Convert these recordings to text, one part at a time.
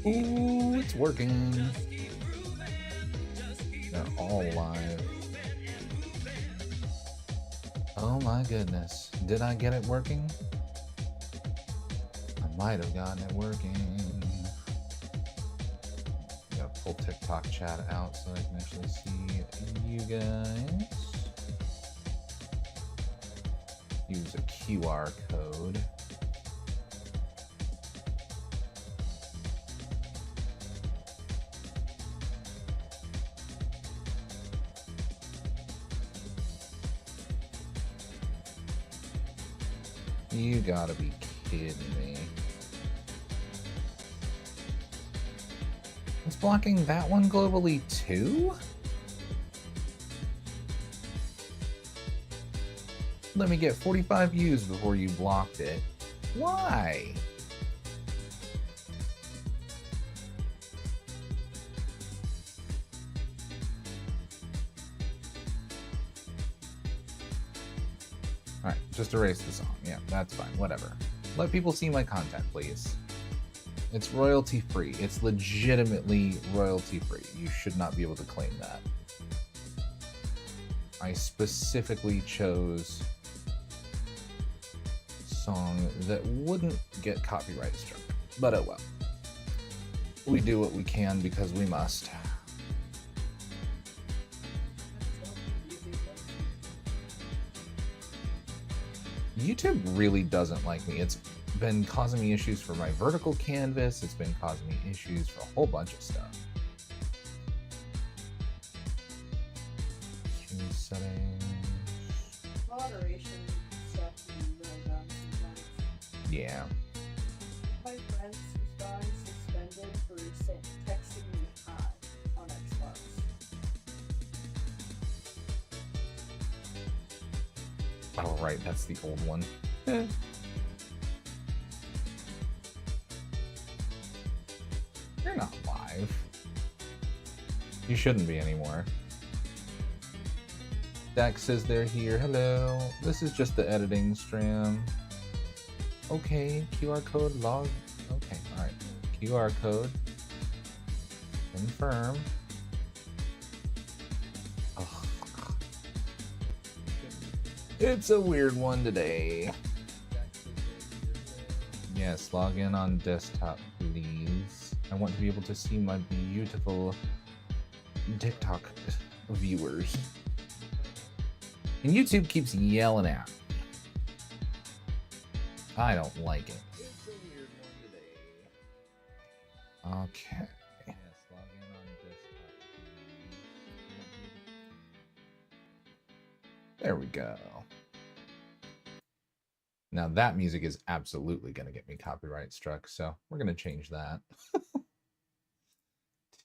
Ooh, it's working. They're all live. Oh my goodness. Did I get it working? I might have gotten it working. Gotta pull TikTok chat out so I can actually see you guys. Use a QR code. You gotta be kidding me. It's blocking that one globally too? Let me get 45 views before you blocked it. Why? Alright, just erase the song. Yeah, that's fine. Whatever. Let people see my content, please. It's royalty free. It's legitimately royalty free. You should not be able to claim that. I specifically chose a song that wouldn't get copyright struck. But oh well. We do what we can because we must. YouTube really doesn't like me. It's been causing me issues for my vertical canvas. It's been causing me issues for a whole bunch of stuff. Stream settings. Moderation stuff really done sometimes. Yeah. My friends who's gotten suspended for texting me hi on Xbox. Oh, right, that's the old one. You're not live. You shouldn't be anymore. Dax says they're here. Hello. This is just the editing stram. Okay, QR code log. Okay, alright. QR code. Confirm. Oh. It's a weird one today. Yes, log in on desktop, please. I want to be able to see my beautiful TikTok viewers. And YouTube keeps yelling out. I don't like it. It's a weird one today. Okay. Yes, log in on desktop. There we go. Now that music is absolutely going to get me copyright struck, so we're going to change that.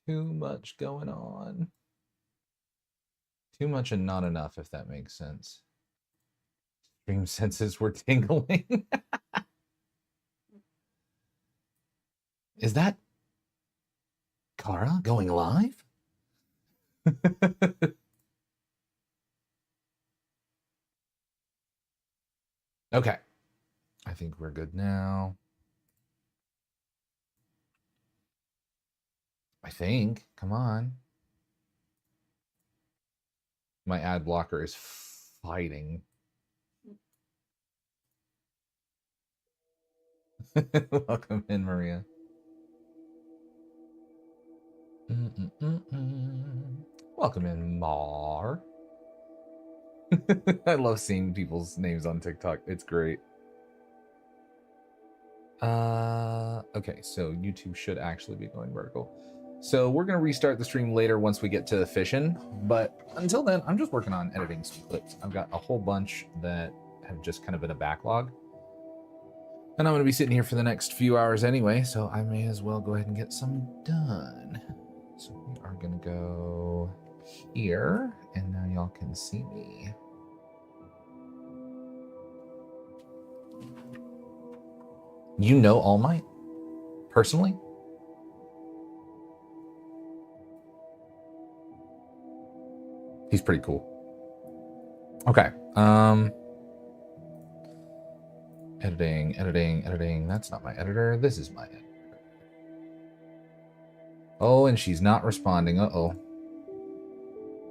Too much going on. Too much and not enough, if that makes sense. Stream senses were tingling. Is that Kara going live? Okay. I think we're good now. I think. Come on. My ad blocker is fighting. Welcome in, Maria. Welcome in, Mar. I love seeing people's names on TikTok. It's great. Okay, so YouTube should actually be going vertical. So we're going to restart the stream later once we get to fission. But until then, I'm just working on editing some clips. I've got a whole bunch that have just kind of been a backlog. And I'm going to be sitting here for the next few hours anyway, so I may as well go ahead and get some done. So we are going to go here, and now y'all can see me. You know All Might? Personally? He's pretty cool. Okay. Editing. That's not my editor. This is my editor. Oh, and she's not responding. Uh-oh.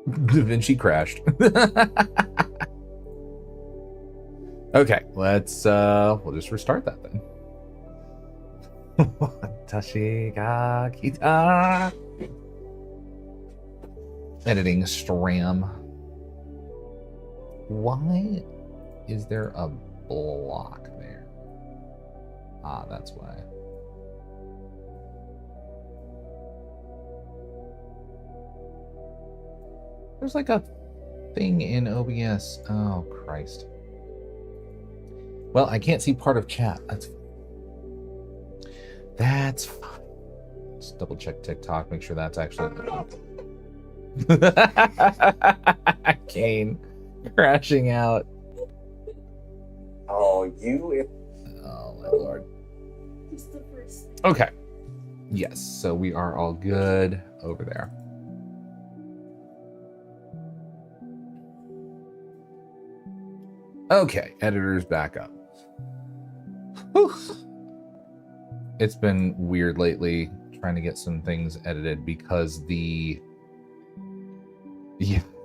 Then she crashed. Okay, we'll just restart that then. Watashi ga kita. Editing stram. Why is there a block there? Ah, that's why. There's like a thing in OBS. Oh, Christ. Well, I can't see part of chat. That's fine. Just double check TikTok, make sure that's actually. Kane crashing out. Oh, you. Oh, my lord. Just the first thing. Okay. Yes, so we are all good over there. Okay, editor's back up. Whew. It's been weird lately trying to get some things edited because the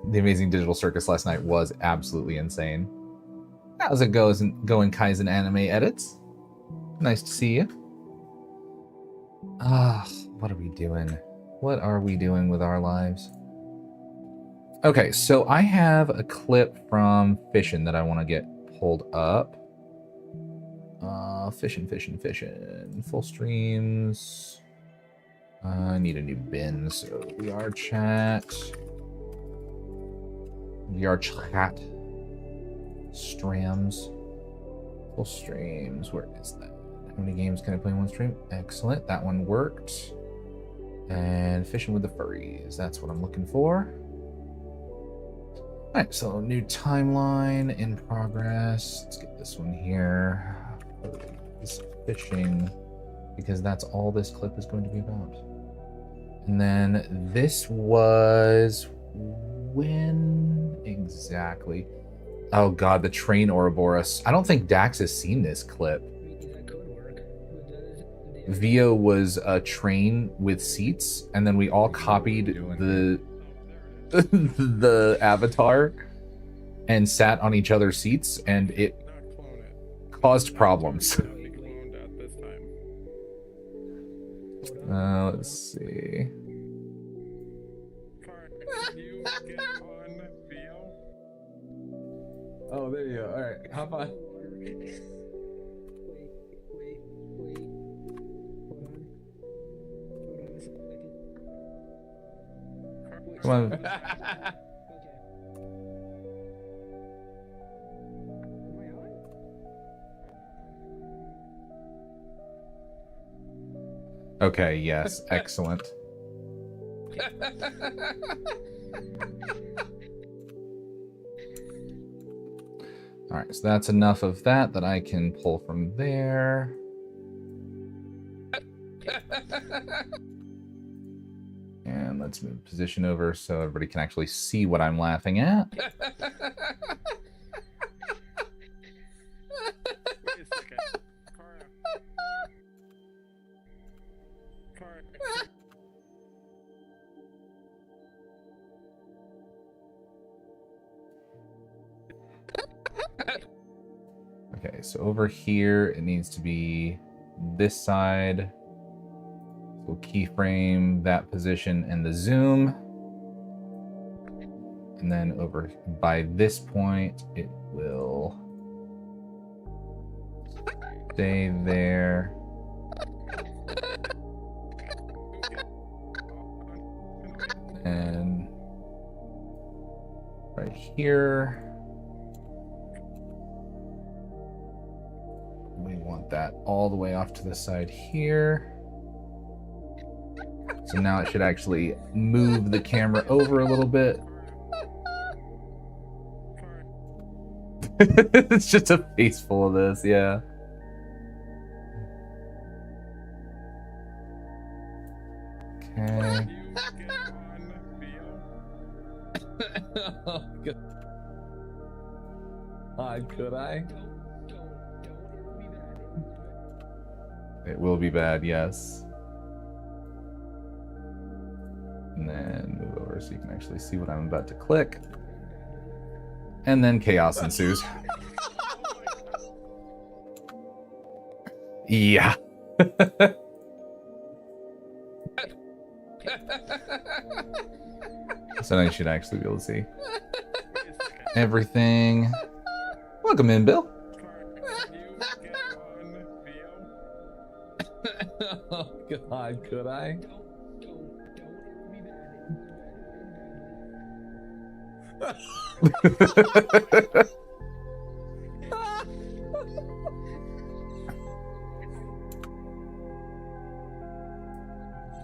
Amazing Digital Circus last night was absolutely insane. How's it going, Kaizen Anime Edits? Nice to see you. What are we doing? What are we doing with our lives? Okay, so I have a clip from Fishin' that I want to get pulled up. Fishin'. Full streams. I need a new bin, so VR chat. Strams. Full streams. Where is that? How many games can I play in one stream? Excellent. That one worked. And Fishing with the Furries. That's what I'm looking for. Alright, so new timeline in progress. Let's get this one here. Fishing, because that's all this clip is going to be about. And then this was when exactly? Oh god, the train Ouroboros. I don't think Dax has seen this clip. Vio was a train with seats, and then we all copied the avatar and sat on each other's seats, and it caused problems. Let's see. Oh, there you go. All right, hop on. Come on. Okay, yes, excellent. All right, so that's enough of that I can pull from there. And let's move position over so everybody can actually see what I'm laughing at. Okay, so over here it needs to be this side. We'll keyframe that position and the zoom. And then over by this point, it will stay there. And right here, we want that all the way off to the side here. So now it should actually move the camera over a little bit. It's just a face full of this, yeah. Okay. Could I? It will be bad, yes. And then move over so you can actually see what I'm about to click. And then chaos ensues. Yeah. So now you should actually be able to see everything. Welcome in, Bill. Oh God, could I?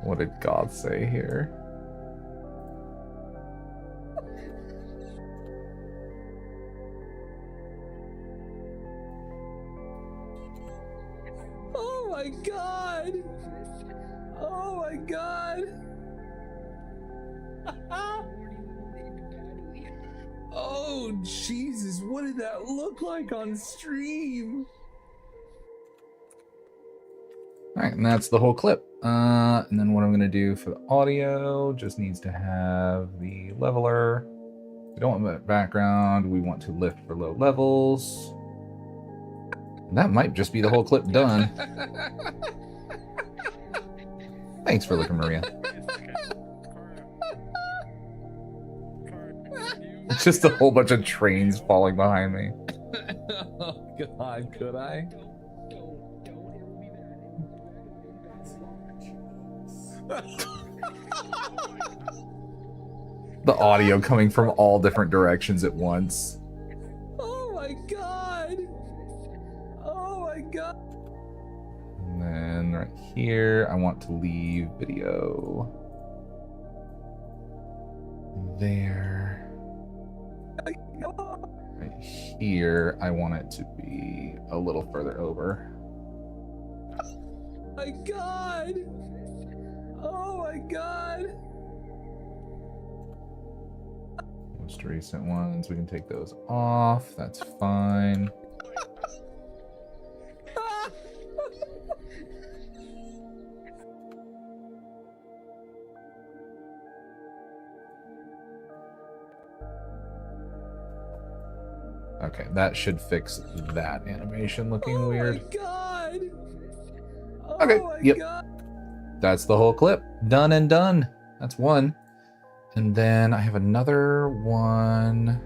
What did God say here? Oh my God! Oh my God! Oh Jesus, what did that look like on stream? Alright, and that's the whole clip. And then what I'm gonna do for the audio just needs to have the leveler. We don't want that background, we want to lift for low levels. And that might just be the whole clip done. Thanks for looking, Maria. It's just a whole bunch of trains falling behind me. Oh God, could I? The audio coming from all different directions at once. Oh my God! Oh my God! And then right here, I want to leave video. There. Right here, I want it to be a little further over. Oh my God! Oh my God! Most recent ones, we can take those off. That's fine. Okay, that should fix that animation looking weird. Oh my God! Okay, yep. That's the whole clip. Done and done. That's one. And then I have another one.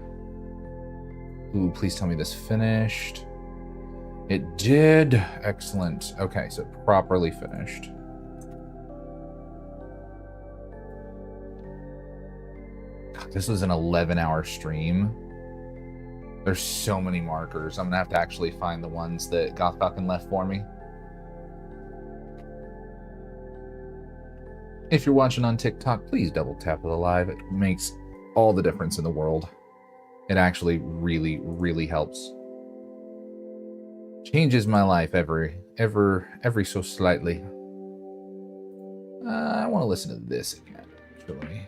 Ooh, please tell me this finished. It did. Excellent. Okay, so properly finished. God, this was an 11-hour stream. There's so many markers. I'm gonna have to actually find the ones that Goth Falcon left for me. If you're watching on TikTok, please double tap the live. It makes all the difference in the world. It actually really, really helps. Changes my life every so slightly. I want to listen to this again, actually.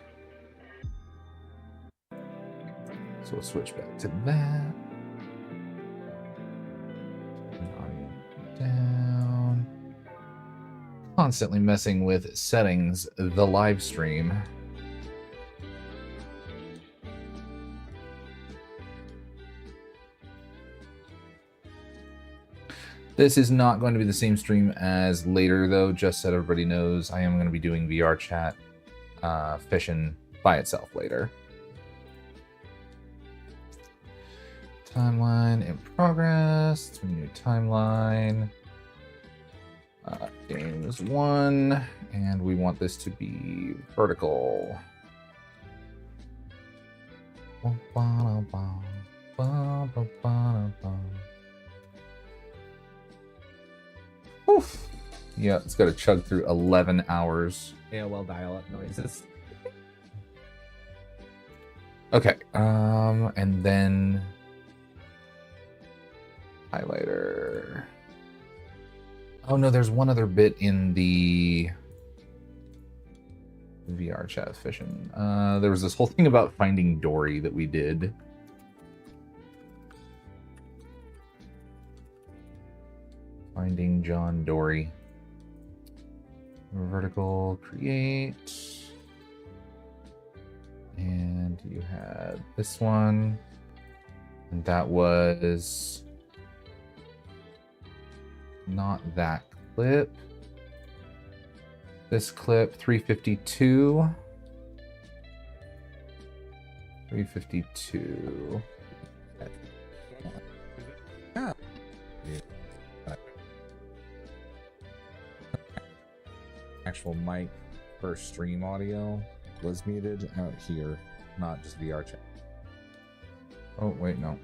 So we'll switch back to that. Audio down. Constantly messing with settings, the live stream. This is not going to be the same stream as later, though, just so everybody knows. I am going to be doing VR chat fishing by itself later. Timeline in progress. It's a new timeline. Games 1, and we want this to be vertical. Oof. Yeah, it's got to chug through 11 hours. AOL dial-up noises. Okay, and then highlighter. Oh no, there's one other bit in the VR chat fishing. There was this whole thing about finding Dory that we did. Finding John Dory. Vertical, create. And you had this one. And that was not that clip. This clip, 352. 352. Yeah. Actual mic for stream audio was muted out here, not just VR chat. Oh, wait, no.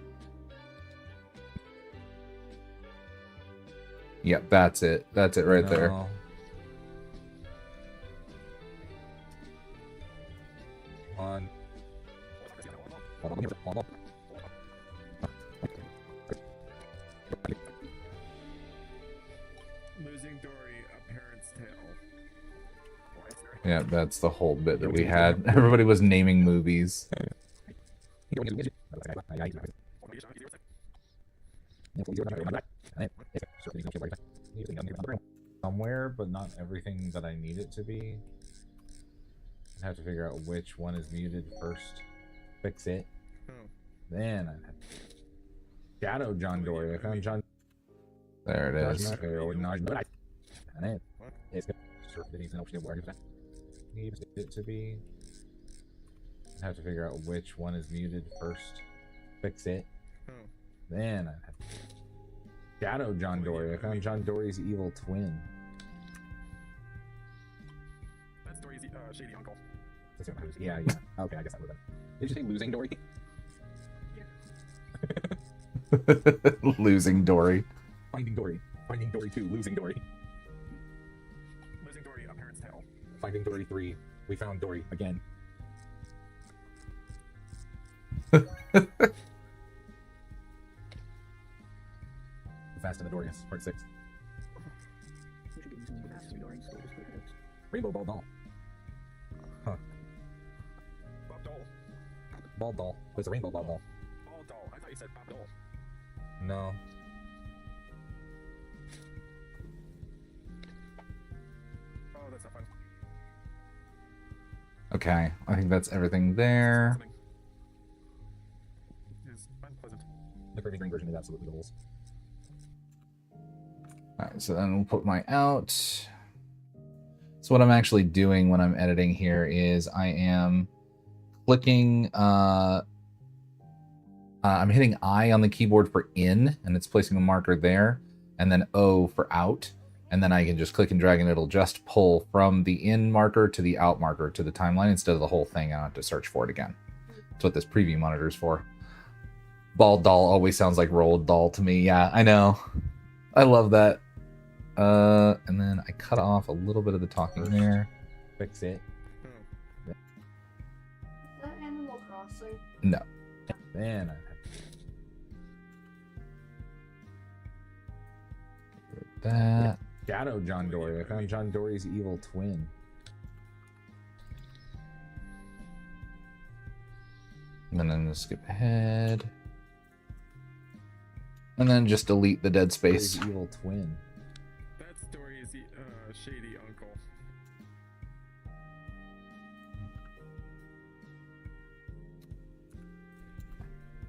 Yep, that's it. That's it right there. No. On. Hold on. Losing Dory, a parent's tale. Yeah, that's the whole bit that we had. Everybody was naming movies. Somewhere, but not everything that I need it to be. I have to figure out which one is muted first. Fix it. Then I have Shadow John Dory. I found John. There it is. Needs it to be. I have to figure out which one is muted first. Fix it. Then I have Shadow John Dory. I found John Dory's evil twin. That's Dory's shady uncle. Yeah. Okay, I guess that would have been. Did you say losing Dory? Losing Dory. Finding Dory. Finding Dory 2. Losing Dory. Losing Dory, a parent's tale. Finding Dory 3. We found Dory again. Fast and the Dorious, part 6. Rainbow Ball Doll. Huh. Bob Dole. Ball Doll. It's a Rainbow Ball Doll. Ball Doll. I thought you said Bob Dole. No. Oh, that's not fun. Okay, I think that's everything there. Is unpleasant. The perfect green version is absolutely goals. Alright, so then we'll put my out. So what I'm actually doing when I'm editing here is I am clicking, I'm hitting I on the keyboard for in, and it's placing a marker there, and then O for out, and then I can just click and drag and it'll just pull from the in marker to the out marker to the timeline instead of the whole thing. I don't have to search for it again. That's what this preview monitor is for. Ball doll always sounds like rolled doll to me. Yeah, I know. I love that. And then I cut off a little bit of the talking there. Fix it. Is that Animal Crossing? No. Then I That. Shadow John Dory. I found John Dory's evil twin. And then just skip ahead. And then just delete the dead space. Dory's evil twin. That's Dory's shady uncle.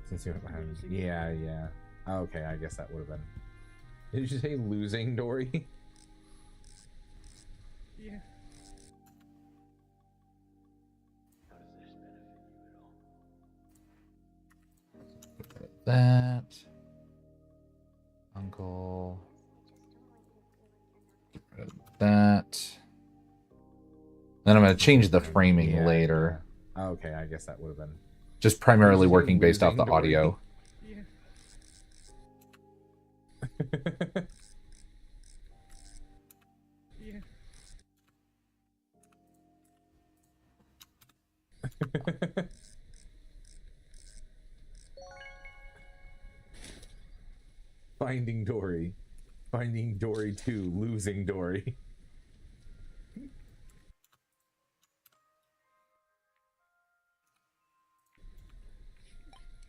Since you have, yeah. Okay, I guess that would have been. Did you say losing Dory? Yeah. That. Uncle. Get rid of that. Then I'm going to change the framing Yeah. later. Okay, I guess that would have been. Just primarily Did you say working based off the losing Dory? audio. Yeah. Yeah. Finding Dory. Finding Dory 2. Losing Dory.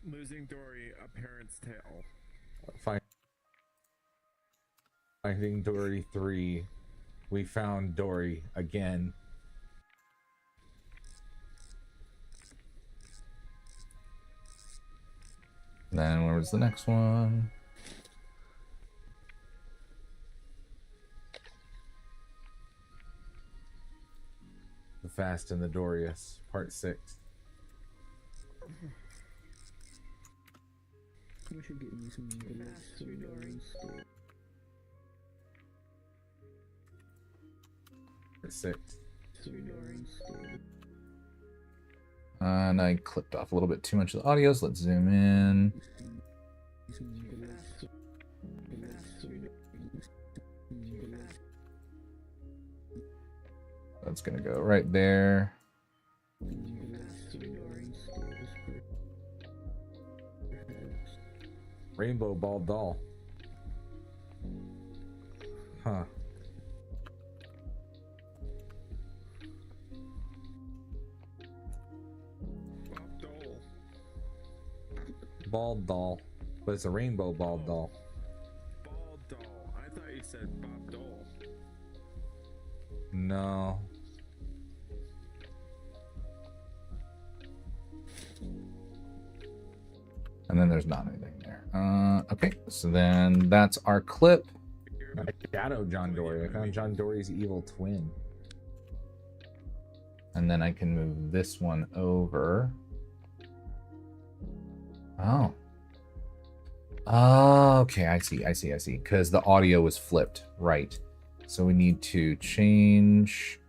Losing Dory, a parent's tale. Finding Dory 3. We found Dory again. Then where was the next one? The Fast and the Dorious, Part 6. We should get you some Part 6. And I clipped off a little bit too much of the audio, so let's zoom in. That's gonna go right there. Rainbow Ball Doll. Huh. Bob Dole. Ball Doll. But it's a rainbow ball doll. Ball doll. I thought you said Bob Dole. No. And then there's not anything there. Okay, so then that's our clip. Shadow John Dory. I found John Dory's evil twin. And then I can move this one over. Oh. Oh, okay, I see. Because the audio was flipped, right. So we need to change.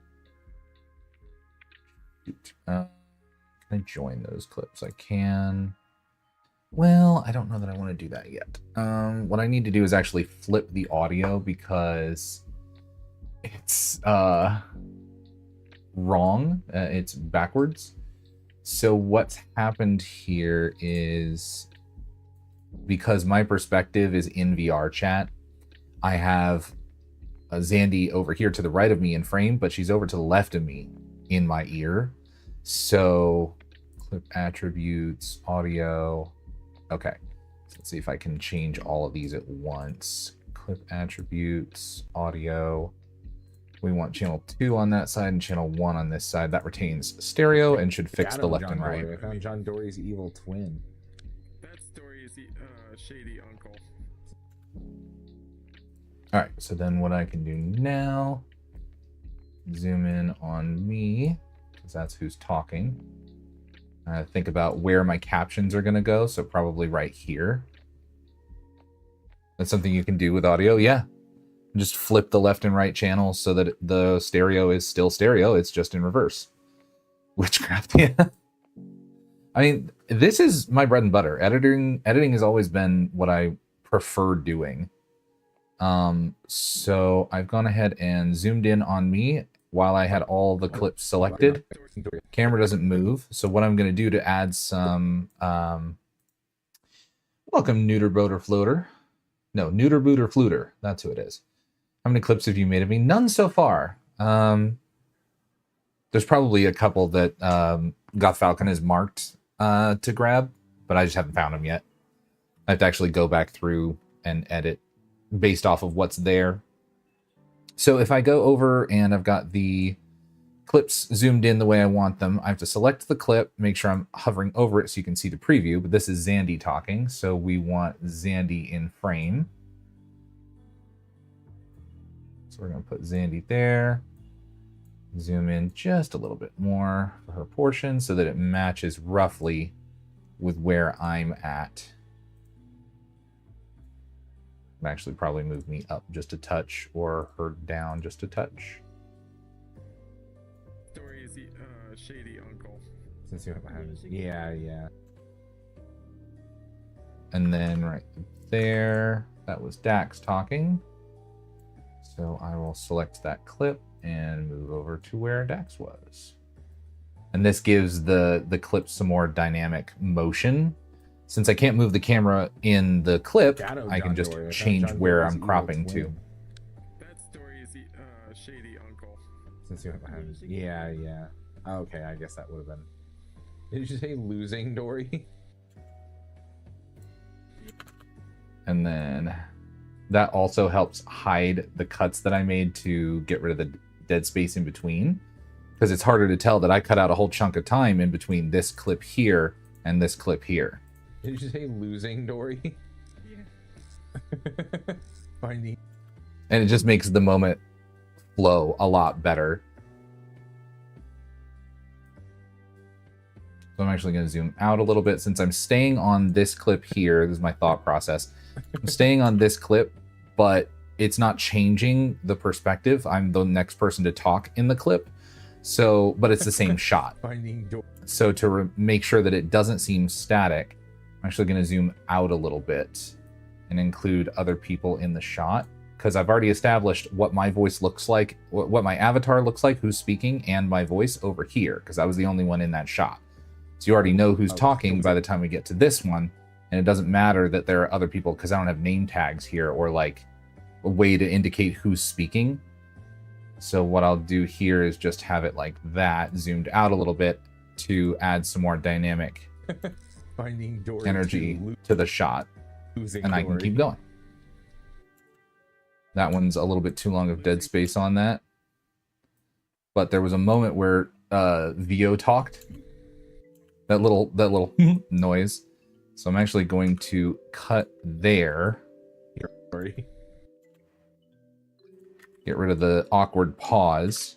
Can I join those clips? I can. Well, I don't know that I want to do that yet. What I need to do is actually flip the audio because it's wrong. It's backwards. So what's happened here is because my perspective is in VR chat, I have Zandy over here to the right of me in frame, but she's over to the left of me in my ear. So clip attributes, audio. Okay, so let's see if I can change all of these at once. Clip attributes, audio. We want channel 2 on that side and channel 1 on this side. That retains stereo and should fix the left and right. I found John Dory's evil twin. That story is shady uncle. All right, so then what I can do now, zoom in on me, because that's who's talking. Think about where my captions are going to go, so probably right here. That's something you can do with audio, yeah. Just flip the left and right channels so that the stereo is still stereo, it's just in reverse. Witchcraft, yeah. I mean, this is my bread and butter. Editing has always been what I prefer doing. So I've gone ahead and zoomed in on me while I had all the clips selected. Camera doesn't move. So what I'm going to do to add some, welcome Neuter Boater Floater. No, Neuter Booter Fluter. That's who it is. How many clips have you made of me? None so far. There's probably a couple that Goth Falcon is marked to grab, but I just haven't found them yet. I have to actually go back through and edit based off of what's there. So if I go over and I've got the clips zoomed in the way I want them, I have to select the clip, make sure I'm hovering over it so you can see the preview, but this is Zandy talking, so we want Zandy in frame. So we're going to put Zandy there, zoom in just a little bit more for her portion so that it matches roughly with where I'm at. Actually probably move me up just a touch or her down just a touch. Story is shady uncle. Since you have yeah. And then right there, that was Dax talking. So I will select that clip and move over to where Dax was. And this gives the clip some more dynamic motion. Since I can't move the camera in the clip, I can just change where I'm cropping to. That story is shady uncle. Since you have yeah. Okay, I guess that would have been. Did you say losing Dory? And then that also helps hide the cuts that I made to get rid of the dead space in between. Because it's harder to tell that I cut out a whole chunk of time in between this clip here and this clip here. Did you say losing Dory? Finding. And it just makes the moment flow a lot better. So I'm actually going to zoom out a little bit since I'm staying on this clip here. This is my thought process. I'm staying on this clip, but it's not changing the perspective. I'm the next person to talk in the clip. So, but it's the same shot. So to make sure that it doesn't seem static, I'm actually going to zoom out a little bit and include other people in the shot, because I've already established what my voice looks like, what my avatar looks like, who's speaking, and my voice over here, because I was the only one in that shot. So you already know who's talking by the time we get to this one, and it doesn't matter that there are other people because I don't have name tags here or like a way to indicate who's speaking. So what I'll do here is just have it like that, zoomed out a little bit to add some more dynamic energy to the shot, and I can keep going. That one's a little bit too long of dead space on that. But there was a moment where VO talked. That little noise. So I'm actually going to cut there. Sorry. Get rid of the awkward pause.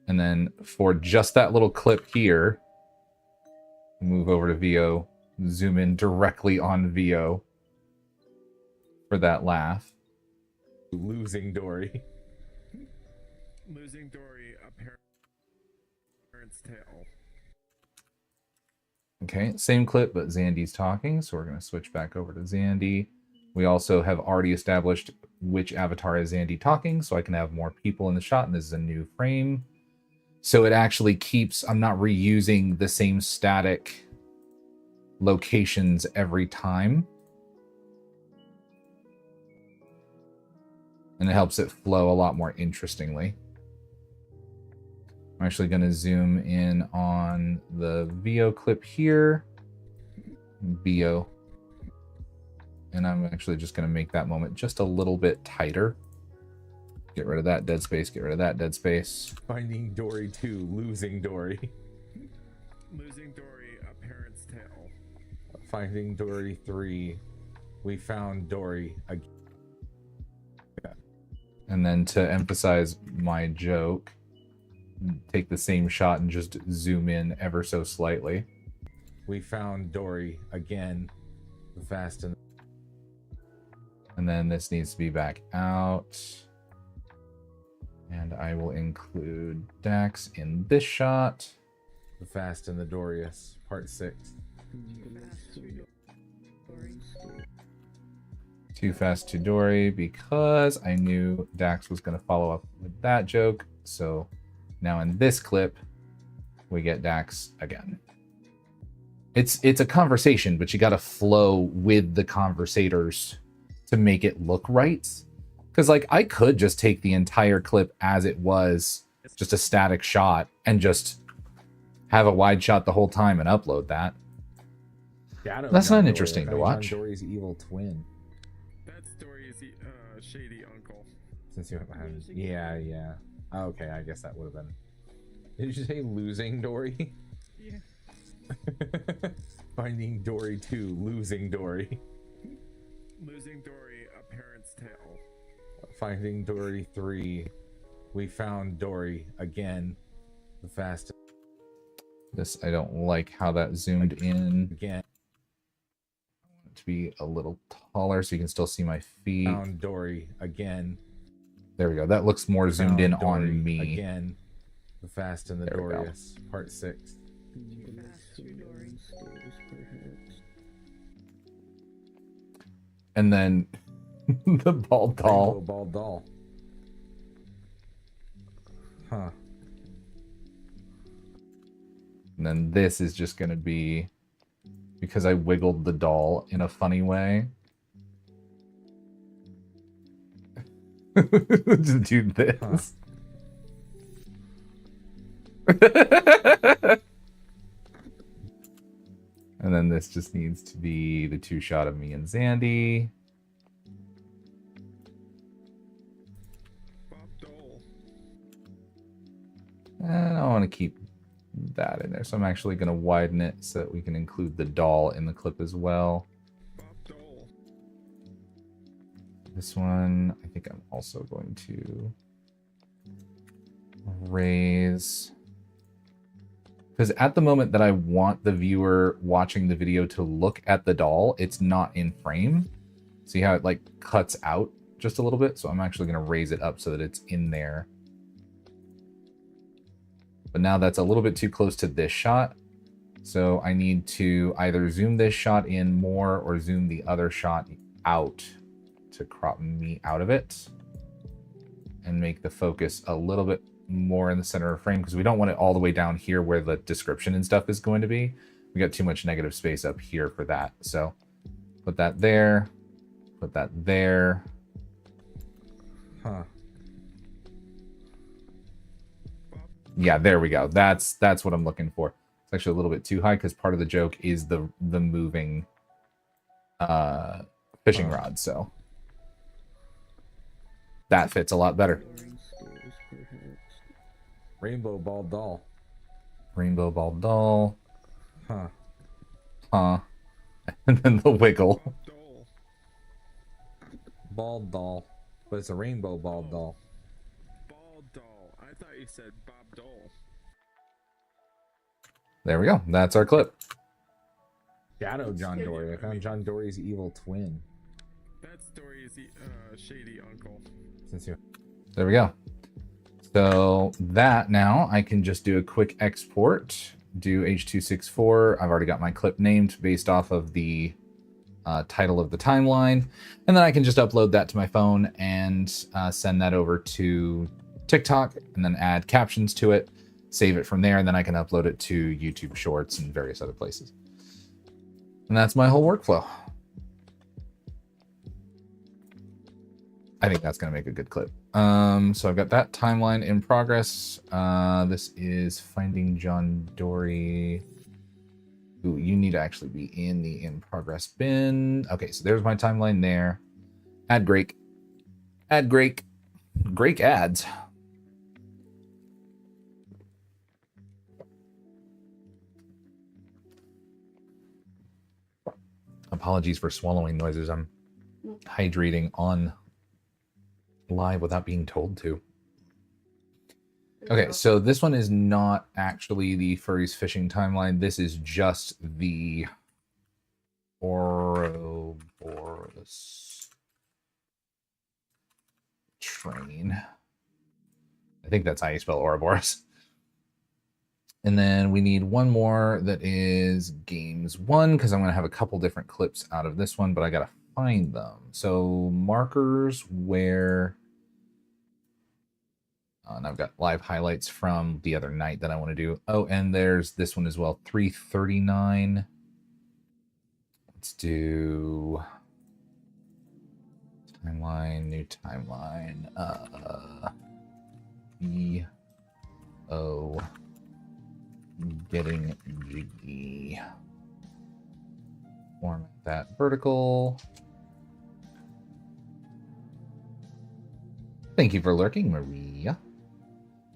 And then for just that little clip here, move over to VO, zoom in directly on VO for that laugh. Losing Dory. Losing Dory, a parent's tale. Okay, same clip, but Zandy's talking, so we're going to switch back over to Zandy. We also have already established which avatar is Zandy talking, so I can have more people in the shot, and this is a new frame. So it actually keeps, I'm not reusing the same static locations every time. And it helps it flow a lot more interestingly. I'm actually going to zoom in on the VO clip here. VO. And I'm actually just going to make that moment just a little bit tighter. Get rid of that dead space. Get rid of that dead space. Finding Dory 2, losing Dory. Losing Dory, a parent's tale. Finding Dory 3, we found Dory again. And then to emphasize my joke, take the same shot and just zoom in ever so slightly. We found Dory again. Fast and then this needs to be back out. And I will include Dax in this shot. The Fast and the Dorious, part 6. Too Fast to Dory, because I knew Dax was going to follow up with that joke. So now in this clip, we get Dax again. It's a conversation, but you got to flow with the conversators to make it look right. Because like I could just take the entire clip as it was, just a static shot, and just have a wide shot the whole time and upload that. That's not interesting to watch. Dory's evil twin. That's Dory's shady uncle. Since you have, yeah. Oh, okay, I guess that would have been. Did you say losing Dory? Yeah. Finding Dory 2, losing Dory. Losing Dory, a parent's tale. Finding Dory 3, we found Dory again. The Fast. This, I don't like how that zoomed in. Again. I want it to be a little taller so you can still see my feet. Found Dory again. There we go. That looks more zoomed in Dory on me. Again. The Fast and the Dorious, part 6. And then the bald doll. Rainbow bald doll. Huh. And then this is just going to be because I wiggled the doll in a funny way. Just do this. And then this just needs to be the two shot of me and Zandy. Bob Dole. And I want to keep that in there. So I'm actually going to widen it so that we can include the doll in the clip as well. Bob doll. This one, I think I'm also going to raise, because at the moment that I want the viewer watching the video to look at the doll, it's not in frame. See how it like cuts out just a little bit? So I'm actually going to raise it up so that it's in there. But now that's a little bit too close to this shot. So I need to either zoom this shot in more or zoom the other shot out to crop me out of it and make the focus a little bit more in the center of frame, because we don't want it all the way down here where the description and stuff is going to be. We got too much negative space up here for that. So put that there, put that there. Huh. Yeah, there we go. That's what I'm looking for. It's actually a little bit too high because part of the joke is the moving fishing rod, so that fits a lot better. Rainbow ball doll. Rainbow ball doll. Huh. Huh. And then the wiggle. Bob doll. Ball doll. But it's a rainbow ball doll. Ball doll. I thought you said Bob doll. There we go. That's our clip. Shadow John Dory. I found John Dory's evil twin. That story is the shady uncle. Since you There we go. So that now I can just do a quick export, do H.264. I've already got my clip named based off of the title of the timeline. And then I can just upload that to my phone and send that over to TikTok and then add captions to it, save it from there, and then I can upload it to YouTube Shorts and various other places. And that's my whole workflow. I think that's going to make a good clip. So I've got that timeline in progress. This is Finding John Dory. Ooh, you need to actually be in the in progress bin. Okay, so there's my timeline there. Add Grake. Add Grake. Grake ads. Apologies for swallowing noises. I'm hydrating on live without being told to. Okay, so this one is not actually the Furries Fishing Timeline. This is just the Ouroboros train. I think that's how you spell Ouroboros. And then we need one more that is Games 1, because I'm going to have a couple different clips out of this one, but I got to find them. So markers where... and I've got live highlights from the other night that I want to do. Oh, and there's this one as well, 339. Let's do timeline, new timeline. E-O, getting jiggy. Format that vertical. Thank you for lurking, Maria.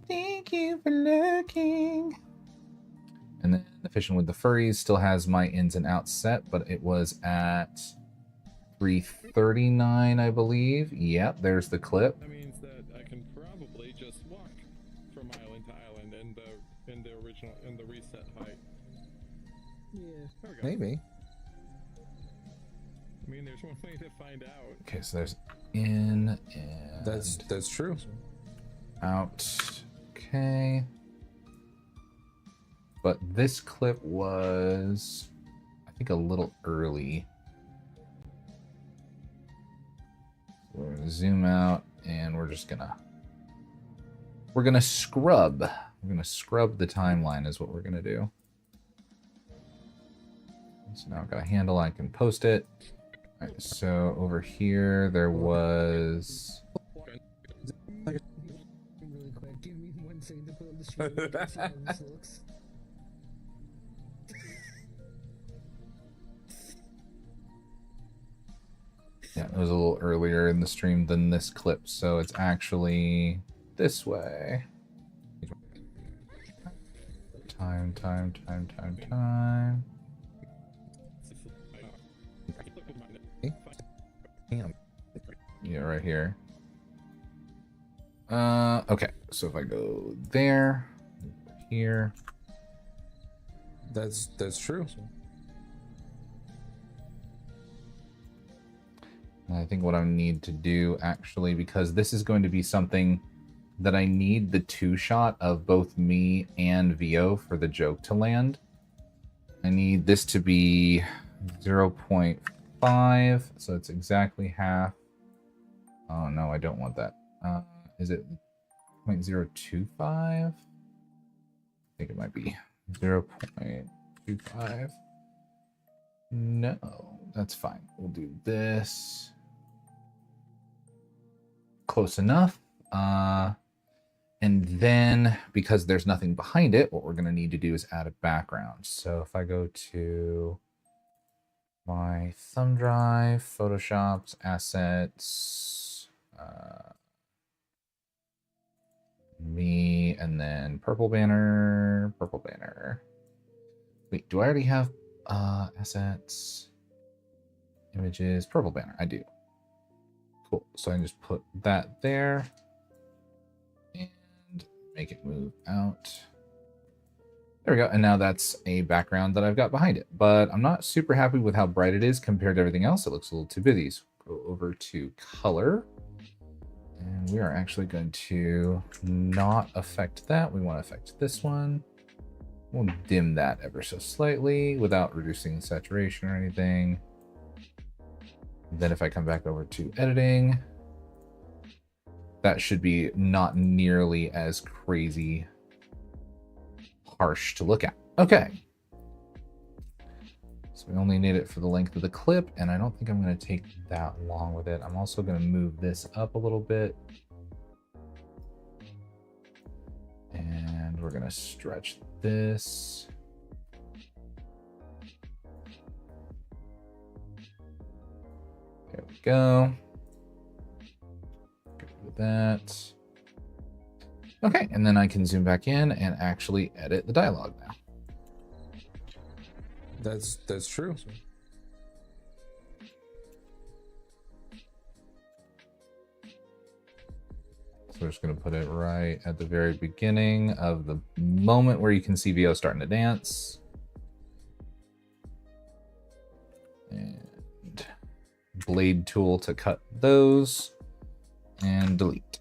Thank you for lurking. And then the Fishing with the Furries still has my ins and outs set, but it was at 339, I believe. Yep, there's the clip. That means that I can probably just walk from island to island in the original reset height. Yeah, there we go. maybe. I mean, there's one way to find out. Okay, so there's in and That's true. out. Okay. But this clip was, I think, a little early. So we're gonna zoom out and we're gonna scrub. We're gonna scrub the timeline is what we're gonna do. So now I've got a handle, I can post it. All right, so over here there was Really quick, give me 1 second to put on the stream. and see how this looks. yeah, it was a little earlier in the stream than this clip, so it's actually this way. Time. Damn. Yeah, right here. Okay. So if I go there, here. That's true. And I think what I need to do actually, because this is going to be something that I need the two shot of both me and VO for the joke to land. I need this to be 0.5, so it's exactly half. Oh no, I don't want that. Is it 0.025? I think it might be 0.25. No, that's fine. We'll do this. Close enough. And then, because there's nothing behind it, what we're going to need to do is add a background. So if I go to my thumb drive, Photoshops, assets, me, and then purple banner. Wait, do I already have assets, images, purple banner? I do. Cool. So I can just put that there and make it move out. There we go. And now that's a background that I've got behind it. But I'm not super happy with how bright it is compared to everything else. It looks a little too busy. So go over to color. And we are actually going to not affect that. We want to affect this one. We'll dim that ever so slightly without reducing saturation or anything. Then if I come back over to editing, that should be not nearly as crazy harsh to look at. Okay. So we only need it for the length of the clip, and I don't think I'm going to take that long with it. I'm also going to move this up a little bit. And we're going to stretch this. There we go. Get rid of that. Okay, and then I can zoom back in and actually edit the dialogue now. That's true. So we're just going to put it right at the very beginning of the moment where you can see VO starting to dance. And blade tool to cut those and delete.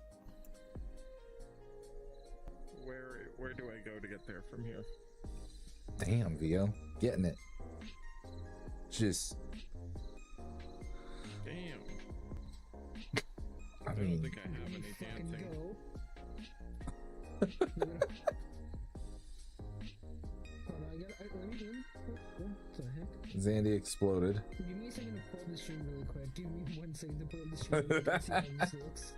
Where do I go to get there from here? Damn, VO. Getting it. Just. Damn. I I don't mean, think I have any Fucking dancing. go. Hold on, let me in. What the heck? Zandy exploded. Give me a second to pull the stream really quick. Give me 1 second to pull the stream really quick. See how this looks.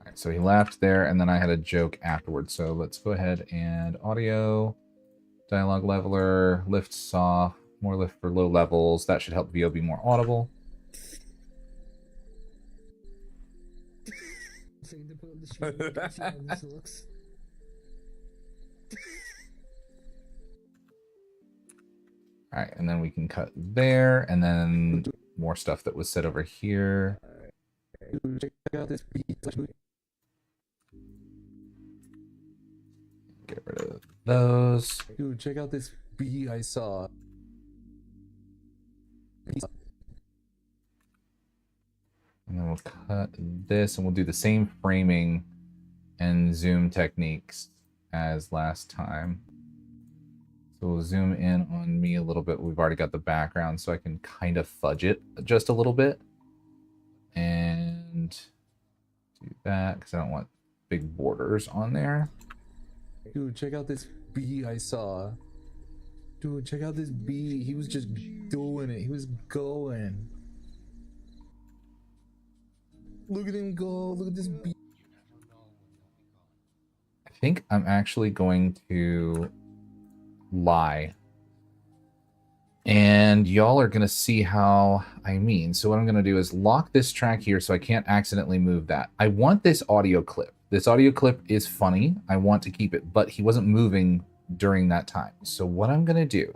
All right, so he laughed there, and then I had a joke afterwards. So let's go ahead and audio, dialogue leveler, lift soft, more lift for low levels. That should help VO be more audible. Second to pull the stream really quick. See how this looks. All right, and then we can cut there, and then more stuff that was said over here. Check out this beat. Get rid of those. Dude, check out this bee I saw. And then we'll cut this, and we'll do the same framing and zoom techniques as last time. So we'll zoom in on me a little bit. We've already got the background, so I can kind of fudge it just a little bit. And do that, because I don't want big borders on there. Dude, check out this bee I saw. Dude, check out this bee. He was just doing it. He was going. Look at him go. Look at this bee. I think I'm actually going to lie And y'all are going to see how I mean. So what I'm going to do is lock this track here so I can't accidentally move that. I want this audio clip. This audio clip is funny. I want to keep it, but he wasn't moving during that time. So what I'm going to do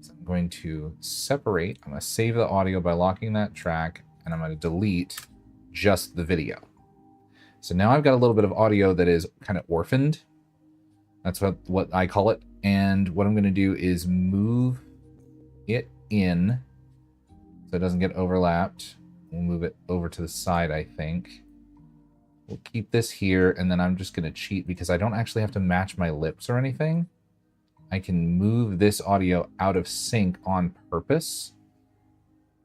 is I'm going to separate. I'm going to save the audio by locking that track, and I'm going to delete just the video. So now I've got a little bit of audio that is kind of orphaned. That's what I call it. And what I'm going to do is move it in so it doesn't get overlapped. We'll move it over to the side, I think. We'll keep this here, and then I'm just going to cheat because I don't actually have to match my lips or anything. I can move this audio out of sync on purpose.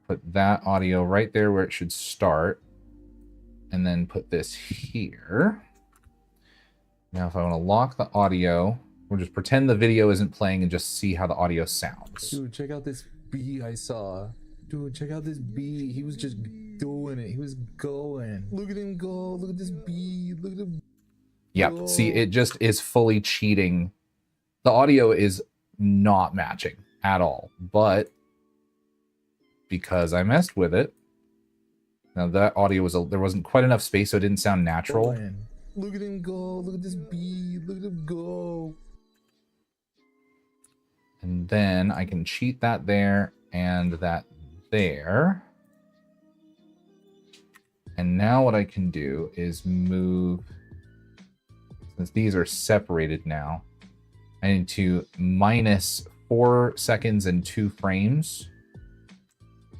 Put that audio right there where it should start, and then put this here. Now if I want to lock the audio, we'll just pretend the video isn't playing and just see how the audio sounds. Dude, check out this bee I saw. Dude, check out this bee. He was just doing it. He was going. Look at him go. Look at this bee. Look at him. Yep. go. See, it just is fully cheating. The audio is not matching at all. But because I messed with it, now that audio was there wasn't quite enough space, so it didn't sound natural. Going. Look at him go. Look at this bee. Look at him go. And then I can cheat that there and that there. And now what I can do is move, since these are separated now, I need to minus 4 seconds and 2 frames.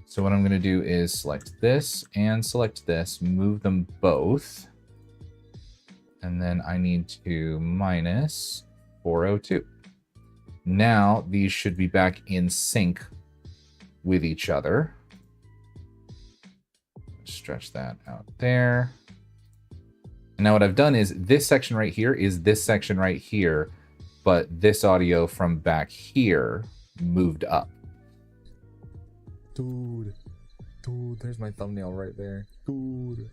So what I'm going to do is select this and select this, move them both. And then I need to minus 402. Now these should be back in sync with each other. Stretch that out there. And now what I've done is this section right here is this section right here, but this audio from back here moved up. Dude, there's my thumbnail right there. Dude.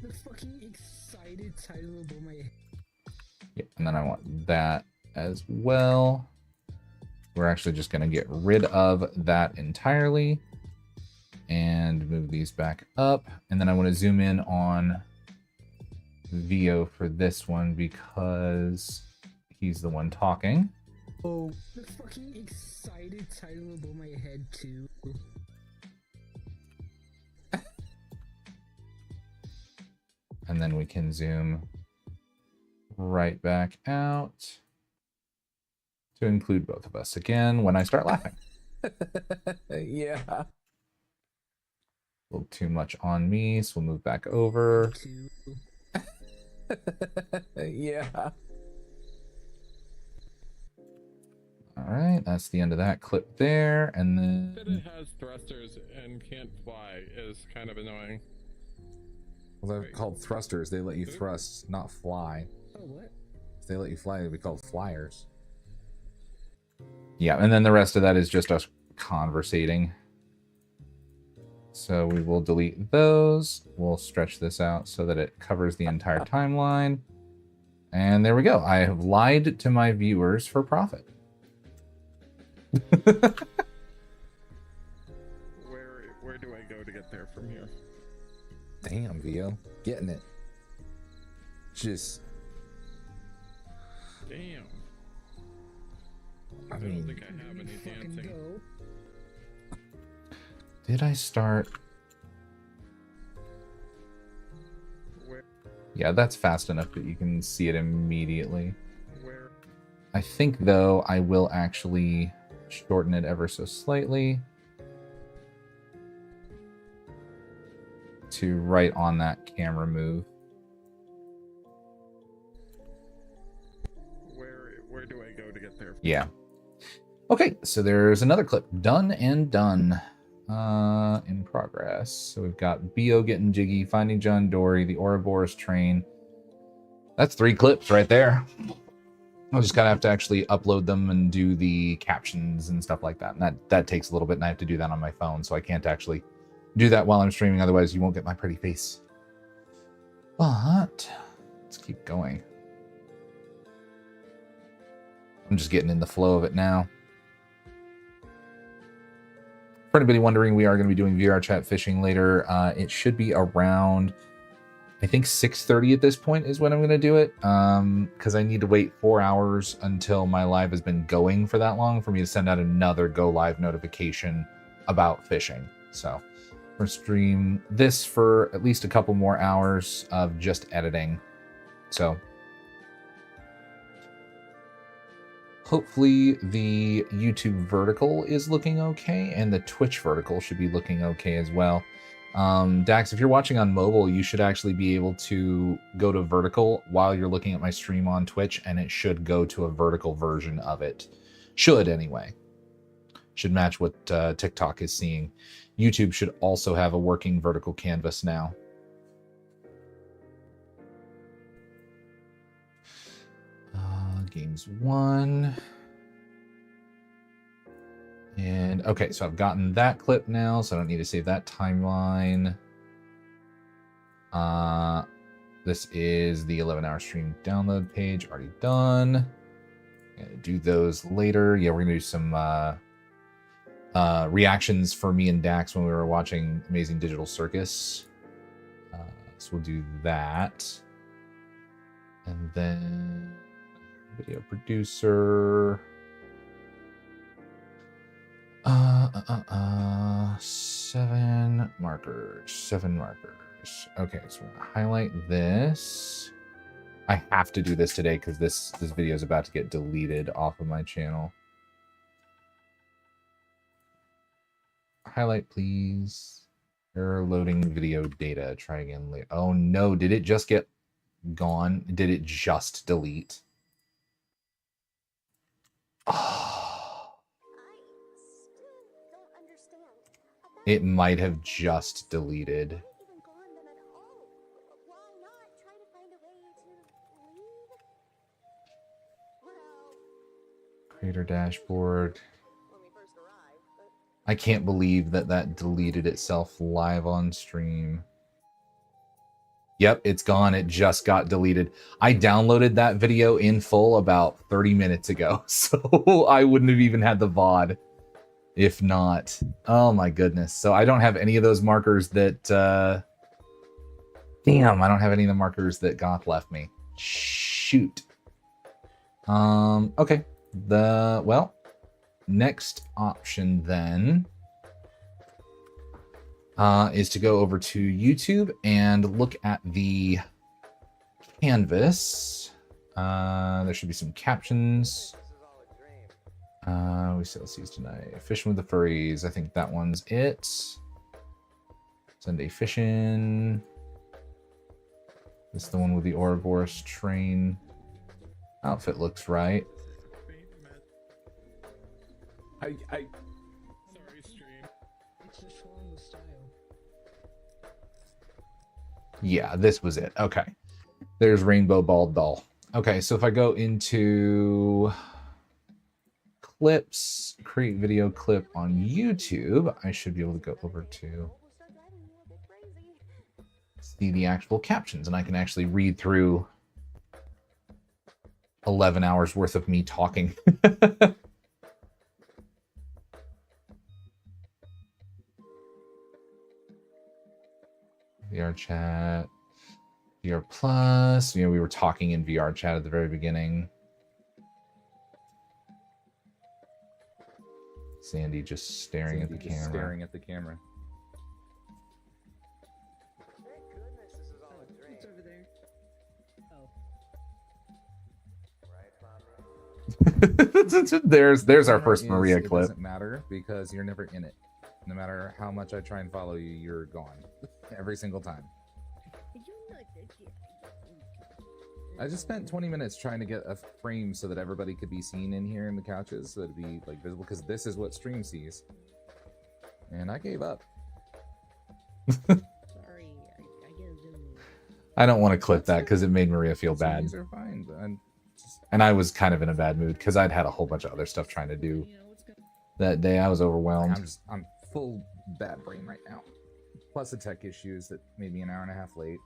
The fucking excited title above my head. Yep, and then I want that as well. We're actually just going to get rid of that entirely and move these back up. And then I want to zoom in on Vio for this one because he's the one talking. Oh, The fucking excited title above my head too. And then we can zoom right back out to include both of us again when I start laughing. yeah. A little too much on me, so we'll move back over. Two. yeah. All right, that's the end of that clip there. And That then it has thrusters and can't fly is kind of annoying. Well, they're called thrusters. They let you thrust, not fly. Oh, what? If they let you fly, they'd be called flyers. yeah, and then the rest of that is just us conversating. So we will delete those. We'll stretch this out so that it covers the entire timeline. And there we go. I have lied to my viewers for profit. Where do I go to get there from here? Damn, Vio. Getting it. Just, Damn. I I don't mean, think I have any Fucking dancing. go. Did I start? Where? Yeah, that's fast enough that you can see it immediately. Where? I think, though, I will actually shorten it ever so slightly to right on that camera move. Where do I go to get there? Yeah. Okay, so there's another clip. Done and done. In progress. So we've got Bo getting jiggy, finding John Dory, the Ouroboros train. That's 3 clips right there. I'll just kind of have to actually upload them and do the captions and stuff like that. And that takes a little bit, and I have to do that on my phone, so I can't actually do that while I'm streaming. Otherwise, you won't get my pretty face. But let's keep going. I'm just getting in the flow of it now. For anybody wondering, we are going to be doing VR chat fishing later. It should be around, I think 6:30 at this point is when I'm going to do it. Because I need to wait 4 hours until my live has been going for that long for me to send out another go live notification about fishing. So we're going to stream this for at least a couple more hours of just editing. So hopefully the YouTube vertical is looking okay, and the Twitch vertical should be looking okay as well. Dax, if you're watching on mobile, you should actually be able to go to vertical while you're looking at my stream on Twitch, and it should go to a vertical version of it. Should, anyway. Should match what TikTok is seeing. YouTube should also have a working vertical canvas now. Games 1. And okay, so I've gotten that clip now, so I don't need to save that timeline. This is the 11-hour stream download page, already done. Gonna do those later. Yeah, we're gonna do some reactions for me and Dax when we were watching Amazing Digital Circus. So we'll do that. And then video producer. 7 markers. 7 markers. Okay, so we're gonna highlight this. I have to do this today because this video is about to get deleted off of my channel. Highlight, please. Error loading video data. Try again later. Oh no, did it just get gone? Did it just delete? Oh. It might have just deleted. Creator dashboard. I can't believe that deleted itself live on stream. Yep, it's gone. It just got deleted. I downloaded that video in full about 30 minutes ago, so I wouldn't have even had the VOD if not. Oh my goodness. So I don't have any of those markers that... Damn, I don't have any of the markers that Goth left me. Shoot. Okay. Well, next option then is to go over to YouTube and look at the canvas. There should be some captions. We still see tonight. Fishing with the furries. I think that one's it. Sunday fishing. This is the one with the Ouroboros train. Outfit looks right. Sorry, stream. It's just along the style. Yeah, this was it. Okay. There's Rainbow Bald Doll. Okay, so if I go into clips, create video clip on YouTube, I should be able to go over to see the actual captions, and I can actually read through 11 hours worth of me talking. VR chat, VR plus. You know, we were talking in VR chat at the very beginning. Sandy just staring at the camera. Staring at the camera. It's over there. Oh. there's our first Maria It clip. doesn't matter because you're never in it. No matter how much I try and follow you, you're gone every single time. I just spent 20 minutes trying to get a frame so that everybody could be seen in here in the couches, so it'd be like visible, because this is what stream sees. And I gave up. Sorry, I get Zoom. I don't want to clip that because it made Maria feel bad. These are fine, but And I was kind of in a bad mood because I'd had a whole bunch of other stuff trying to do that day. I was overwhelmed. I'm full bad brain right now. Plus the tech issues that made me an hour and a half late.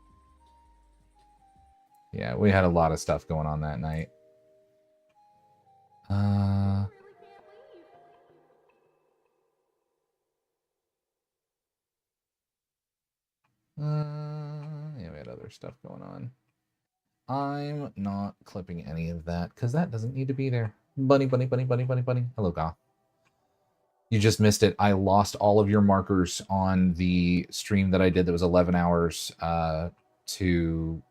Yeah, we had a lot of stuff going on that night. Yeah, we had other stuff going on. I'm not clipping any of that because that doesn't need to be there. Bunny, bunny, bunny, bunny, bunny, bunny. Hello, Goth. You just missed it. I lost all of your markers on the stream that I did that was 11 hours to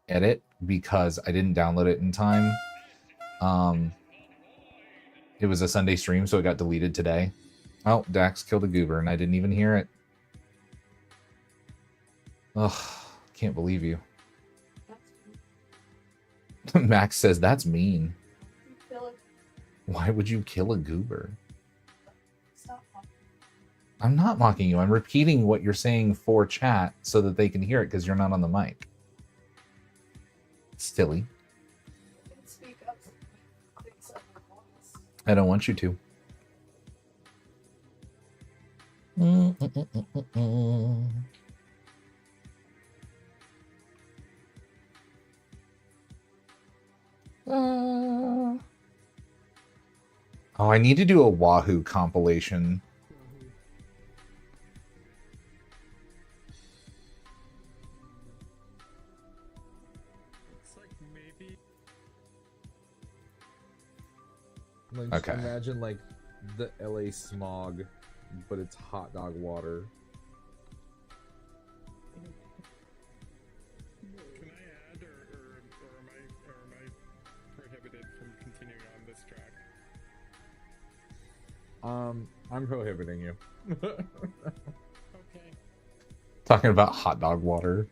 edit because I didn't download it in time. It was a Sunday stream, so it got deleted today. Oh, Dax killed a goober, and I didn't even hear it. Ugh, can't believe you. Max says, that's mean. Why would you kill a goober? Stop talking. I'm not mocking you. I'm repeating what you're saying for chat so that they can hear it because you're not on the mic. Silly. You can speak up things up your voice. I don't want you to. Oh, I need to do a Wahoo compilation. Looks like maybe. Like, Okay. Imagine like the LA smog, but it's hot dog water. Can I add, or am I prohibited from continuing on this track? I'm prohibiting you. Okay. Talking about hot dog water.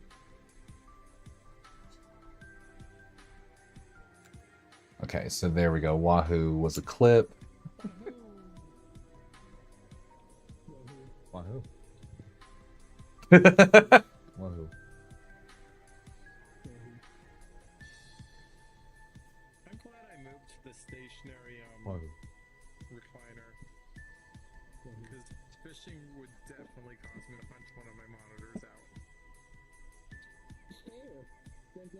Okay, so there we go. Wahoo was a clip. Wahoo. Wahoo. I'm glad I moved to the stationary Wahoo. recliner. Because fishing would definitely cause me to punch one of my monitors out.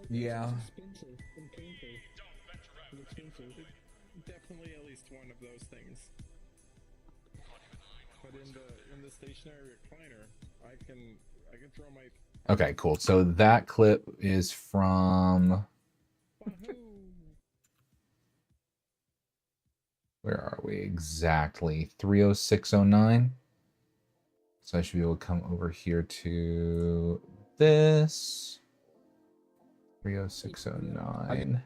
Yeah. Expensive and painful. And expensive. Definitely at least one of those things. But in the stationary recliner, I can throw my Okay, cool. So that clip is from... Wahoo! Where are we exactly? 30609. So I should be able to come over here to this. 30609.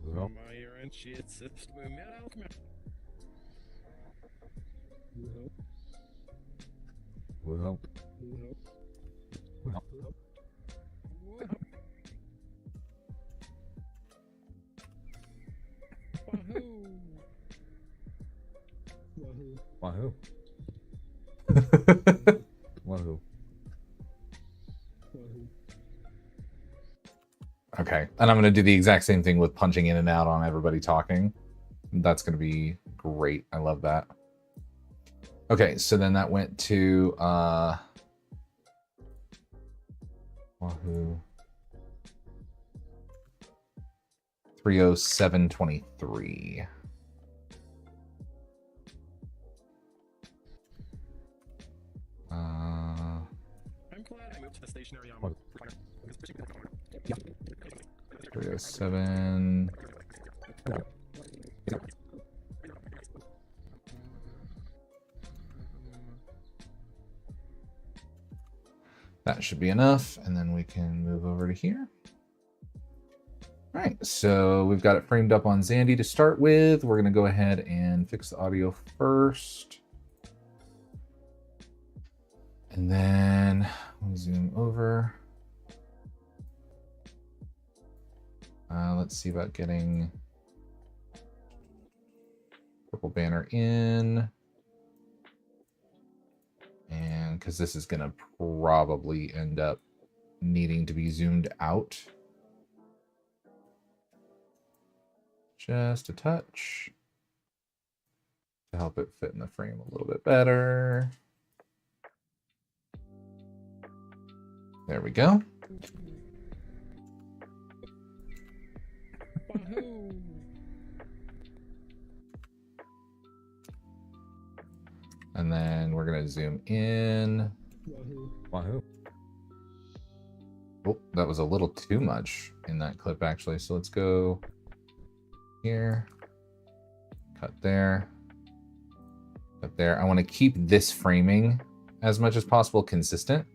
Well, well, well. Wahoo. Wahoo. Okay, and I'm going to do the exact same thing with punching in and out on everybody talking. That's going to be great. I love that. Okay, so then that went to Wahoo 30723. I'm glad I moved to the stationary What? 307. That should be enough, and then we can move over to here. All right, so we've got it framed up on Zandy to start with. We're going to go ahead and fix the audio first. And then we'll zoom over. Let's see about getting purple banner in. And because this is going to probably end up needing to be zoomed out. Just a touch to help it fit in the frame a little bit better. There we go. Wahoo! And then we're gonna zoom in. Wahoo. Wahoo. Oh, that was a little too much in that clip actually. So let's go here. Cut there. Cut there. I want to keep this framing as much as possible consistent.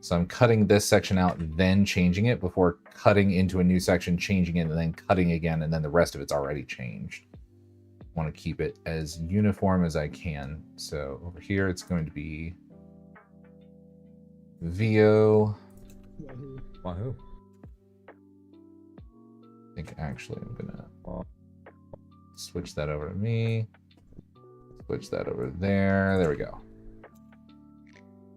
So I'm cutting this section out, then changing it before cutting into a new section, changing it, and then cutting again, and then the rest of it's already changed. I want to keep it as uniform as I can. So over here, it's going to be VO. Wahoo. Wahoo. I think actually I'm gonna switch that over to me. Switch that over there. There we go.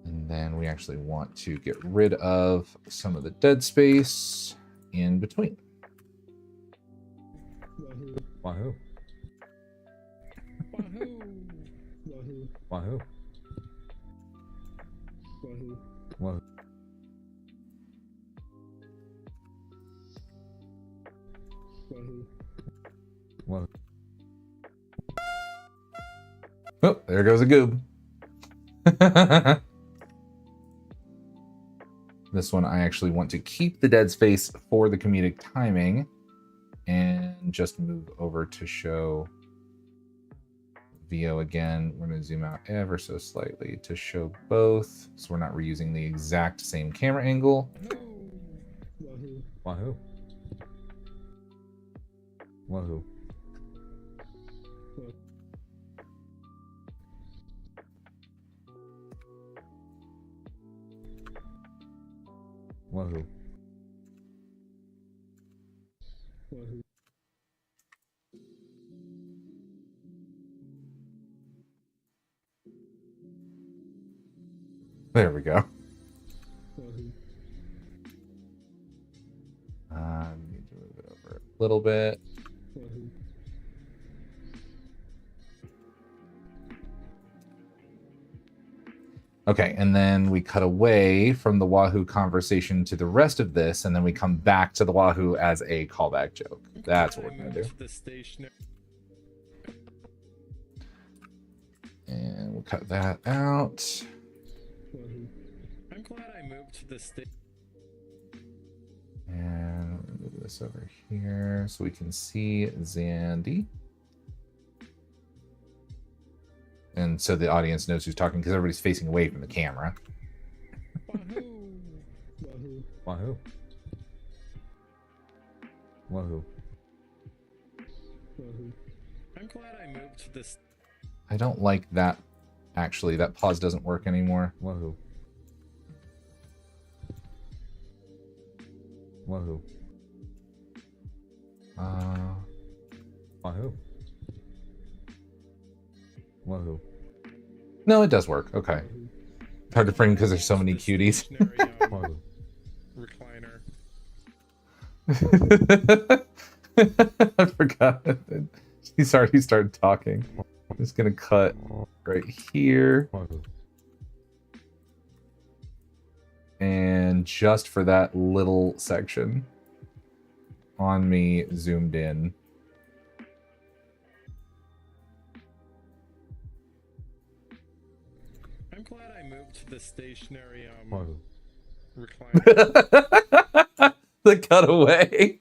And then we actually want to get rid of some of the dead space in between. Wahoo. Wahoo. Wahoo! Wahoo. Wahoo. Wahoo. Wahoo. Wahoo. Wahoo. Oh, there goes a goob. This one I actually want to keep the dead space for the comedic timing and just move over to show VO again. We're going to zoom out ever so slightly to show both, so we're not reusing the exact same camera angle. Wahoo. Wahoo. Wahoo. Wahoo. Wahoo. There we go. Wahoo. Need to move it over a little bit. Wahoo. Okay, and then we cut away from the Wahoo conversation to the rest of this, and then we come back to the Wahoo as a callback joke. That's what we're going to do. The stationary. And we'll cut that out. Wahoo. I'm glad I moved to the state. And we'll move this over here so we can see Zandy. And so the audience knows who's talking because everybody's facing away from the camera. Wahoo! Wahoo. Wahoo. Wahoo. Wahoo. I'm glad I moved to this. I don't like that. Actually, that pause doesn't work anymore. Wahoo. Wahoo. Wahoo. Wahoo. No, it does work. Okay. Hard to frame because there's so many cuties. Stationary, Wahoo. recliner. I forgot. He's already started talking. I'm just gonna cut right here. Wahoo. And just for that little section on me zoomed in. I'm glad I moved to the stationary Wahoo. recliner. The cutaway.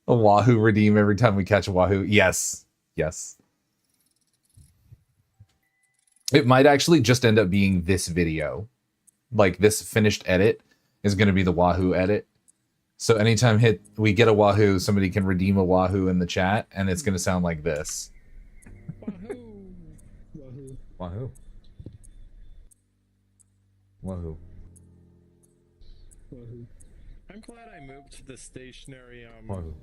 A Wahoo redeem every time we catch a Wahoo. Yes. Yes. It might actually just end up being this video. Like this finished edit is going to be the Wahoo edit. So anytime we get a Wahoo, somebody can redeem a Wahoo in the chat, and it's going to sound like this. Wahoo! Wahoo. Wahoo. Wahoo. Wahoo. I'm glad I moved to the stationary Wahoo.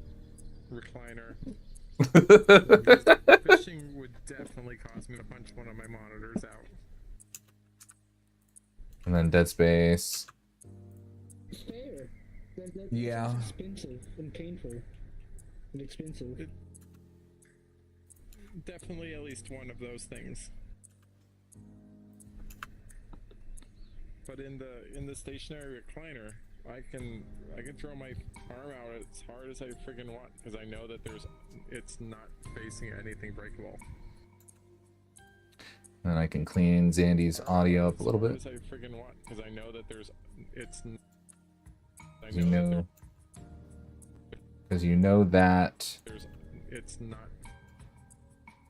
recliner. Because fishing would definitely cause me to punch one of my monitors out. And then Dead Space. Fair. That's Yeah. expensive and painful and expensive. Definitely at least one of those things. But in the stationary recliner, I can throw my arm out as hard as I friggin' want because I know that it's not facing anything breakable. And I can clean Zandy's audio up a little bit. As I friggin' want because I know that Because you know that it's not.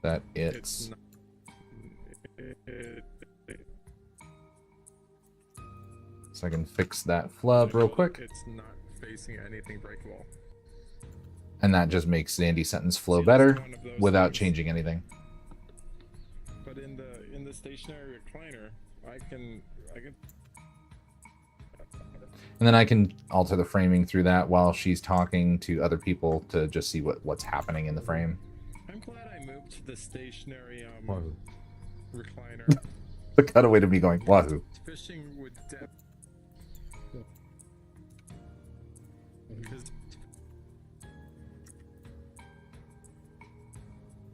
That it's. It's not. So I can fix that flub real quick. It's not facing anything breakable. And that just makes Zandy's sentence flow See, that's better one of those without things. changing anything. But in the stationary recliner, I can. And then I can alter the framing through that while she's talking to other people to just see what's happening in the frame. I'm glad I moved to the stationary Wahoo. recliner. The cutaway to me going, wahoo. Fishing with depth. Because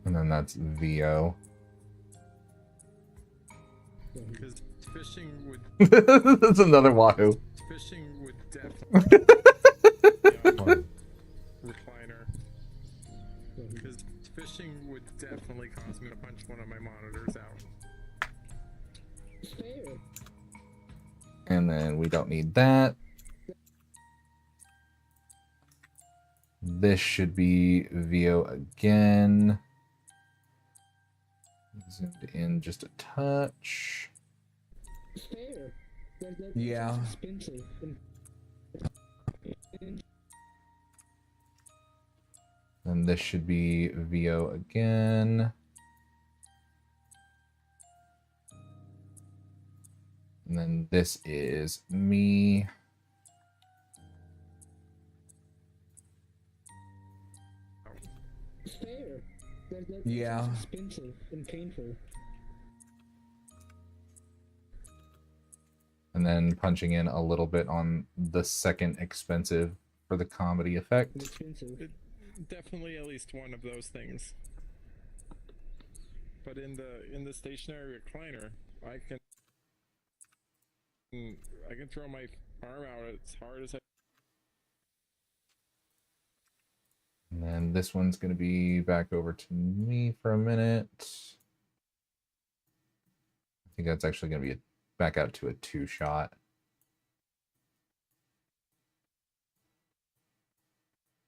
And then that's VO. fishing with That's another wahoo. fishing with depth. Recliner. Because fishing would definitely cause me to punch one of my monitors out. Fair. And then we don't need that. This should be VO again. Zoomed in just a touch. Fair. That's Yeah. expensive. And this should be VO again. And then this is me. Fair. That's Yeah. expensive and painful. And then punching in a little bit on the second expensive for the comedy effect. And expensive. Definitely at least one of those things. But in the stationary recliner, I can throw my arm out as hard as I. And then this one's going to be back over to me for a minute. I think that's actually going to be back out to a 2-shot.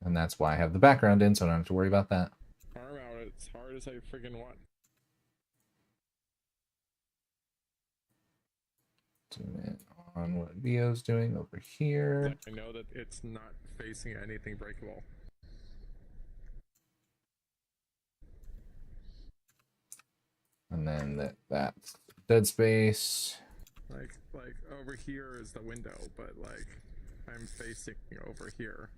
And that's why I have the background in, so I don't have to worry about that. Arm out as hard as I friggin' want. Zoom in on what VO's doing over here. I know that it's not facing anything breakable. And then that's dead space. Like over here is the window, but like I'm facing over here.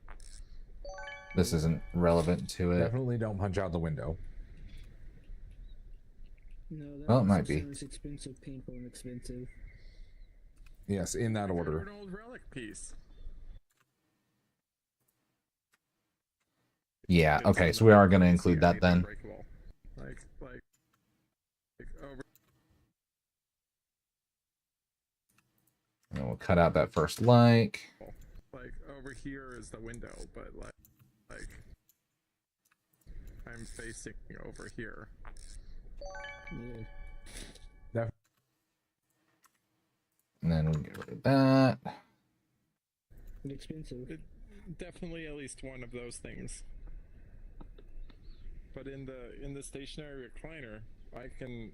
This isn't relevant to it. Definitely don't punch out the window. No, that Well, it also might be. sounds expensive, painful, and expensive. Yes, in that order. An old relic piece. Yeah, It's okay, not so we are going to facing include that anything then. breakable. Like over. And we'll cut out that first like. Like over here is the window, but like I'm facing over here. Yeah. And then we'll get rid of that. And expensive. Definitely at least one of those things. But in the stationary recliner, I can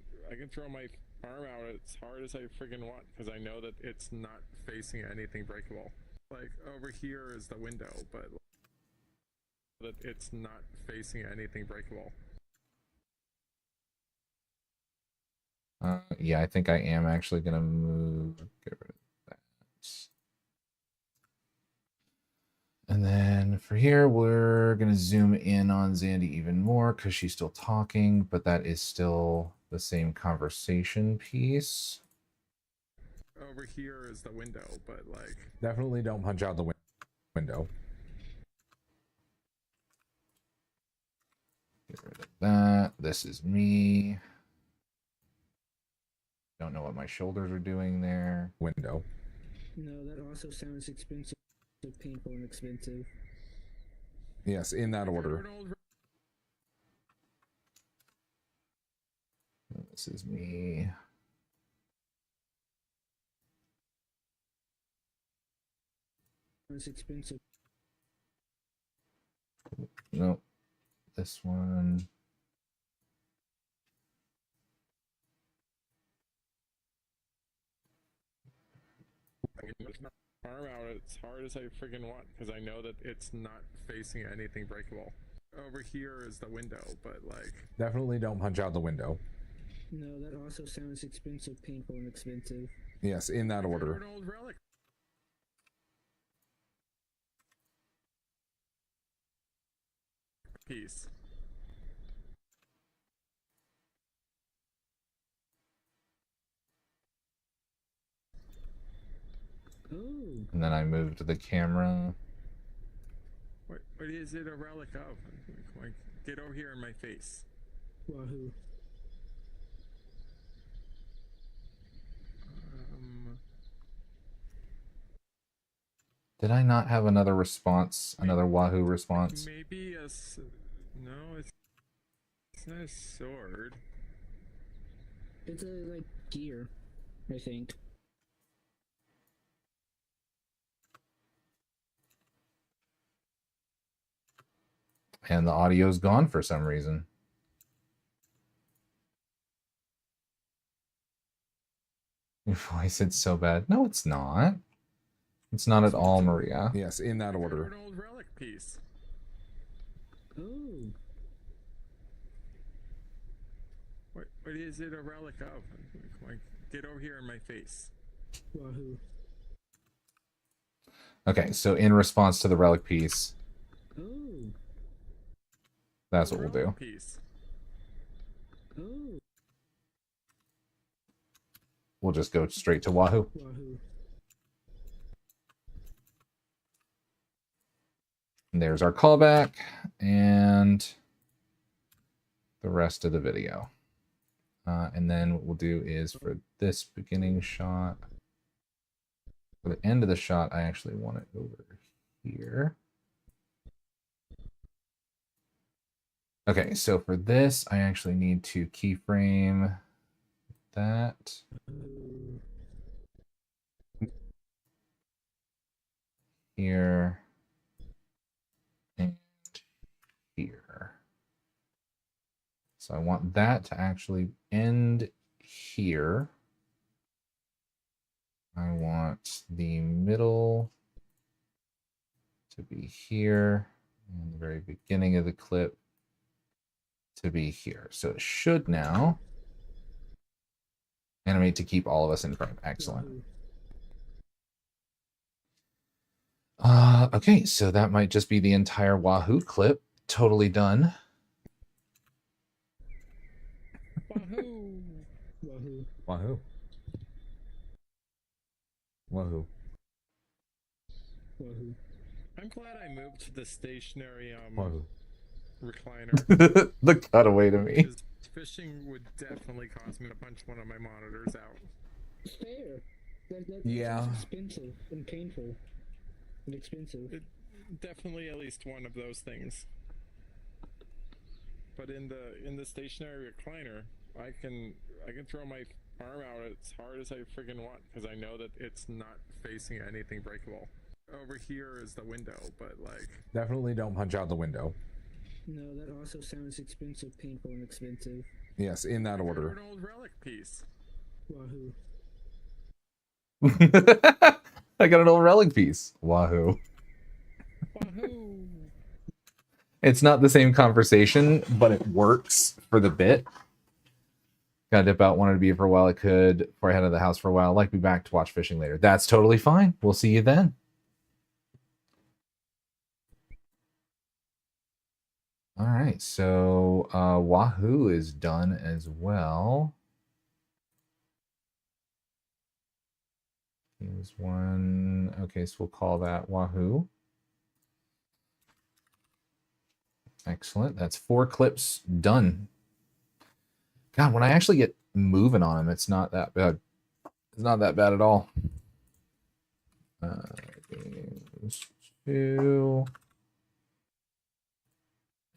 throw my arm out as hard as I friggin' want because I know that it's not facing anything breakable. Like over here is the window, but that it's not facing anything breakable. Yeah, I think I am actually going to get rid of that. And then for here, we're going to zoom in on Zandy even more because she's still talking, but that is still the same conversation piece. Over here is the window, but like Definitely don't punch out the window. Get rid of that. This is me. Don't don't know what my shoulders are doing there. Window. No, that also sounds expensive, painful, and expensive. Yes, in that order. This is me. It's expensive. Nope. This one. Arm out as hard as I friggin' want because I know that it's not facing anything breakable. Over here is the window, but like. Definitely don't punch out the window. No, that also sounds expensive, painful, and expensive. Yes, in that order. An old relic. Piece. Oh. And then I moved the camera. What is it a relic of? Like, get over here in my face. Wahoo. Did I not have another response? Another Wahoo response? Maybe no, it's not a sword. It's a, like, gear, I think. And the audio's gone for some reason. Your voice, it's so bad. No, it's not. It's not at all, Maria. Yes, in that order. An old relic piece. Oh. What is it a relic of? Like, get over here in my face. Wahoo. Okay, so in response to the relic piece, Oh. that's what we'll do. Piece. Oh. We'll just go straight to Wahoo. Wahoo. And there's our callback and the rest of the video. And then what we'll do is for this beginning shot, for the end of the shot, I actually want it over here. Okay, so for this, I actually need to keyframe that. Here. And here. So I want that to actually end here. I want the middle to be here, and the very beginning of the clip to be here. So it should now animate to keep all of us in frame. Excellent. Okay, so that might just be the entire Wahoo clip. Totally done. Wahoo! Wahoo. Wahoo. Wahoo. Wahoo. I'm glad I moved to the stationary Wahoo. recliner. The cutaway to me. Because fishing would definitely cause me to punch one of my monitors out. Fair. That Yeah. sounds expensive and painful and expensive. Definitely at least one of those things. But in the stationary recliner, I can throw my arm out as hard as I friggin' want because I know that it's not facing anything breakable. Over here is the window, but like. Definitely don't punch out the window. No, that also sounds expensive, painful, and expensive. Yes, in that An order. old relic piece. Wahoo. I got an old relic piece. Wahoo. Wahoo! It's not the same conversation, but it works for the bit. Gotta dip out, wanted to be here for a while. I could before I head out of the house for a while. Like be back to watch fishing later. That's totally fine. We'll see you then. All right, so Wahoo is done as well. Here's one. Okay, so we'll call that Wahoo. Excellent. That's 4 clips done. God, when I actually get moving on him. It's not that bad. It's not that bad at all. Games 2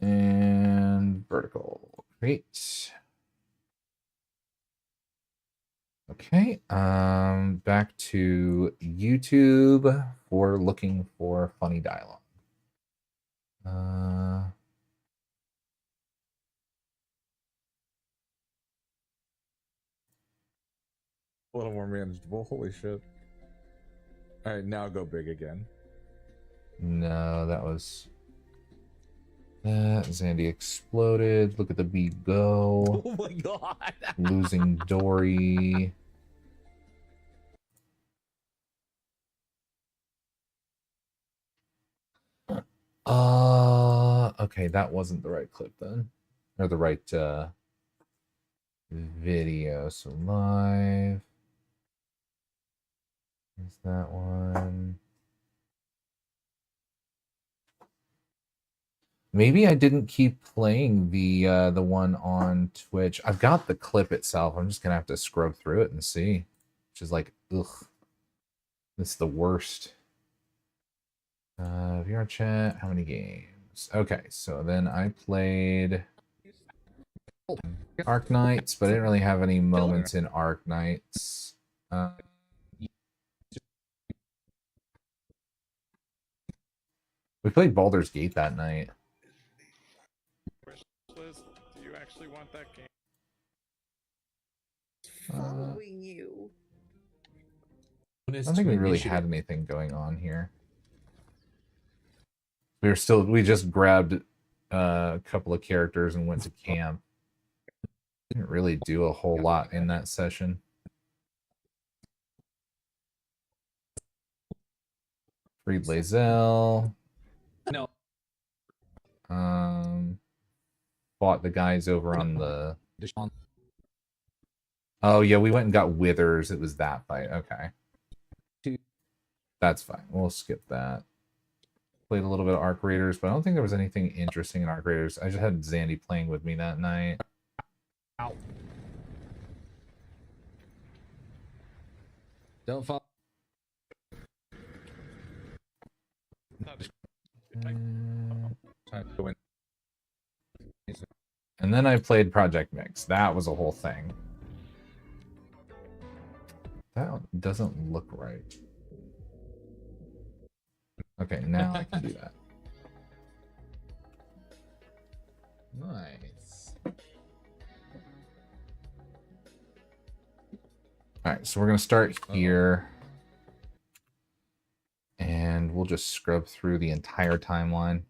and vertical. Great. Okay, back to YouTube for looking for funny dialogue. A little more manageable. Holy shit. All right, now go big again. No, that was that. Zandy exploded. Look at the bee go. Oh my god. Losing Dory. Okay, that wasn't the right clip then. Or the right video. So live. Is that one? Maybe I didn't keep playing the one on Twitch. I've got the clip itself. I'm just gonna have to scrub through it and see. Which is like, ugh. This is the worst. VR chat, how many games? Okay, so then I played Arc Knights, but I didn't really have any moments in Arc Knights. We played Baldur's Gate that night. Liz, do you actually want that game? Following you. I don't think we really had anything going on here. We just grabbed a couple of characters and went to camp. Didn't really do a whole lot in that session. Freed Lae'zel. No. Fought the guys over on the... Oh, yeah, we went and got Withers. It was that fight. Okay. That's fine. We'll skip that. Played a little bit of Arc Raiders, but I don't think there was anything interesting in Arc Raiders. I just had Zandy playing with me that night. Ow. Don't fall. And then I played Project Mix. That was a whole thing. That doesn't look right. Okay, now I can do that. Nice. All right, so we're going to start here. And we'll just scrub through the entire timeline.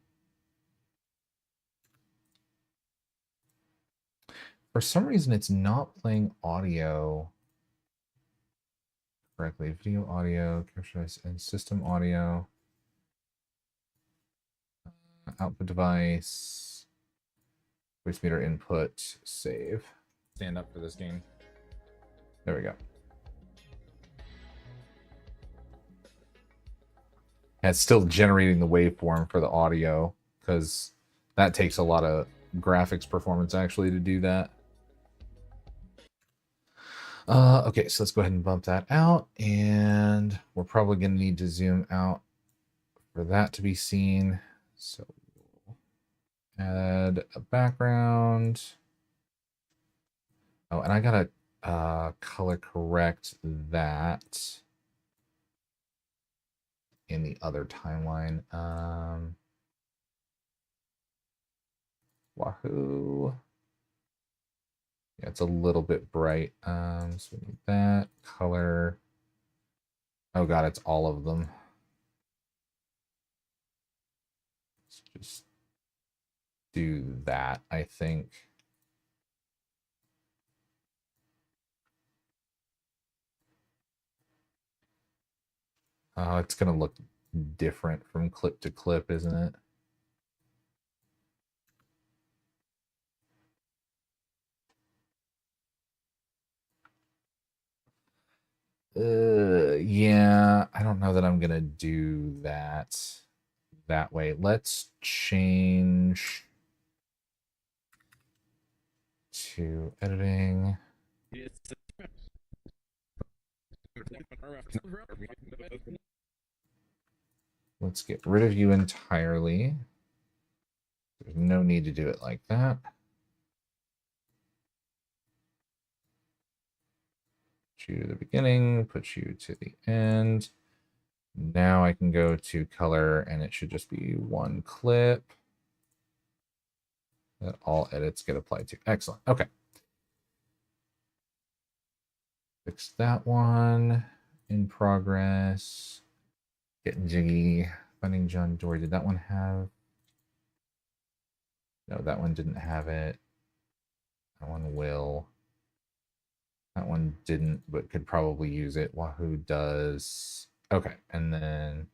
For some reason, it's not playing audio correctly. Video, audio, capture and system audio. Output device. Voice meter input. Save. Stand up for this game. There we go. And it's still generating the waveform for the audio because that takes a lot of graphics performance actually to do that. Okay, so let's go ahead and bump that out, and we're probably going to need to zoom out for that to be seen. So we'll add a background. Oh, and I gotta color correct that in the other timeline. Wahoo. Yeah, it's a little bit bright. So we need that color. Oh god, it's all of them. Let's just do that, I think. Oh, it's gonna look different from clip to clip, isn't it? Yeah, I don't know that I'm gonna do that way. Let's change to editing. Let's get rid of you entirely. There's no need to do it like that. Put you to the beginning, put you to the end. Now I can go to color and it should just be one clip that all edits get applied to. Excellent. Okay. Fix that one. In progress. Getting jiggy. Finding John Dory. Did that one have? No, that one didn't have it. That one will. That one didn't, but could probably use it. Wahoo does. Okay, and then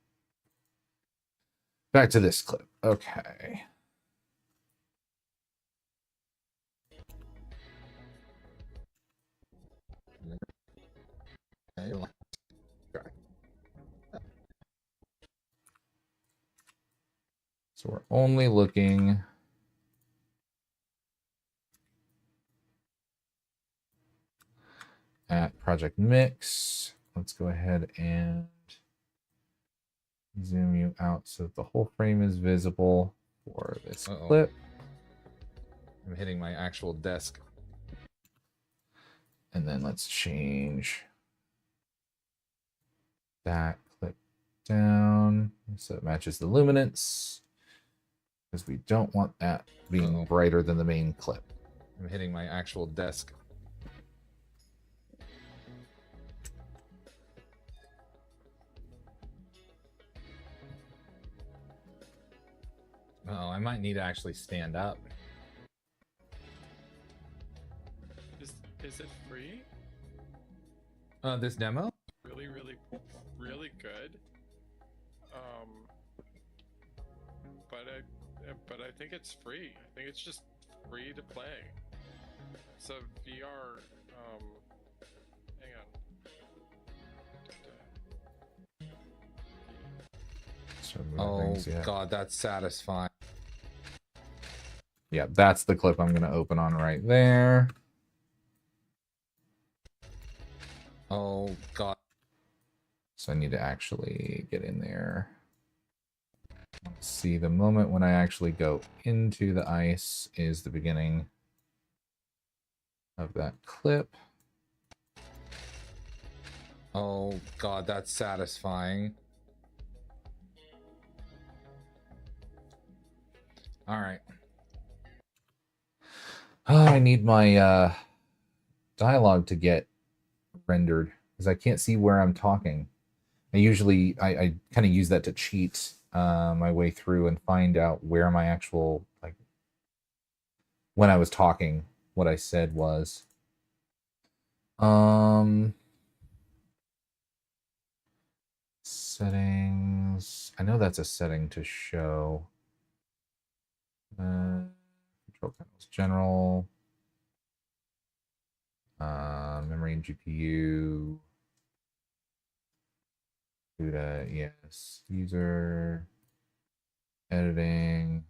back to this clip. Okay. So we're only looking at project mix. Let's go ahead and zoom you out so that the whole frame is visible for this clip. I'm hitting my actual desk. And then let's change that clip down so it matches the luminance, because we don't want that being brighter than the main clip. I'm hitting my actual desk. Oh, I might need to actually stand up. Is it free? This demo? Really, really good. But I think it's free. I think it's just free to play. It's a VR. Hang on. Oh God, that's satisfying. Yeah, that's the clip I'm going to open on right there. Oh God. So I need to actually get in there. See, the moment when I actually go into the ice is the beginning of that clip. Oh God, that's satisfying. All right. Oh, I need my dialogue to get rendered because I can't see where I'm talking. I kind of use that to cheat my way through and find out where my actual, like, when I was talking, what I said was. Settings. I know that's a setting to show. Control panels, general. Memory and GPU. CUDA, yes. User. Editing.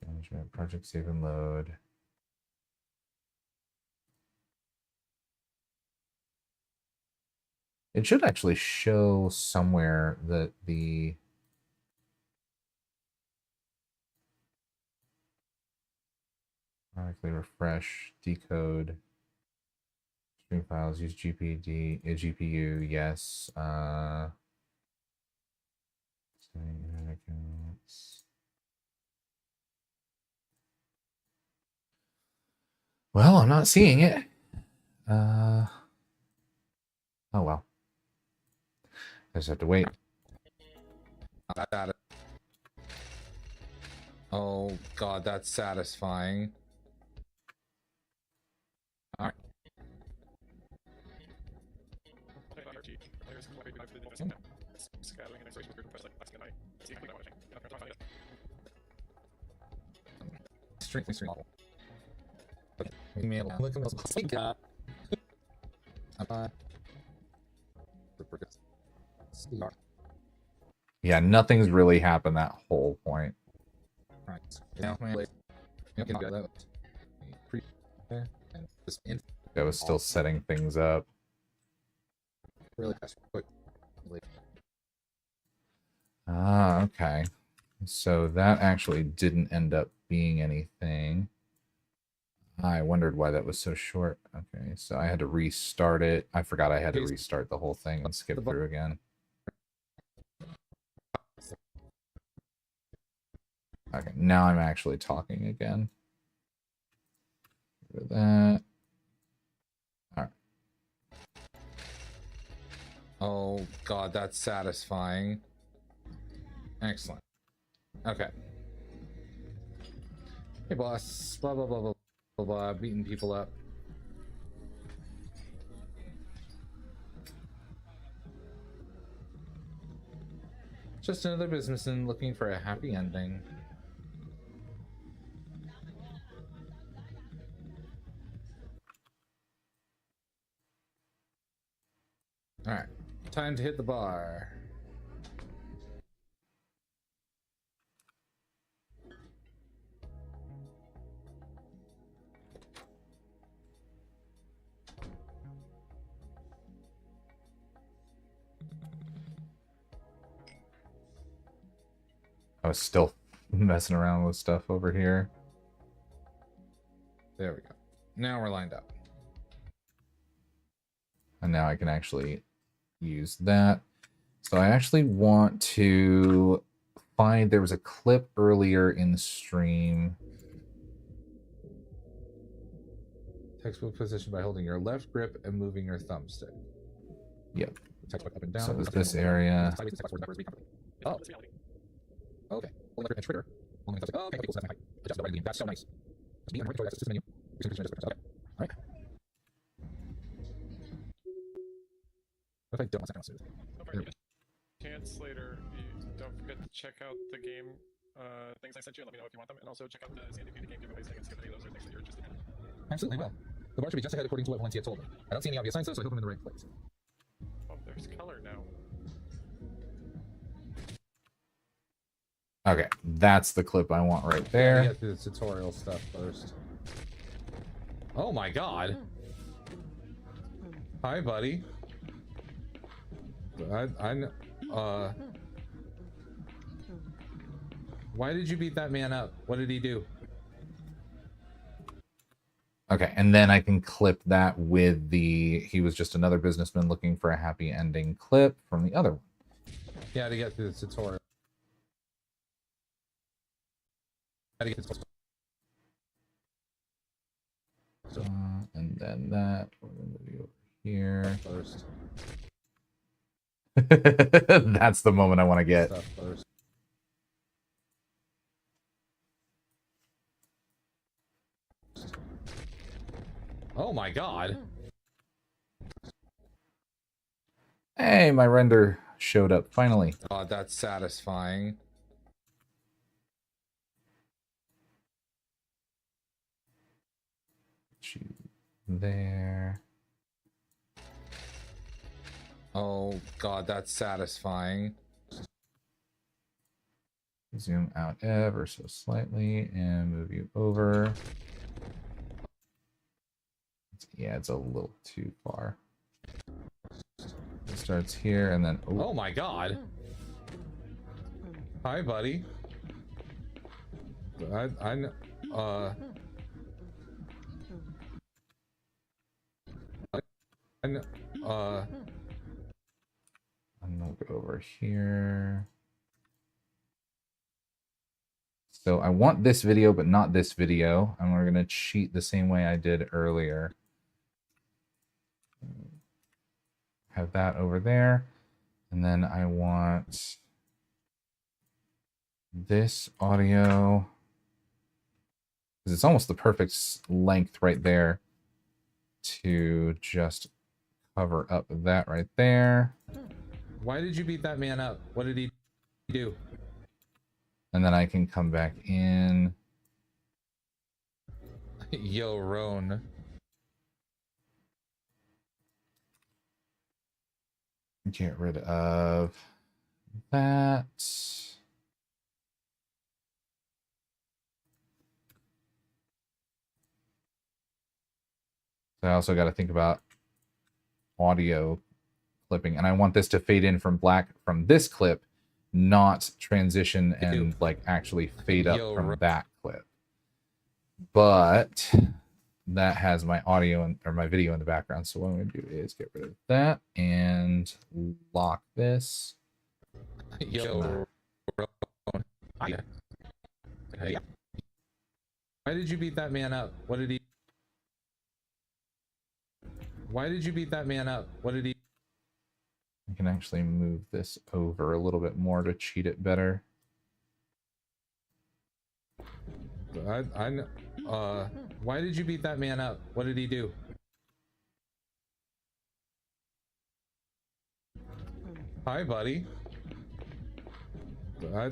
Management, project save and load. It should actually show somewhere that the automatically refresh, decode, stream files, use GPU, yes. Internet accounts. Well, I'm not seeing it. Oh well. I just have to wait. Oh God, that's satisfying. All right. Stream level. Email. Look at those. Yeah, nothing's really happened that whole point. Right. Now my late. You can do that. There and just in I was still setting things up. really fast. Quick. Ah, okay. So that actually didn't end up being anything. I wondered why that was so short. Okay, so I had to restart it. I forgot I had to restart the whole thing and skip through again. Okay, now I'm actually talking again. Get rid of that. All right. Oh god, that's satisfying. Excellent. Okay. Hey boss. Blah blah blah blah blah blah. Beating people up. Just another businessman looking for a happy ending. Alright. Time to hit the bar. I was still messing around with stuff over here. There we go. Now we're lined up. And now I can actually use that. So I actually want to find, there was a clip earlier in the stream. Textbook position by holding your left grip and moving your thumbstick. Yep. Textbook up and down. So it's this area. Oh. Okay. Holding left grip and trigger. Holding the thumbstick. Oh, okay. Cool. So that's my height. Adjust the right beam. That's so nice. Just be on the right control. That's the system menu. Okay. All right. What if I don't want second suit? Chance later, you don't forget to check out the game things I sent you and let me know if you want them. And also check out the Sandy Beauty game giveaways thing and see if any of those are things that you're interested in. Absolutely will. The bar should be just ahead according to what Valencia told me. I don't see any obvious signs though, so I hope I'm in the right place. Oh, there's color now. Okay, that's the clip I want right Yeah, there. get through the tutorial stuff first. Oh my god. Hi, buddy. Why did you beat that man up? What did he do? Okay, and then I can clip that with the, he was just another businessman looking for a happy ending clip from the other one. Yeah, to get through the tutorial. And then that, we're going to be over here. First. That's the moment I want to get. Stuff first. Oh my god. Hey, my render showed up finally. God, that's satisfying. There. Oh god, that's satisfying. Zoom out ever so slightly and move you over. Yeah, it's a little too far. It starts here and then... Oh my god. Hi, buddy. And we'll go over here. So I want this video, but not this video. And we're going to cheat the same way I did earlier. Have that over there. And then I want this audio. Because it's almost the perfect length right there to just cover up that right there. why did you beat that man up? What did he do? And then I can come back in. Yo, Roan. Get rid of that. So I also got to think about audio clipping, and I want this to fade in from black from this clip, not transition and like actually fade up from that clip. But that has my audio or my video in the background. So what I'm going to do is get rid of that and lock this. Yo. Hey. Why did you beat that man up? What did he? Why did you beat that man up? What did he? I can actually move this over a little bit more to cheat it better. Why did you beat that man up? What did he do? Hi, buddy. Why?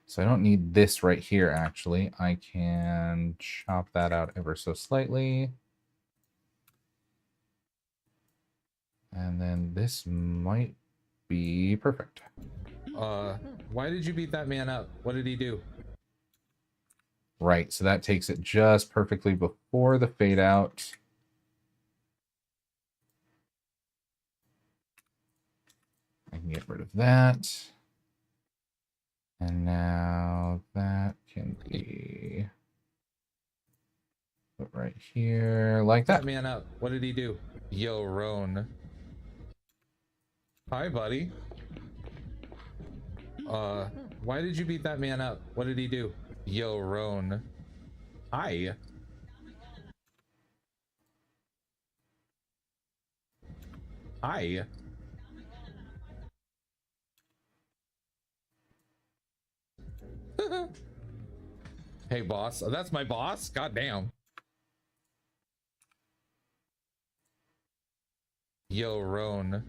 So I don't need this right here, actually. I can chop that out ever so slightly. And then this might be perfect. Why did you beat that man up? What did he do? Right, so that takes it just perfectly before the fade out. I can get rid of that. And now that can be put right here like that. That man up. What did he do? Yo, Roan. Hi, buddy. Why did you beat that man up? What did he do? Yo, Roan. Hi. Hi. Hey, boss. Oh, that's my boss? God damn. Yo, Roan.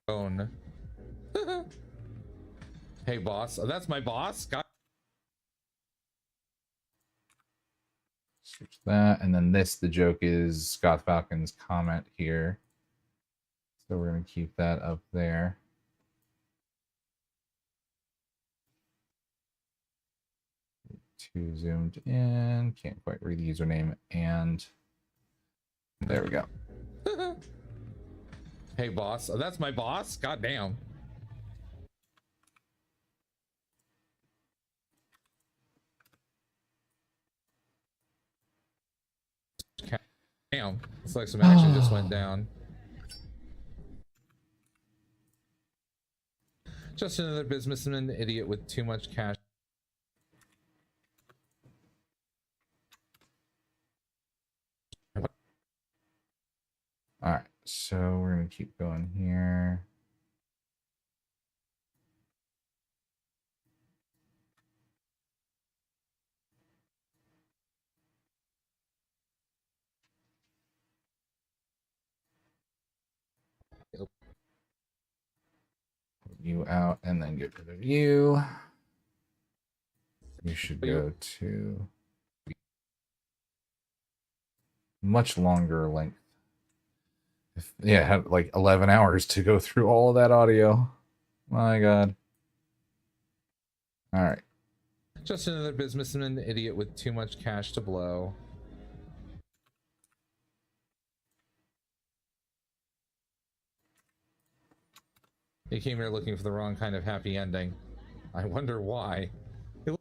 Roan. Hey, boss. Oh, that's my boss? God. Switch that, and then this, the joke is Scott Falcon's comment here. So we're going to keep that up there. Too zoomed in, can't quite read the username, and there we go. Hey, boss. Oh, that's my boss? God damn. Damn. It's like some action just went down. Just another businessman idiot with too much cash. All right, so we're going to keep going here. You out and then get rid of you. You should go to much longer length. Yeah, had like 11 hours to go through all of that audio. My God. All right. Just another businessman idiot with too much cash to blow. He came here looking for the wrong kind of happy ending. I wonder why. He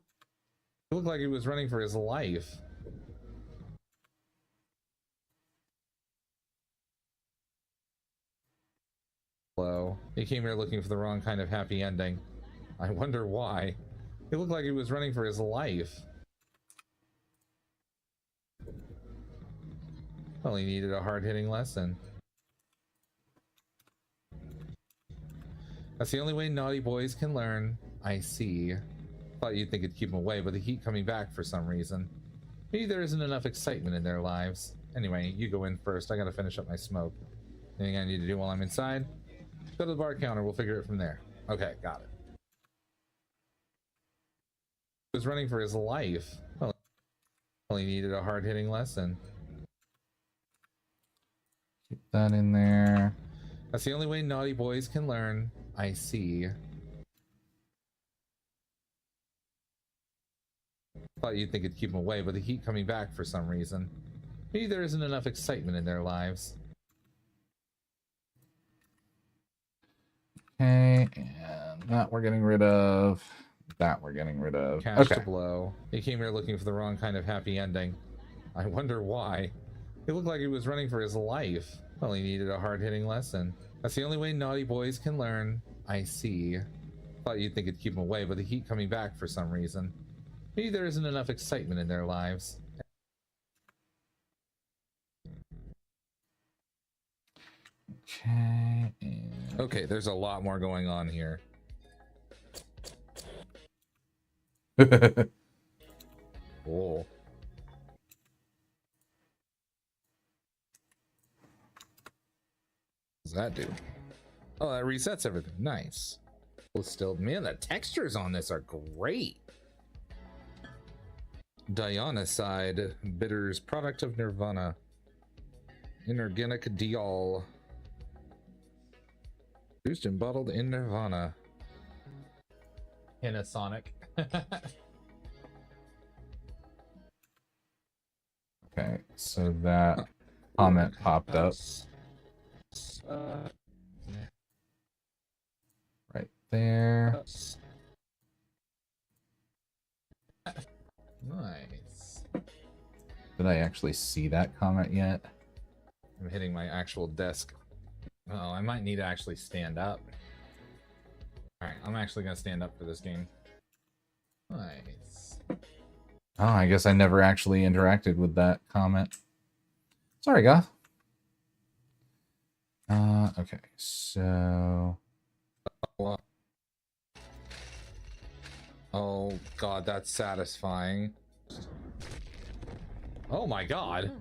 looked like he was running for his life. Blow. He came here looking for the wrong kind of happy ending. I wonder why. He looked like he was running for his life. Well, he needed a hard-hitting lesson. That's the only way naughty boys can learn. I see. Thought you'd think it'd keep them away, but they keep coming back for some reason. Maybe there isn't enough excitement in their lives. Anyway, you go in first. I gotta finish up my smoke. Anything I need to do while I'm inside? Go to the bar counter. We'll figure it from there. Okay, got it. He was running for his life. Well, he needed a hard-hitting lesson. Keep that in there. That's the only way naughty boys can learn. I see. Thought you'd think it'd keep them away, but they keep coming back for some reason. Maybe there isn't enough excitement in their lives. Okay, and that we're getting rid of. That we're getting rid of. Cash Okay. to blow. He came here looking for the wrong kind of happy ending. I wonder why. He looked like he was running for his life. Well, he needed a hard-hitting lesson. That's the only way naughty boys can learn. I see. Thought you'd think it'd keep them away, but they keep coming back for some reason. Maybe there isn't enough excitement in their lives. Okay. And... Okay, there's a lot more going on here. Cool. What does that do? Oh, that resets everything. Nice. Still, man, the textures on this are great. Dionycide bitters, product of Nirvana. Inorganic diol. Produced and bottled in Nirvana. Panasonic. Okay, so that comment popped up right there. Nice. Did I actually see that comment yet? I'm hitting my actual desk. Oh, I might need to actually stand up. Alright, I'm actually gonna stand up for this game. Nice. Oh, I guess I never actually interacted with that comment. Sorry, Goth. Okay, so... Oh god, that's satisfying. Oh my god.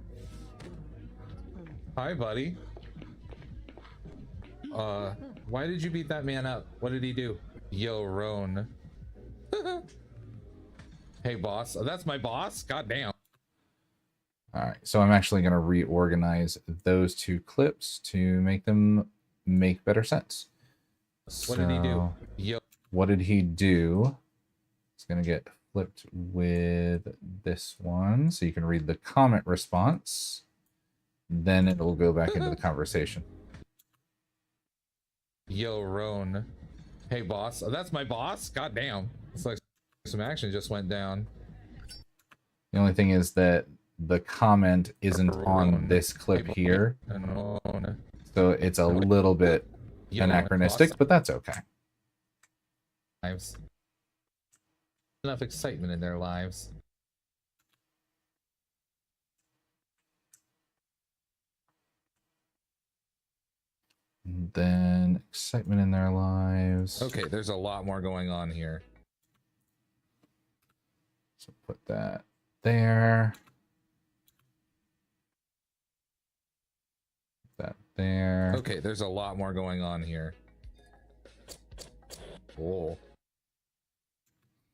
Hi, buddy. Why did you beat that man up? What did he do? Yo, Roan. Hey, boss. Oh, that's my boss? God damn. Alright, so I'm actually going to reorganize those two clips to make them make better sense. What did he do? So, Yo. what did he do? It's going to get flipped with this one, so you can read the comment response. Then it will go back into the conversation. Yo, Roan. Hey, boss. Oh, that's my boss? God damn. It's like some action just went down. The only thing is that the comment isn't on this clip here, so it's a little bit anachronistic, but that's okay. Lives. Enough excitement in their lives. And then excitement in their lives. Okay, there's a lot more going on here. So put that there. That there. Okay, there's a lot more going on here. Cool.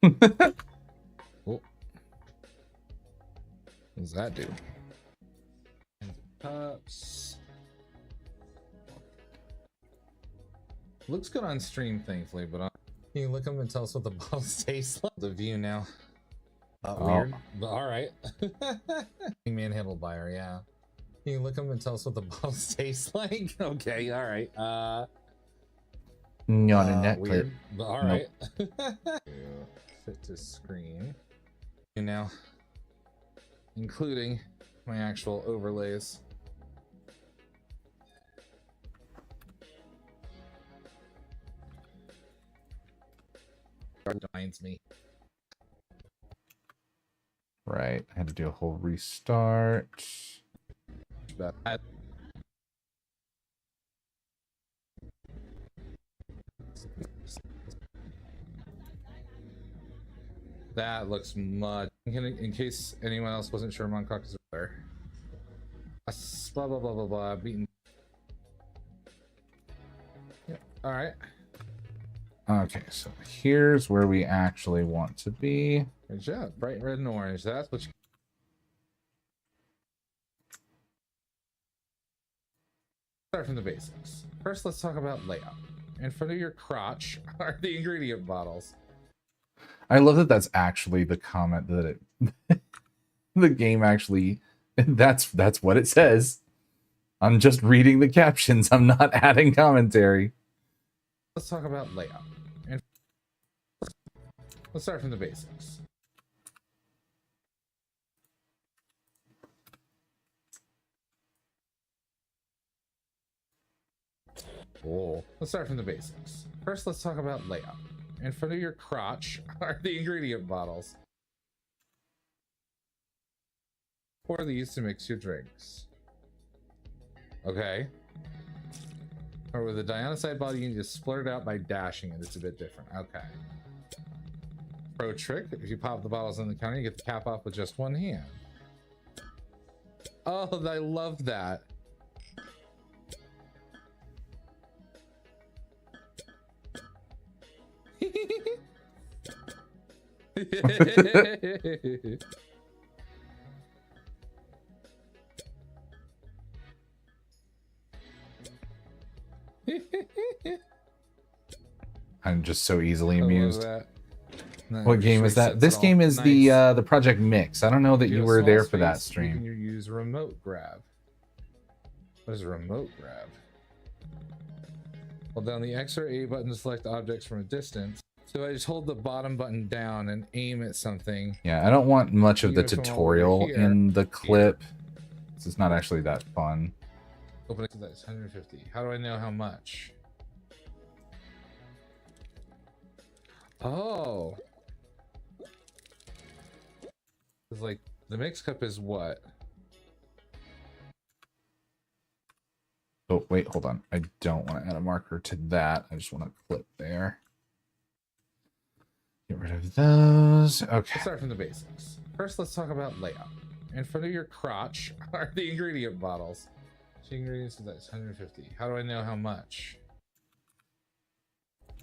Cool. What does that do? Cups. Looks good on stream, thankfully, but can you look them and tell us what the bottles taste like? The view now. Weird, but all right. Manhandled by her, yeah. Can you look them and tell us what the bottles taste like? Okay, all right. Not a net clip. Weird, but all right. Fit to screen. And now, including my actual overlays. Reminds me. Right, I had to do a whole restart. That looks much. In case anyone else wasn't sure, Moncock is there. Blah blah blah blah blah. Beaten. Yep. All right. Okay, so here's where we actually want to be. Good job. Bright red and orange. That's what you. Start from the basics. First, let's talk about layout. In front of your crotch are the ingredient bottles. I love that that's actually the comment that it the game actually that's what it says. I'm just reading the captions. I'm not adding commentary. Let's talk about layout. And let's start from the basics. Cool. Let's start from the basics. First, let's talk about layout. In front of your crotch are the ingredient bottles. Pour these to mix your drinks. Okay. Or with a dionycide bottle, you can just splurt it out by dashing it. It's a bit different. Okay. Pro trick, if you pop the bottles on the counter, you get the cap off with just one hand. Oh, I love that. I'm just so easily I love amused. that. What game is that? This game is the Project Mix. I don't know that you were there for that You can stream. use remote grab. What is a remote grab? Hold down the X or A button to select objects from a distance. So I just hold the bottom button down and aim at something. Yeah, I don't want much of the Even if I'm over tutorial here, in the clip. It's not actually that fun. Open it to this 150. How do I know how much? Oh. It's like the mix cup is what? Oh, wait, hold on. I don't want to add a marker to that. I just want to clip there. Get rid of those. Okay. Let's start from the basics. First, let's talk about layout. In front of your crotch are the ingredient bottles. So ingredients is that's 150. How do I know how much?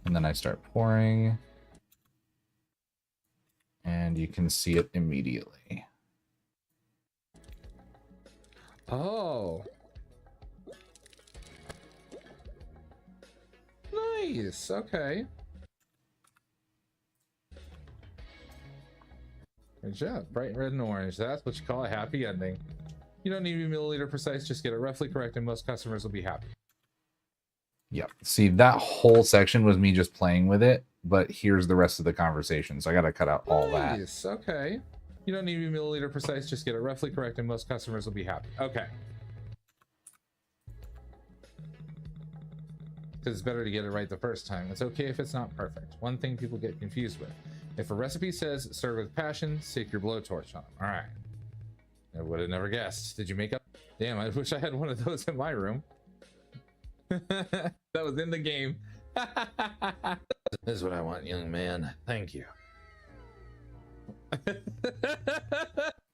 And then I start pouring. And you can see it immediately. Oh. Nice. Okay. Good job. Bright red and orange. That's what you call a happy ending. You don't need to be milliliter precise. Just get it roughly correct and most customers will be happy. Yep. See, that whole section was me just playing with it, but here's the rest of the conversation. So I got to cut out all that. Nice. Okay. You don't need to be milliliter precise. Just get it roughly correct and most customers will be happy. Okay. Because it's better to get it right the first time. It's okay if it's not perfect. One thing people get confused with. If a recipe says serve with passion, stick your blowtorch on them. All right. I would have never guessed. Did you make up? Damn, I wish I had one of those in my room. That was in the game. This is what I want, young man. Thank you.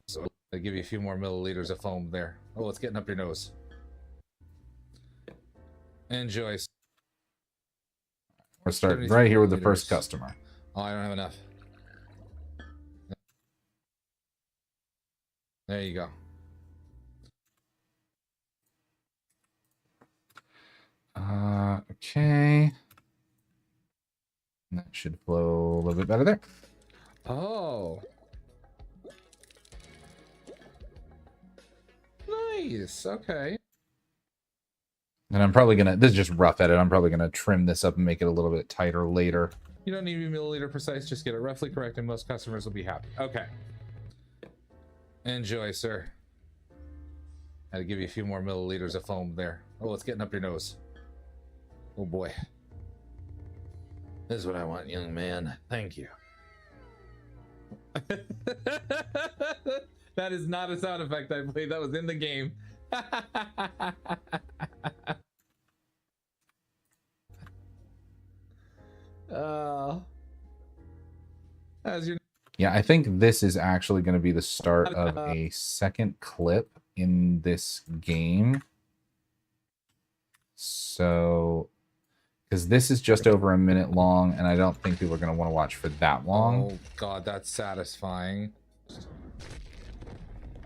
So I'll give you a few more milliliters of foam there. Oh, it's getting up your nose. Enjoy. We're starting right here with the first milliliters. customer. Oh, I don't have enough. There you go. Okay. That should flow a little bit better there. Oh. Nice. Okay. And I'm probably gonna, this is just rough edit. I'm probably gonna trim this up and make it a little bit tighter later. You don't need to be milliliter precise. Just get it roughly correct and most customers will be happy. Okay. Enjoy, sir. Had to give you a few more milliliters of foam there. Oh, it's getting up your nose. Oh boy. This is what I want, young man. Thank you. That is not a sound effect I played. That was in the game. How's your... Yeah, I think this is actually going to be the start of a second clip in this game. So, because this is just over a minute long, and I don't think people are going to want to watch for that long. Oh god, that's satisfying.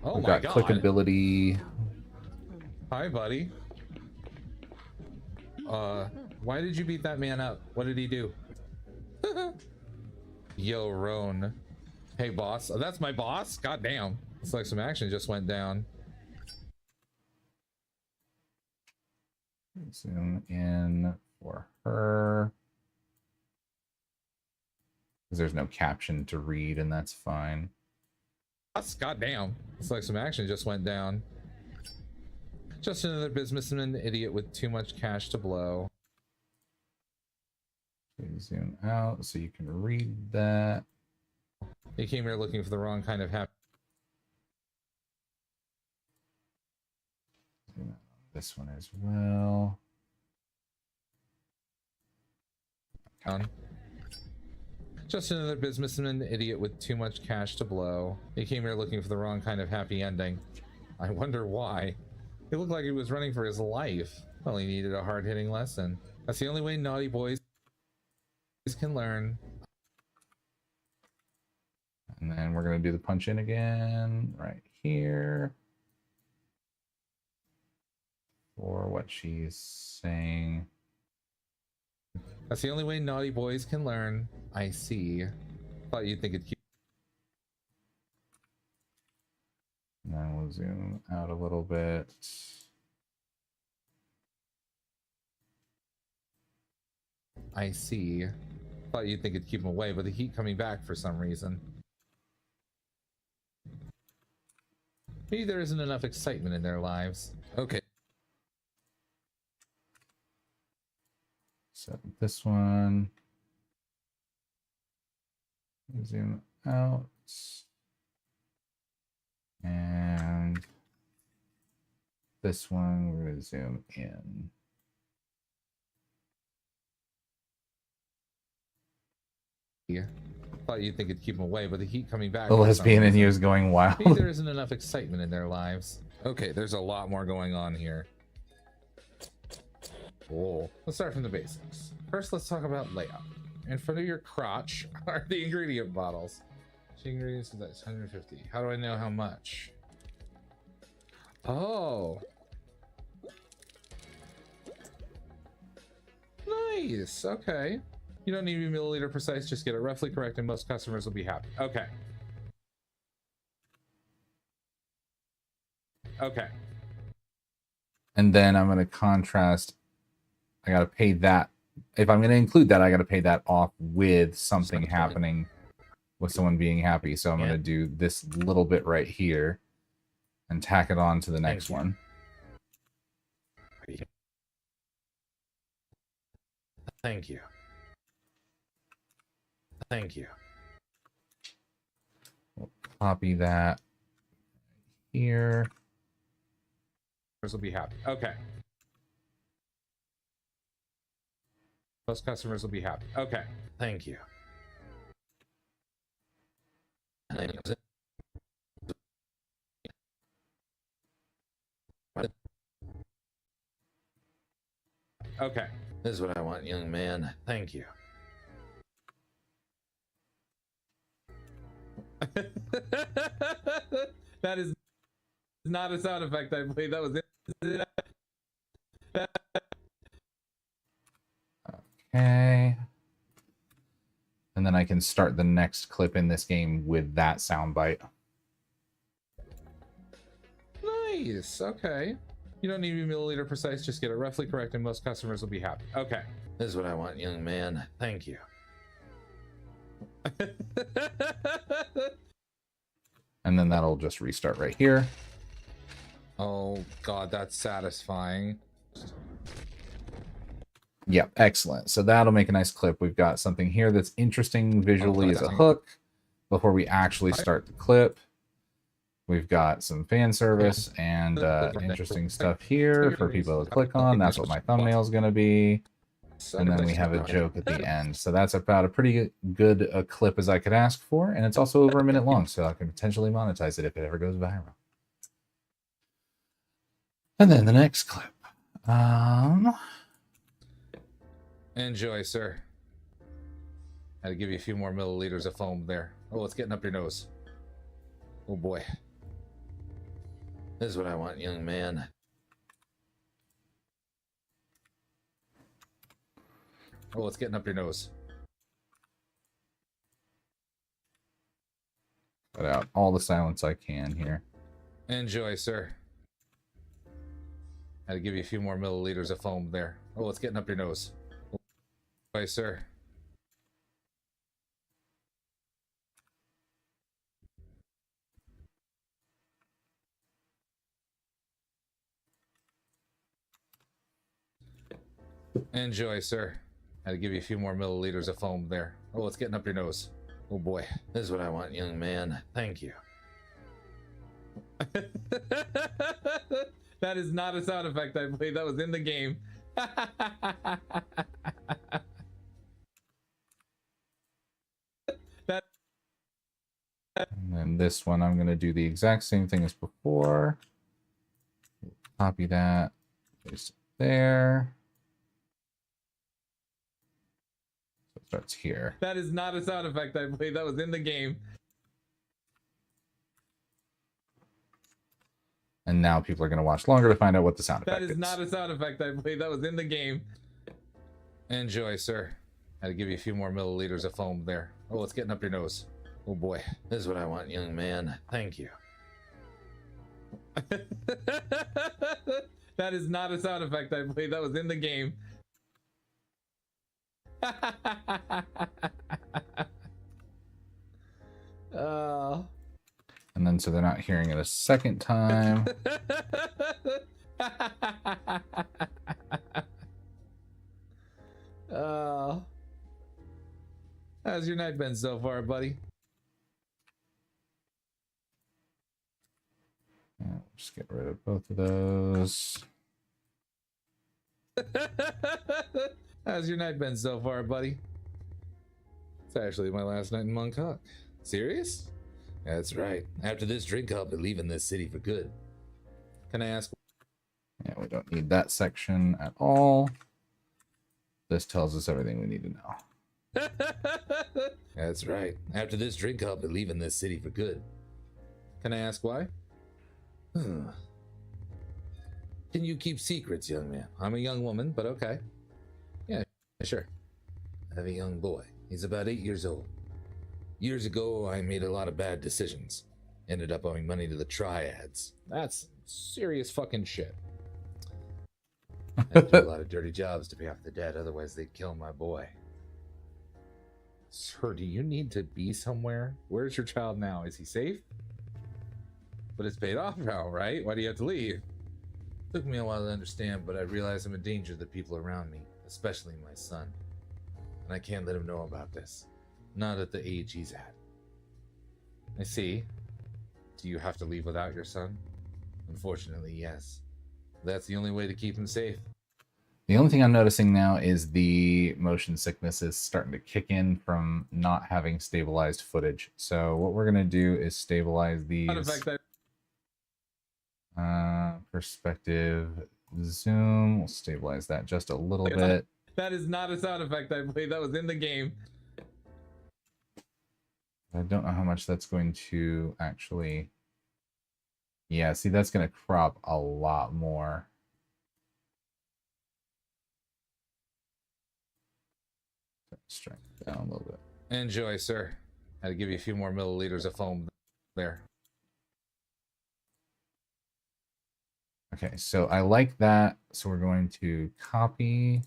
Oh We've my got god. clickability. Hi, buddy. Why did you beat that man up? What did he do? Yo, Roan. Hey, boss. Oh, that's my boss? God damn. It's like some action just went down. Zoom in for her. Because there's no caption to read, and that's fine. God damn. It's like some action just went down. Just another businessman idiot with too much cash to blow. Zoom out so you can read that. He came here looking for the wrong kind of happy. This one as well. Just another businessman idiot with too much cash to blow. He came here looking for the wrong kind of happy ending. I wonder why. He looked like he was running for his life. Well, he needed a hard-hitting lesson. That's the only way naughty boys can learn. And then we're going to do the punch in again right here for what she's saying. That's the only way naughty boys can learn. I see. Thought you'd think it cute. And then we'll zoom out a little bit. I see. Thought you'd think it'd keep him away, but they keep coming back for some reason. Maybe there isn't enough excitement in their lives. Okay. So this one. Zoom out. And this one, we're going to zoom in. Thought you'd think it'd keep them away, but they keep coming back. The lesbian in you is going wild. Maybe there isn't enough excitement in their lives. Okay, there's a lot more going on here. Cool. Let's start from the basics. First, let's talk about layout. In front of your crotch are the ingredient bottles. The ingredients is 150. How do I know how much? Oh. Nice. Okay. You don't need to be milliliter precise, just get it roughly correct and most customers will be happy. Okay. Okay. And then I'm going to contrast. I got to pay that. If I'm going to include that, I got to pay that off with something happening with someone being happy. So I'm going to do this little bit right here and tack it on to the next one. Thank you. Thank you. We'll copy that here. Customers will be happy. Okay. Most customers will be happy. Okay. Thank you. Okay. This is what I want, young man. Thank you. That is not a sound effect I played. That was it. Okay. And then I can start the next clip in this game with that soundbite. Nice. Okay. You don't need to be milliliter precise, just get it roughly correct and most customers will be happy. Okay. This is what I want, young man. Thank you. And then that'll just restart right here. Oh god, that's satisfying. Yep, excellent. So that'll make a nice clip. We've got something here that's interesting visually as a hook before we actually start the clip. We've got some fan service and interesting stuff here for people to click on. That's what my thumbnail is going to be. And then we have a joke at the end. So that's about a pretty good clip as I could ask for. And it's also over a minute long, so I can potentially monetize it if it ever goes viral. And then the next clip. Enjoy, sir. Had to give you a few more milliliters of foam there. Oh, it's getting up your nose. Oh boy. This is what I want, young man. Oh, it's getting up your nose. Cut out all the silence I can here. Enjoy, sir. Had to give you a few more milliliters of foam there. Oh, it's getting up your nose. Enjoy, sir. Enjoy, sir. Had to give you a few more milliliters of foam there. Oh, it's getting up your nose. Oh boy, this is what I want, young man. Thank you. That is not a sound effect I played. That was in the game. And then this one, I'm going to do the exact same thing as before. Copy that. Paste it there. So it starts here. That is not a sound effect I played. That was in the game. And now people are going to watch longer to find out what the sound effect That is not a sound effect I played. That was in the game. Enjoy, sir. Had to give you a few more milliliters of foam there. Oh, it's getting up your nose. Oh boy, this is what I want, young man. Thank you. That is not a sound effect I played. That was in the game. And then so they're not hearing it a second time. How's your night been so far, buddy? Just get rid of both of those. How's your night been so far, buddy? It's actually my last night in Montauk. Serious? That's right. After this drink, I'll be leaving this city for good. Can I ask? Yeah, we don't need that section at all. This tells us everything we need to know. That's right. After this drink, I'll be leaving this city for good. Can I ask why? Can you keep secrets, young man? I'm a young woman, but okay. Yeah, sure. I have a young boy. He's about 8 years old. Years ago, I made a lot of bad decisions. Ended up owing money to the triads. That's serious fucking shit. I had to do a lot of dirty jobs to pay off the debt, otherwise they'd kill my boy. Sir, do you need to be somewhere? Where's your child now? Is he safe? But it's paid off now, right? Why do you have to leave? Took me a while to understand, but I realize I'm a danger to the people around me, especially my son. And I can't let him know about this. Not at the age he's at. I see. Do you have to leave without your son? Unfortunately, yes. That's the only way to keep him safe. The only thing I'm noticing now is the motion sickness is starting to kick in from not having stabilized footage. So what we're going to do is stabilize these. Perspective, zoom. We'll stabilize that just a little bit. That is not a sound effect I played. That was in the game. I don't know how much that's going to actually... Yeah, see, that's going to crop a lot more. Strength down a little bit. Enjoy, sir. Had to give you a few more milliliters of foam there. Okay, so I like that. So we're going to copy,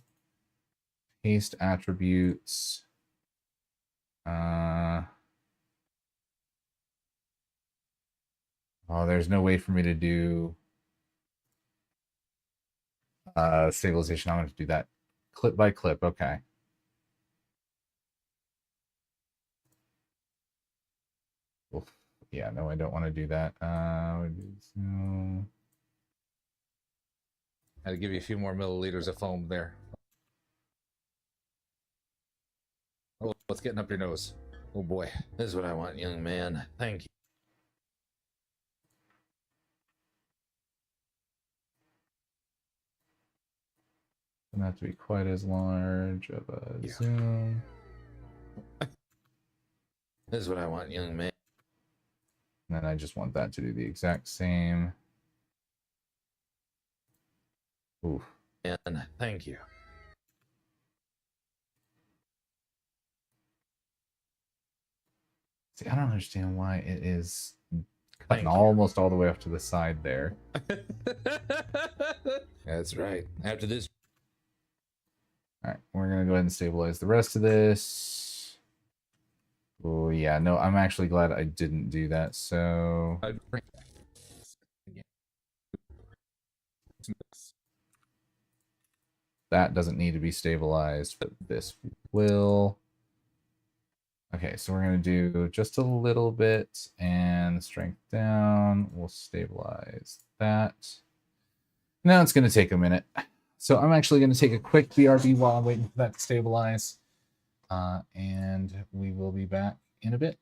paste attributes. Oh, there's no way for me to do stabilization. I'm going to do that clip by clip. Okay. Oof. Yeah, no, I don't want to do that. Zoom. Had to give you a few more milliliters of foam there. Oh, it's getting up your nose. Oh boy, this is what I want, young man. Thank you. Doesn't have to be quite as large of a zoom. This is what I want, young man. And then I just want that to do the exact same. Oof. And thank you. See, I don't understand why it is cutting almost all the way up to the side there. That's right. After this, All right, we're gonna go ahead and stabilize the rest of this. Oh yeah, no, I'm actually glad I didn't do that. So that doesn't need to be stabilized, but this will. Okay, so we're gonna do just a little bit and strength down. We'll stabilize that. Now it's gonna take a minute. So I'm actually gonna take a quick BRB while I'm waiting for that to stabilize. And we will be back in a bit.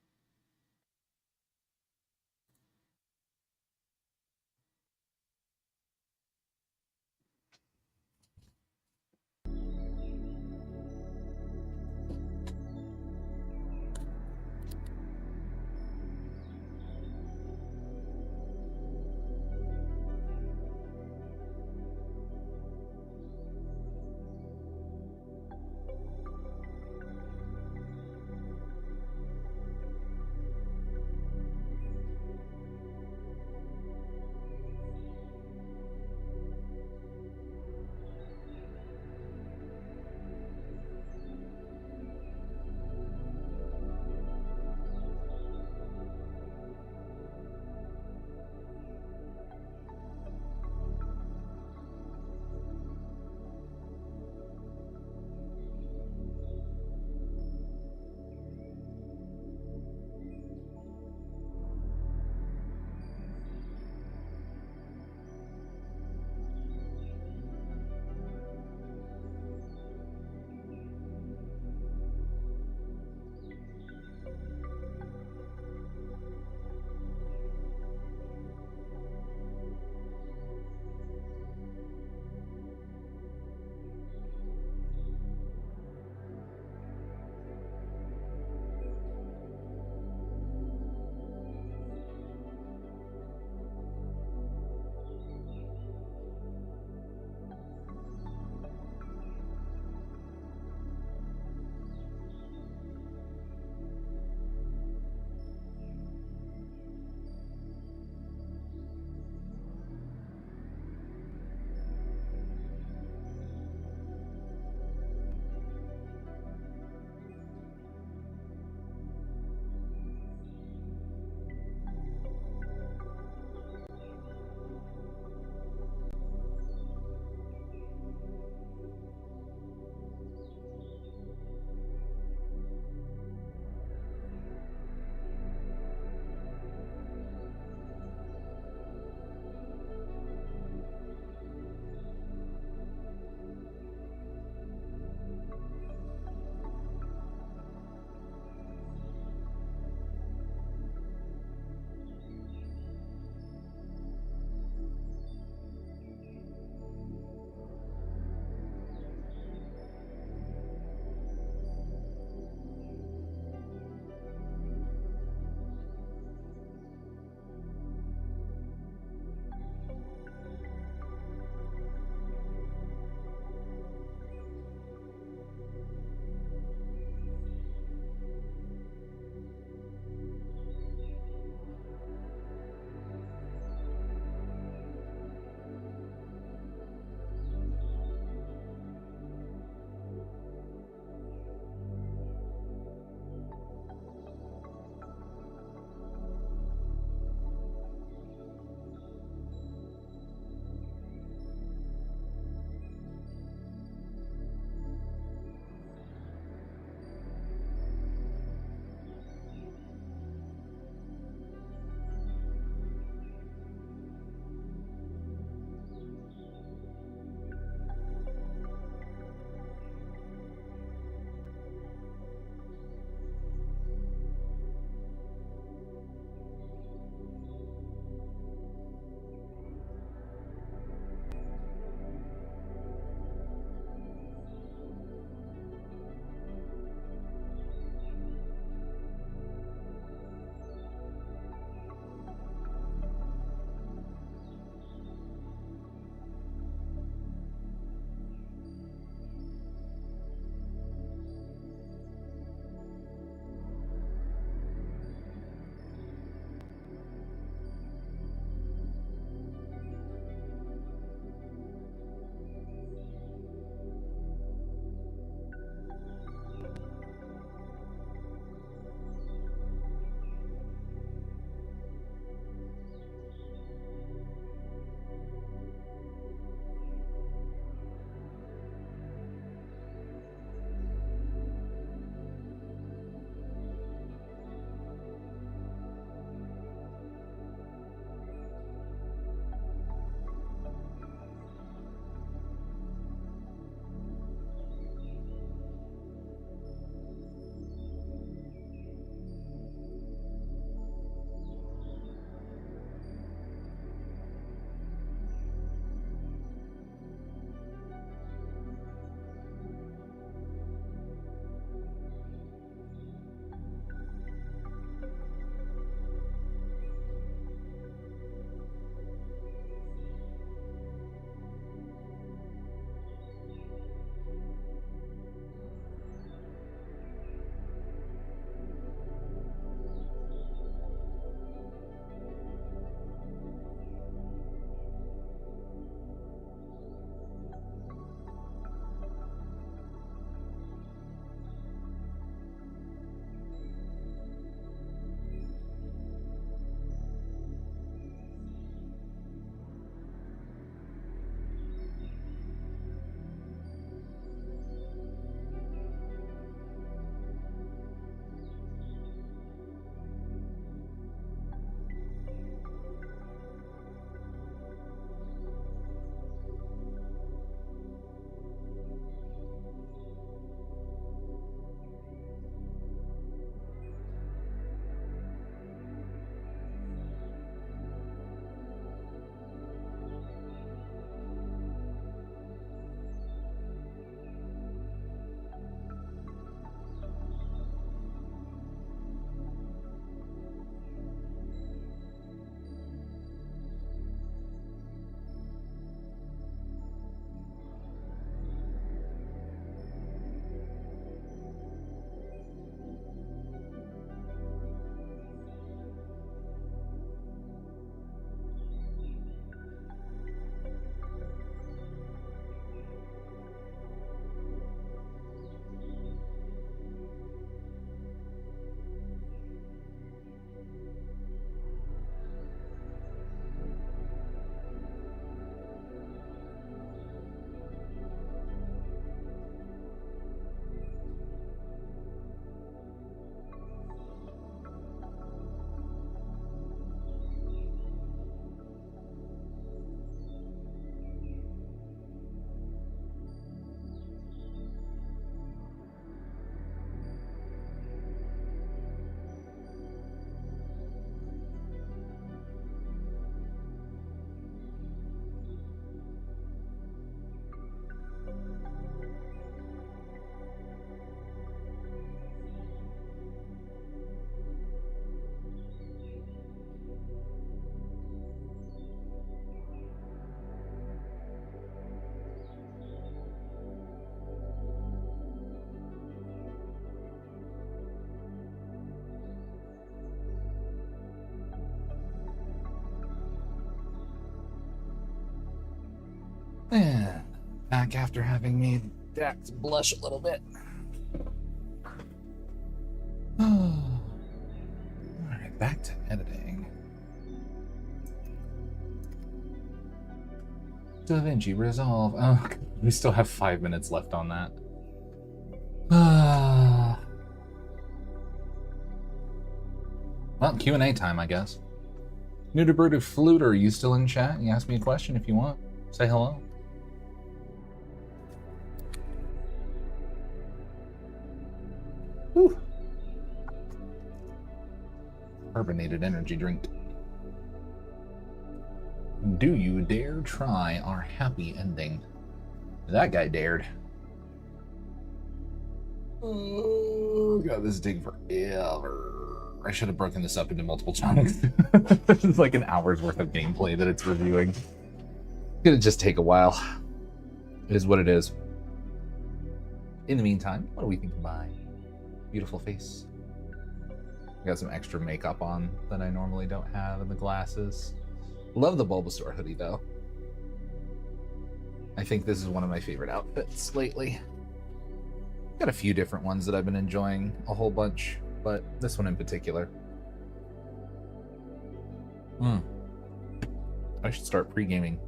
And back after having made Dax blush a little bit. Alright, back to editing. DaVinci Resolve. Oh, we still have 5 minutes left on that. Well, Q&A time, I guess. Nudibird Flute, are you still in chat? You ask me a question if you want. Say hello. Whew. Carbonated energy drink. Do you dare try our happy ending? That guy dared. Oh god, this is taking forever. I should have broken this up into multiple chunks. This is like an hour's worth of gameplay that it's reviewing. It's gonna just take a while. It is what it is. In the meantime, what do we think of my beautiful face? I got some extra makeup on that I normally don't have, and the glasses. Love the Bulbasaur hoodie though. I think this is one of my favorite outfits lately. Got a few different ones that I've been enjoying a whole bunch, but this one in particular. I should start pre-gaming.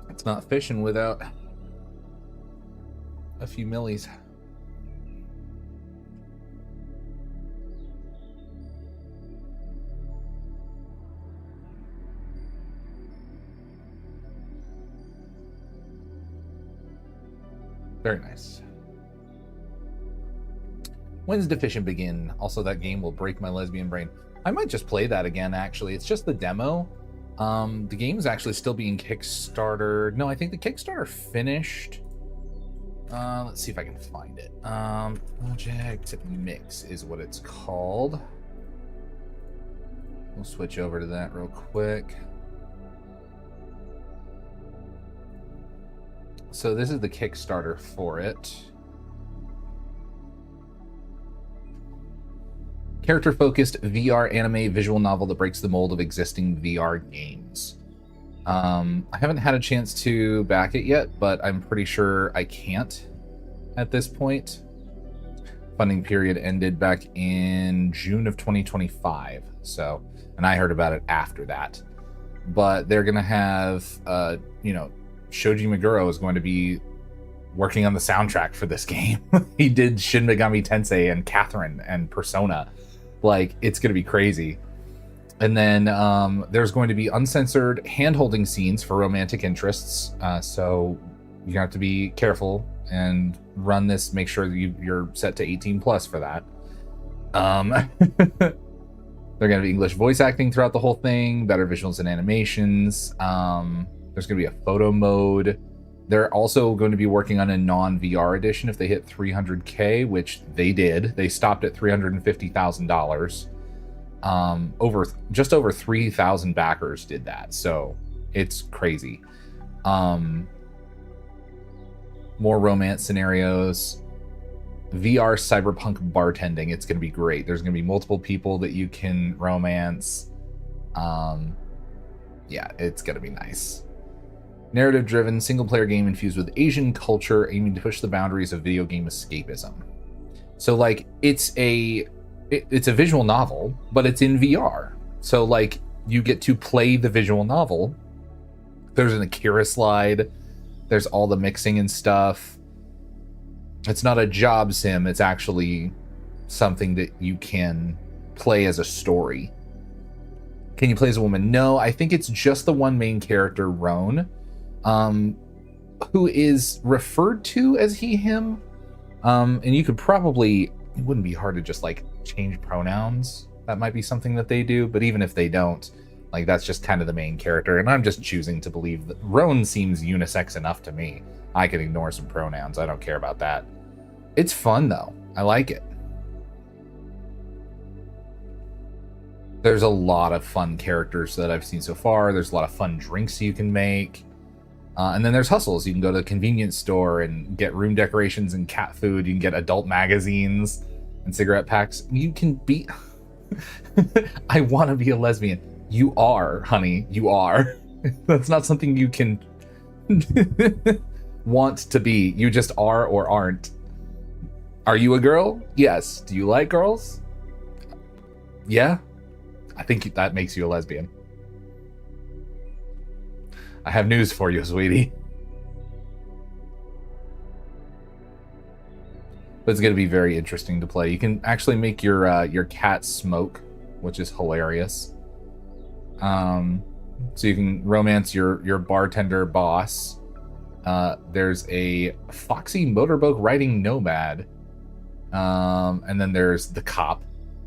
It's not fishing without a few millies. Very nice. When's Deficient begin? Also, that game will break my lesbian brain. I might just play that again, actually. It's just the demo. The game's actually still being Kickstarter. No, I think the Kickstarter finished. Let's see if I can find it. Project Mix is what it's called. We'll switch over to that real quick. So this is the Kickstarter for it. Character-focused VR anime visual novel that breaks the mold of existing VR games. I haven't had a chance to back it yet, but I'm pretty sure I can't at this point. Funding period ended back in June of 2025. So, and I heard about it after that. But they're gonna have, Shoji Meguro is going to be working on the soundtrack for this game. He did Shin Megami Tensei and Catherine and Persona. Like, it's going to be crazy. And then there's going to be uncensored hand-holding scenes for romantic interests. So you have to be careful and run this. Make sure that you're set to 18 plus for that. They're going to be English voice acting throughout the whole thing, better visuals and animations. There's going to be a photo mode. They're also going to be working on a non-VR edition if they hit 300K, which they did. They stopped at $350,000. Just over 3,000 backers did that, so it's crazy. More romance scenarios. VR cyberpunk bartending. It's going to be great. There's going to be multiple people that you can romance. Yeah, it's going to be nice. Narrative-driven, single-player game infused with Asian culture, aiming to push the boundaries of video game escapism. So, like, it's a visual novel, but it's in VR. So, like, you get to play the visual novel. There's an Akira slide. There's all the mixing and stuff. It's not a job sim. It's actually something that you can play as a story. Can you play as a woman? No, I think it's just the one main character, Roan, who is referred to as he, him. And you could probably, it wouldn't be hard to just like change pronouns. That might be something that they do, but even if they don't, like, that's just kind of the main character. And I'm just choosing to believe that Roan seems unisex enough to me. I can ignore some pronouns. I don't care about that. It's fun though. I like it. There's a lot of fun characters that I've seen so far. There's a lot of fun drinks you can make. And then there's hustles. You can go to the convenience store and get room decorations and cat food. You can get adult magazines and cigarette packs. You can be... I want to be a lesbian. You are, honey. You are. That's not something you can want to be. You just are or aren't. Are you a girl? Yes. Do you like girls? Yeah. I think that makes you a lesbian. I have news for you, sweetie. But it's going to be very interesting to play. You can actually make your cat smoke, which is hilarious. So you can romance your bartender boss. There's a foxy motorboat riding nomad. And then there's the cop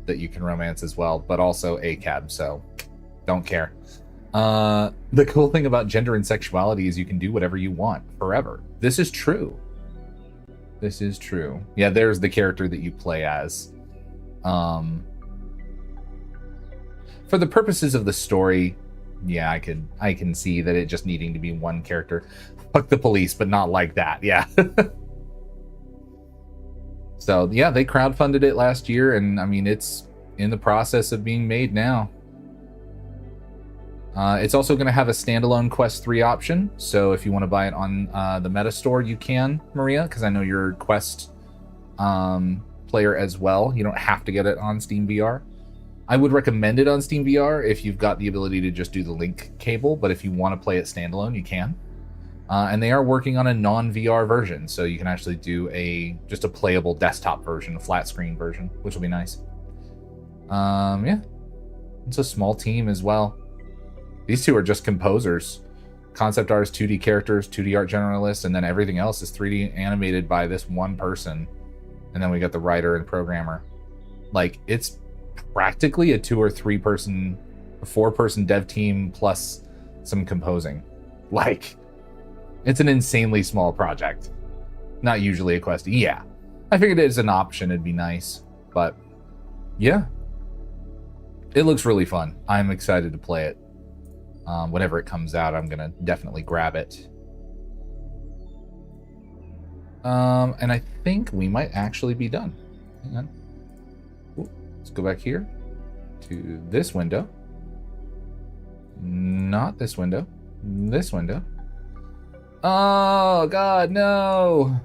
that you can romance as well, but also a cab, so don't care. The cool thing about gender and sexuality is you can do whatever you want forever. This is true. This is true. Yeah, there's the character that you play as. For the purposes of the story, yeah, I can see that it just needing to be one character. Fuck the police, but not like that. Yeah. So yeah, they crowdfunded it last year, and I mean it's in the process of being made now. It's also going to have a standalone Quest 3 option, so if you want to buy it on the Meta Store, you can, Maria, because I know you're a Quest player as well. You don't have to get it on Steam VR. I would recommend it on Steam VR if you've got the ability to just do the link cable, but if you want to play it standalone, you can. And they are working on a non-VR version, so you can actually do just a playable desktop version, a flat screen version, which will be nice. Yeah, it's a small team as well. These two are just composers, concept artists, 2D characters, 2D art generalists, and then everything else is 3D animated by this one person. And then we got the writer and programmer. Like, it's practically a 2 or 3 person, 4 person dev team plus some composing. Like, it's an insanely small project. Not usually a Quest. Yeah, I figured as an option it'd be nice, but yeah, it looks really fun. I'm excited to play it. Whenever it comes out, I'm gonna definitely grab it. And I think we might actually be done. Hang on. Ooh, let's go back here to this window. Not this window. This window. Oh, God, no.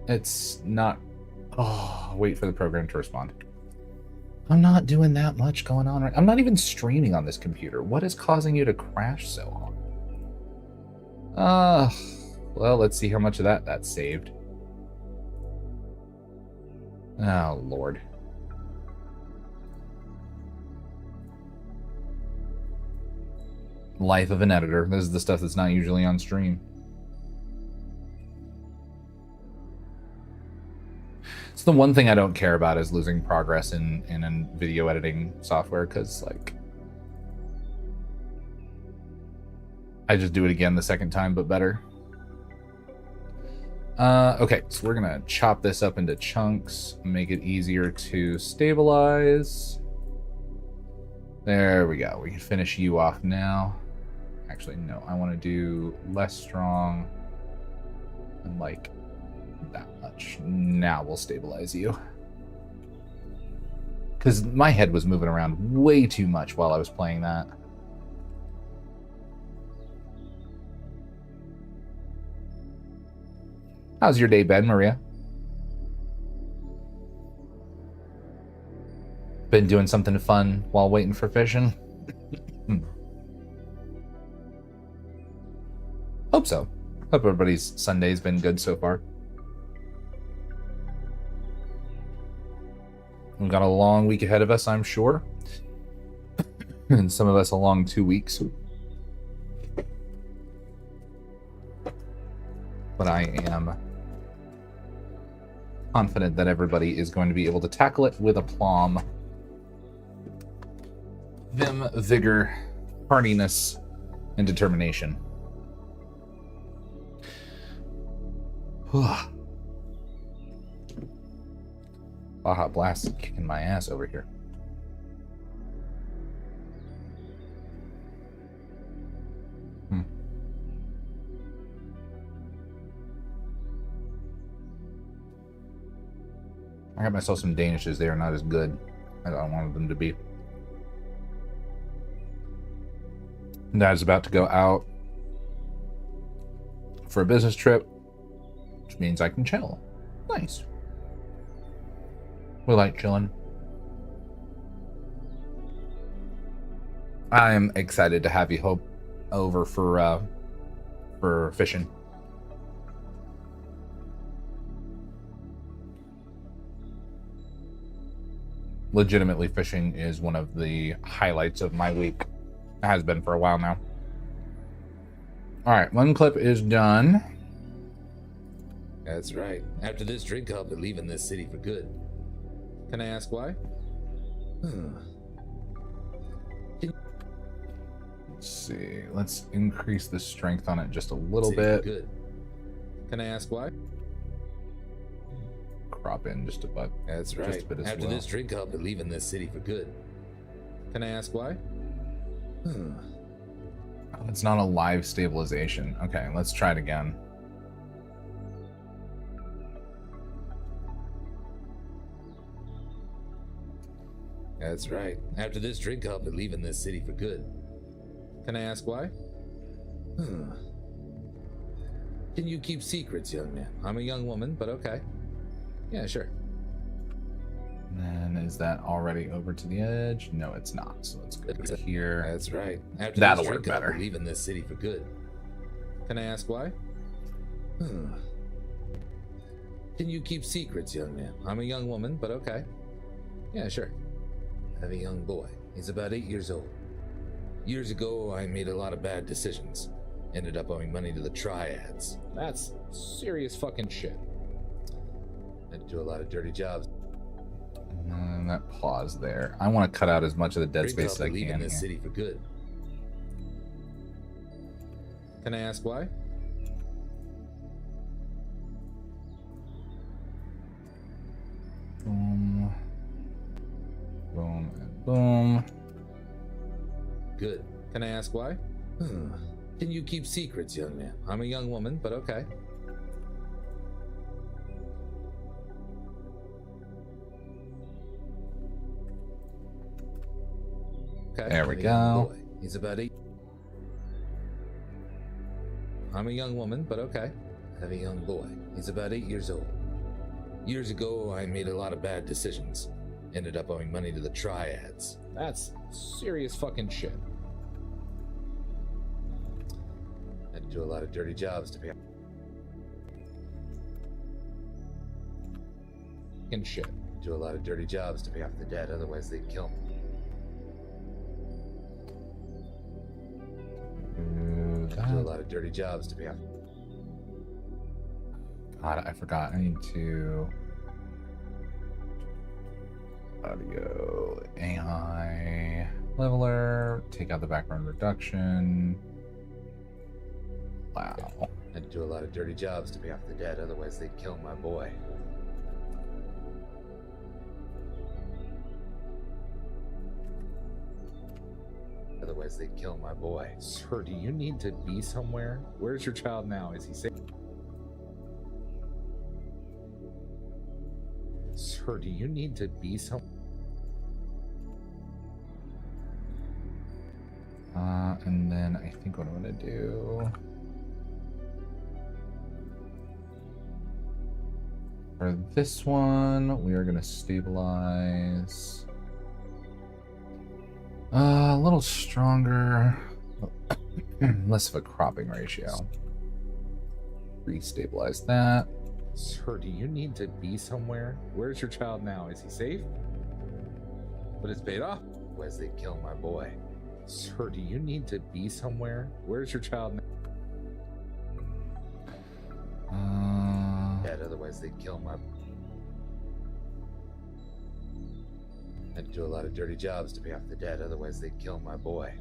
It's not... Oh, wait for the program to respond. I'm not doing that much going on. I'm not even streaming on this computer. What is causing you to crash so hard? Well, let's see how much of that's saved. Oh, Lord. Life of an editor. This is the stuff that's not usually on stream. It's the one thing I don't care about is losing progress in video editing software, because like I just do it again the second time, but better. Okay, so we're gonna chop this up into chunks, make it easier to stabilize. There we go. We can finish you off now. Actually, no, I want to do less strong and like that much. Now we'll stabilize you. Because my head was moving around way too much while I was playing that. How's your day been, Maria? Been doing something fun while waiting for fishing? Hope so. Hope everybody's Sunday's been good so far. We've got a long week ahead of us, I'm sure. And some of us a long 2 weeks. But I am confident that everybody is going to be able to tackle it with aplomb. Vim, vigor, hardiness, and determination. Baja Blast is kicking my ass over here. I got myself some Danishes. They are not as good as I wanted them to be. Dad's about to go out for a business trip, which means I can chill. Nice. We like chilling. I'm excited to have you over for fishing. Legitimately, fishing is one of the highlights of my week. It has been for a while now. All right, one clip is done. That's right. After this drink, I'll be leaving this city for good. Can I ask why? Let's see. Let's increase the strength on it just a little City for bit. good. Can I ask why? Crop in just a bit. That's Just right. a bit as After well. this drink, I'll be leaving this city for good. Can I ask why? Oh, it's not a live stabilization. Okay, let's try it again. That's right. After this drink, I'll be leaving this city for good. Can I ask why? Can you keep secrets, young man? I'm a young woman, but okay. Yeah, sure. And then is that already over to the edge? No, it's not. So let's go to here. That's right. After That'll this work drink, I'll better. be leaving this city for good. Can I ask why? Can you keep secrets, young man? I'm a young woman, but okay. Yeah, sure. I have a young boy. He's about 8 years old. Years ago, I made a lot of bad decisions. Ended up owing money to the triads. That's serious fucking shit. Had to do a lot of dirty jobs. And that pause there. I want to cut out as much of the dead Drink, space as I'll I be leaving can. this Here. city for good. Can I ask why? Boom. Boom and boom. Good. Can I ask why? Can you keep secrets, young man? I'm a young woman, but okay. Okay. There I we have a young go. boy. He's about 8. I'm a young woman, but okay. I have a young boy. He's about 8 years old. Years ago, I made a lot of bad decisions. Ended up owing money to the triads. That's serious fucking shit. Had to do a lot of dirty jobs to pay. Fucking shit. Do a lot of dirty jobs to pay off the debt, otherwise they'd kill me. Do a lot of dirty jobs to pay off. God, I forgot. I need to audio AI leveler. Take out the background reduction. Wow. Had to do a lot of dirty jobs to pay off the debt, otherwise they'd kill my boy. Otherwise they'd kill my boy. Sir, do you need to be somewhere? Where's your child now? Is he safe? Sir, do you need to be somewhere? And then I think what I'm gonna do for this one, we are gonna stabilize a little stronger, less of a cropping ratio. Restabilize that. Sir, do you need to be somewhere? Where's your child now? Is he safe? But it's paid off. Otherwise they'd kill my boy. Sir, do you need to be somewhere? Where's your child now? Dead, otherwise they'd kill my. Had to do a lot of dirty jobs to pay off the debt, otherwise they'd kill my boy.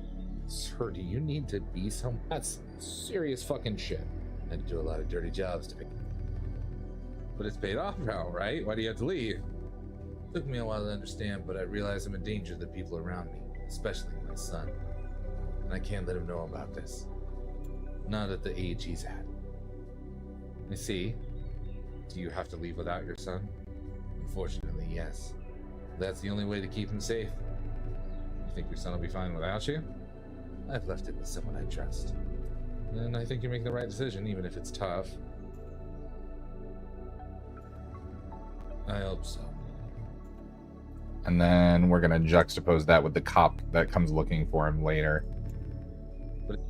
Sir, do you need to be some? That's serious fucking shit. Had to do a lot of dirty jobs to pay. But it's paid off now, right? Why do you have to leave? Took me a while to understand, but I realize I'm a danger to the people around me, especially my son. And I can't let him know about this. Not at the age he's at. I see. Do you have to leave without your son? Unfortunately, yes. That's the only way to keep him safe. You think your son will be fine without you? I've left it with someone I trust. And I think you're making the right decision, even if it's tough. I hope so. And then we're gonna juxtapose that with the cop that comes looking for him later. But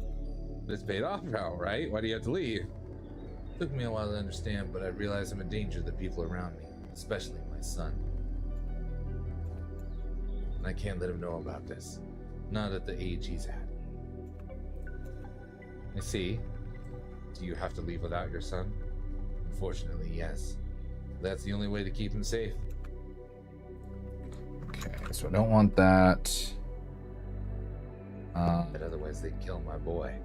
it's paid off now, right? Why do you have to leave? Took me a while to understand, but I realize I'm a danger to the people around me, especially my son. And I can't let him know about this. Not at the age he's at. I see. Do you have to leave without your son? Unfortunately, yes. That's the only way to keep him safe. Okay, so I don't want that. But otherwise they'd kill my boy.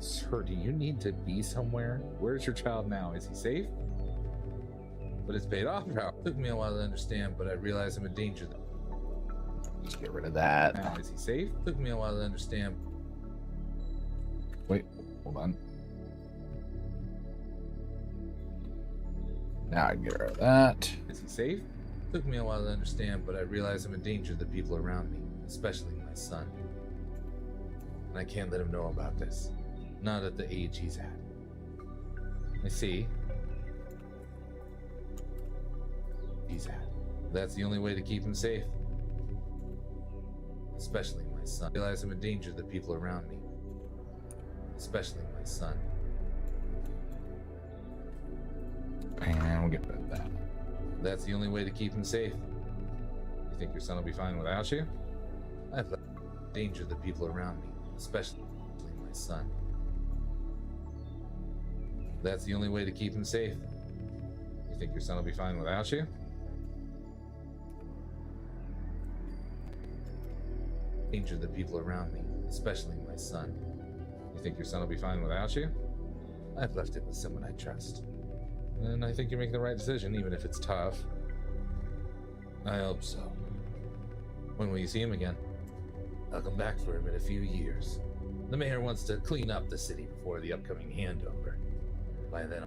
Sir, do you need to be somewhere? Where's your child now? Is he safe? But it's paid off now. Took me a while to understand, but I realize I'm a danger. Just get rid of that. Now, is he safe? Took me a while to understand. Wait, hold on. Now I can get rid of that. Is he safe? Took me a while to understand, but I realize I'm a danger to the people around me, especially my son. And I can't let him know about this. Not at the age he's at. I see. He's at. That's the only way to keep him safe. Especially my son. I realize I'm a danger to the people around me. Especially my son. And we'll get rid of that. That's the only way to keep him safe. You think your son will be fine without you? I've left danger to the people around me, especially my son. That's the only way to keep him safe. You think your son will be fine without you? Danger to the people around me, especially my son. You think your son will be fine without you? I've left it with someone I trust. And I think you're making the right decision, even if it's tough. I hope so. When will you see him again? I'll come back for him in a few years. The mayor wants to clean up the city before the upcoming handover. By then,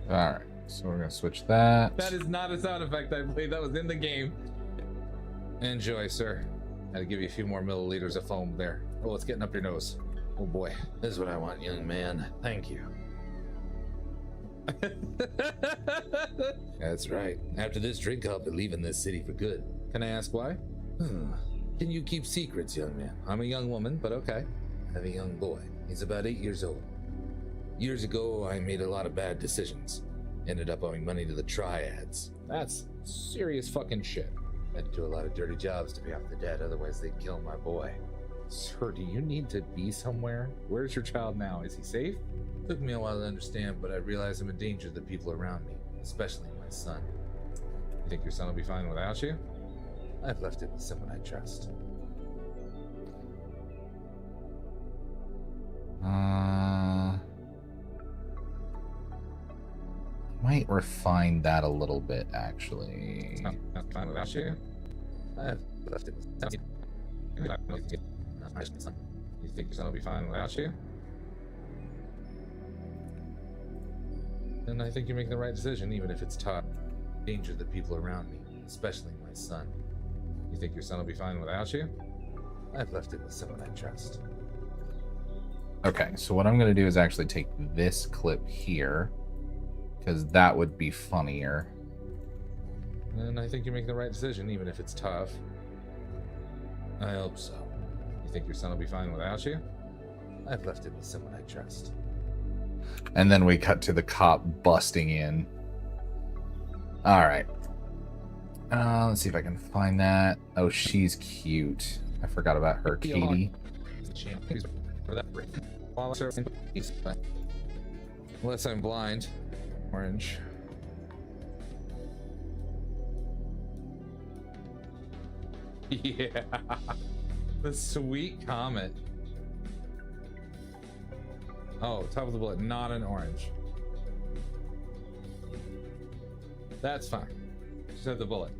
Alright, so we're gonna switch that. That is not a sound effect I played. That was in the game. Enjoy, sir. Had to give you a few more milliliters of foam there. Oh, it's getting up your nose. Oh boy. this is what I want, young man. Thank you. That's right. After this drink, I'll be leaving this city for good. Can I ask why? Can you keep secrets, young man? I'm a young woman, but okay. I have a young boy. He's about 8 years old. Years ago, I made a lot of bad decisions. Ended up owing money to the triads. That's serious fucking shit. Had to do a lot of dirty jobs to pay off the debt, otherwise they'd kill my boy. Sir, do you need to be somewhere? Where's your child now? Is he safe? Took me a while to understand, but I realize I'm a danger to the people around me, especially my son. You think your son will be fine without you? I've left it with someone I trust. Might refine that a little bit, actually. No, not fine without you. I've left it with You think your son will be fine without you? And I think you're making the right decision, even if it's tough. Danger to the people around me, especially my son. You think your son will be fine without you? I've left it with someone I trust. Okay, so what I'm gonna do is actually take this clip here, because that would be funnier. And I think you're making the right decision, even if it's tough. I hope so. You think your son will be fine without you? I've left it with someone I trust. And then we cut to the cop busting in. Alright. Let's see if I can find that. Oh, she's cute. I forgot about her, Katie. Unless I'm blind. Orange. Yeah. The sweet comet. Oh, top of the bullet, not an orange. That's fine. Just have the bullet.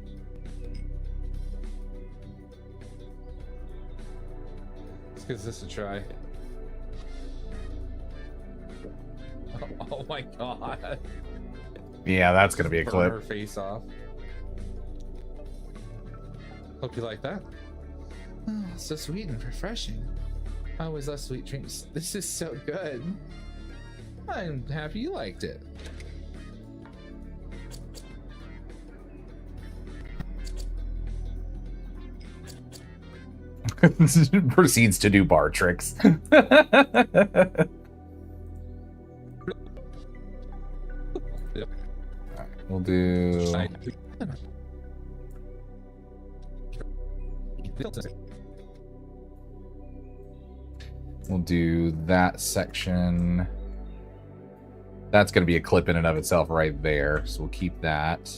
Let's give this a try. Oh my god. Yeah, that's gonna be a Burn clip. her face off. Hope you like that. Oh, so sweet and refreshing. I always love sweet drinks. This is so good. I'm happy you liked it. Proceeds to do bar tricks. We'll do. We'll do that section. That's going to be a clip in and of itself right there. So we'll keep that.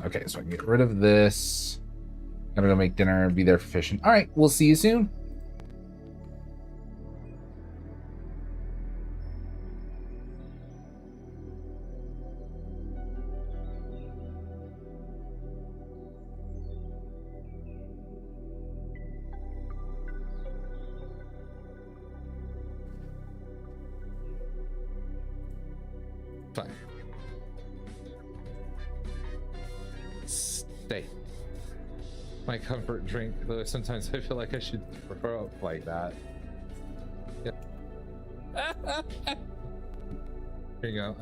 Okay, so I can get rid of this. Gotta go make dinner, be there for fishing. All right, we'll see you soon. Fine. Stay. My comfort drink, though sometimes I feel like I should throw up like that. Yep. Here you go.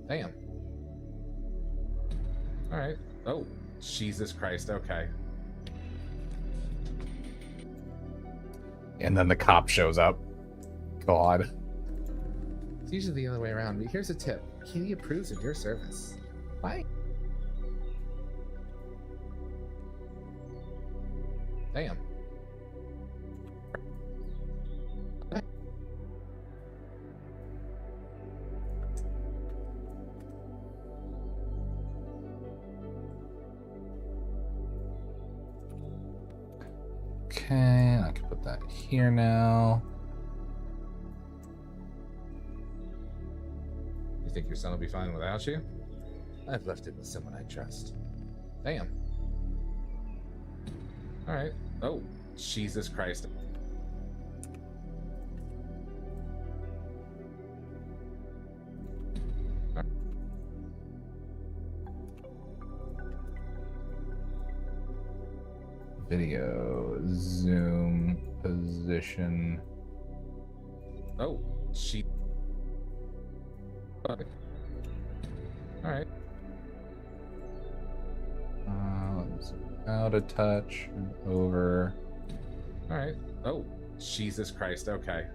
Damn. All right. Oh, Jesus Christ. Okay. And then the cop shows up. God. It's usually the other way around, but here's a tip. Kitty approves of your service. Bye. Damn. Okay, I can put that here now. You think your son will be fine without you? I've left it with someone I trust. Damn. All right. Oh, Jesus Christ. Video, zoom, position. Oh, she. All right. Out a touch and over. All right. Oh, Jesus Christ. Okay.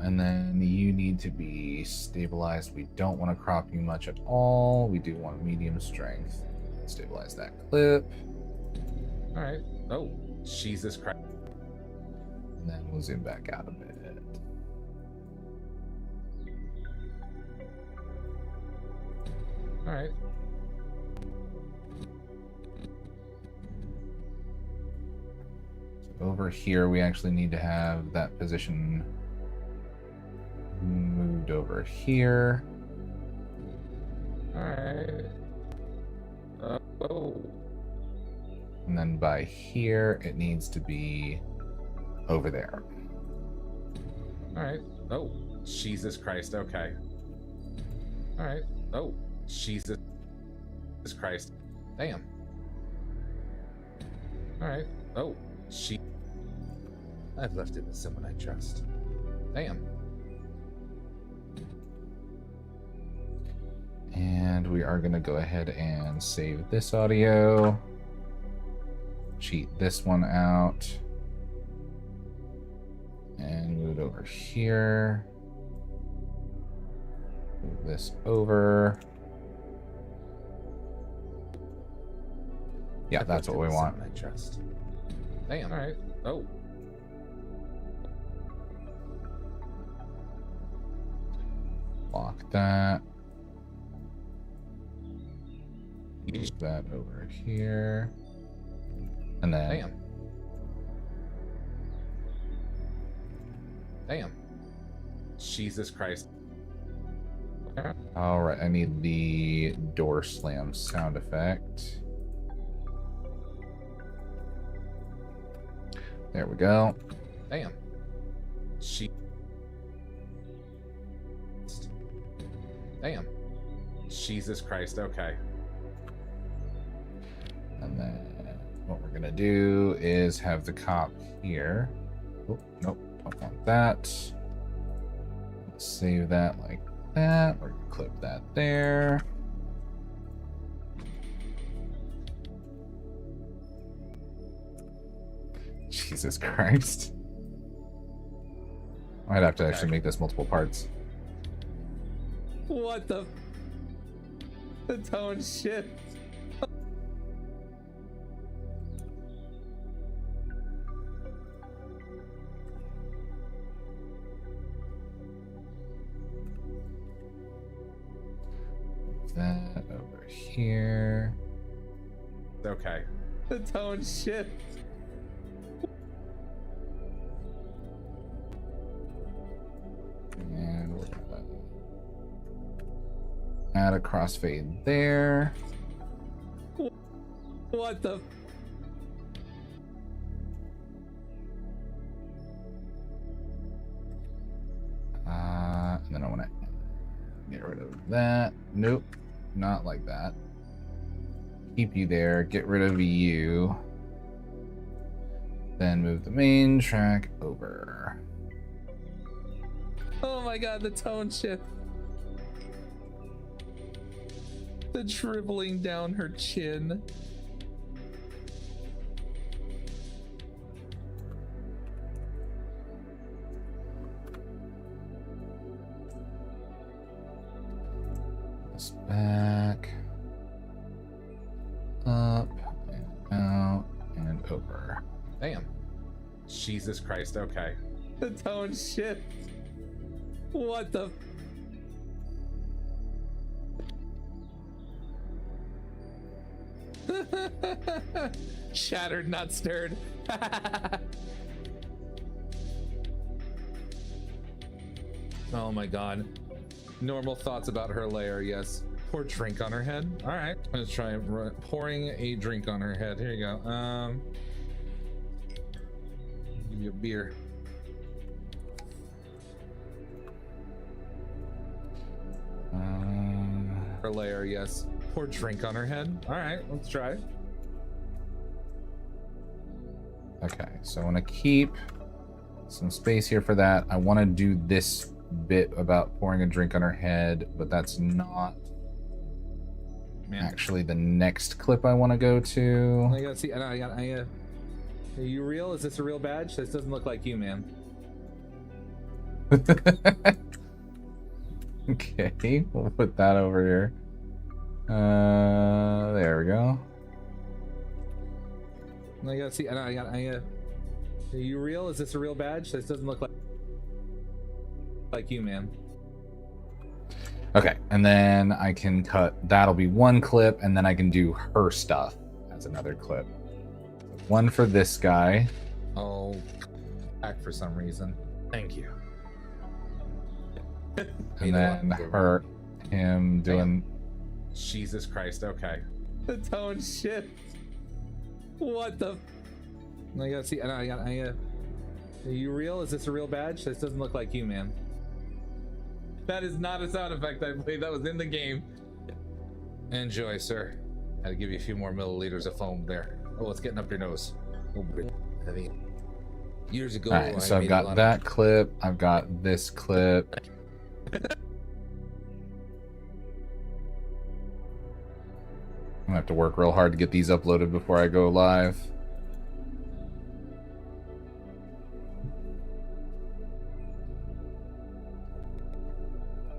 And then you need to be stabilized. We don't want to crop you much at all. We do want medium strength. Stabilize that clip. All right. Oh, Jesus Christ. And then we'll zoom back out a bit. All right. So over here, we actually need to have that position moved over here. All right. Oh. And then by here, it needs to be over there. All right. Oh, Jesus Christ. Okay. All right. Oh, Jesus Christ. Damn. All right. Oh, I've left it with someone I trust. Damn. And we are going to go ahead and save this audio. Cheat this one out. And move it over here. Move this over. Yeah, that's what we want. I trust. Damn. All right. Oh. Lock that. Move that over here. And then Damn. Jesus Christ. All right, I need the door slam sound effect. There we go. Damn. She. Damn. Jesus Christ. Okay. And then what we're gonna do is have the cop here. Oh, nope, don't want that. Let's save that like that. We're gonna clip that there. Jesus Christ. I'd have to actually make this multiple parts. What the? The tone shit. That over here. Okay. The tone shit. And we're gonna add a crossfade there. What the? And then I want to get rid of that. Nope, not like that. Keep you there. Get rid of you. Then move the main track over. Oh my god, the tone shift. The dribbling down her chin. This back. Up and out and over. Damn. Jesus Christ. Okay. The tone shift. What the? Shattered, not stirred. Oh my god. Normal thoughts about her layer, yes. Pour drink on her head. All right, let's try pouring a drink on her head. Here you go. Give you a beer. Her layer, yes. Pour drink on her head. All right, let's try. Okay, so I want to keep some space here for that. I want to do this bit about pouring a drink on her head, but that's not actually the next clip I want to go to. I gotta see. Are you real? Is this a real badge? This doesn't look like you, man. Okay, we'll put that over here. There we go. I gotta see. Are you real? Is this a real badge? This doesn't look like you, man. Okay, and then I can cut. That'll be one clip, and then I can do her stuff as another clip. One for this guy. Oh, back for some reason. Thank you. And then him doing. Jesus Christ. Okay. The tone shift. What the? I gotta see. Are you real? Is this a real badge? This doesn't look like you, man. That is not a sound effect I played. That was in the game. Enjoy, sir. Had to give you a few more milliliters of foam there. Oh, it's getting up your nose. Oh, heavy. Years ago, All right, so I've got that clip. I've got this clip. I'm gonna have to work real hard to get these uploaded before I go live.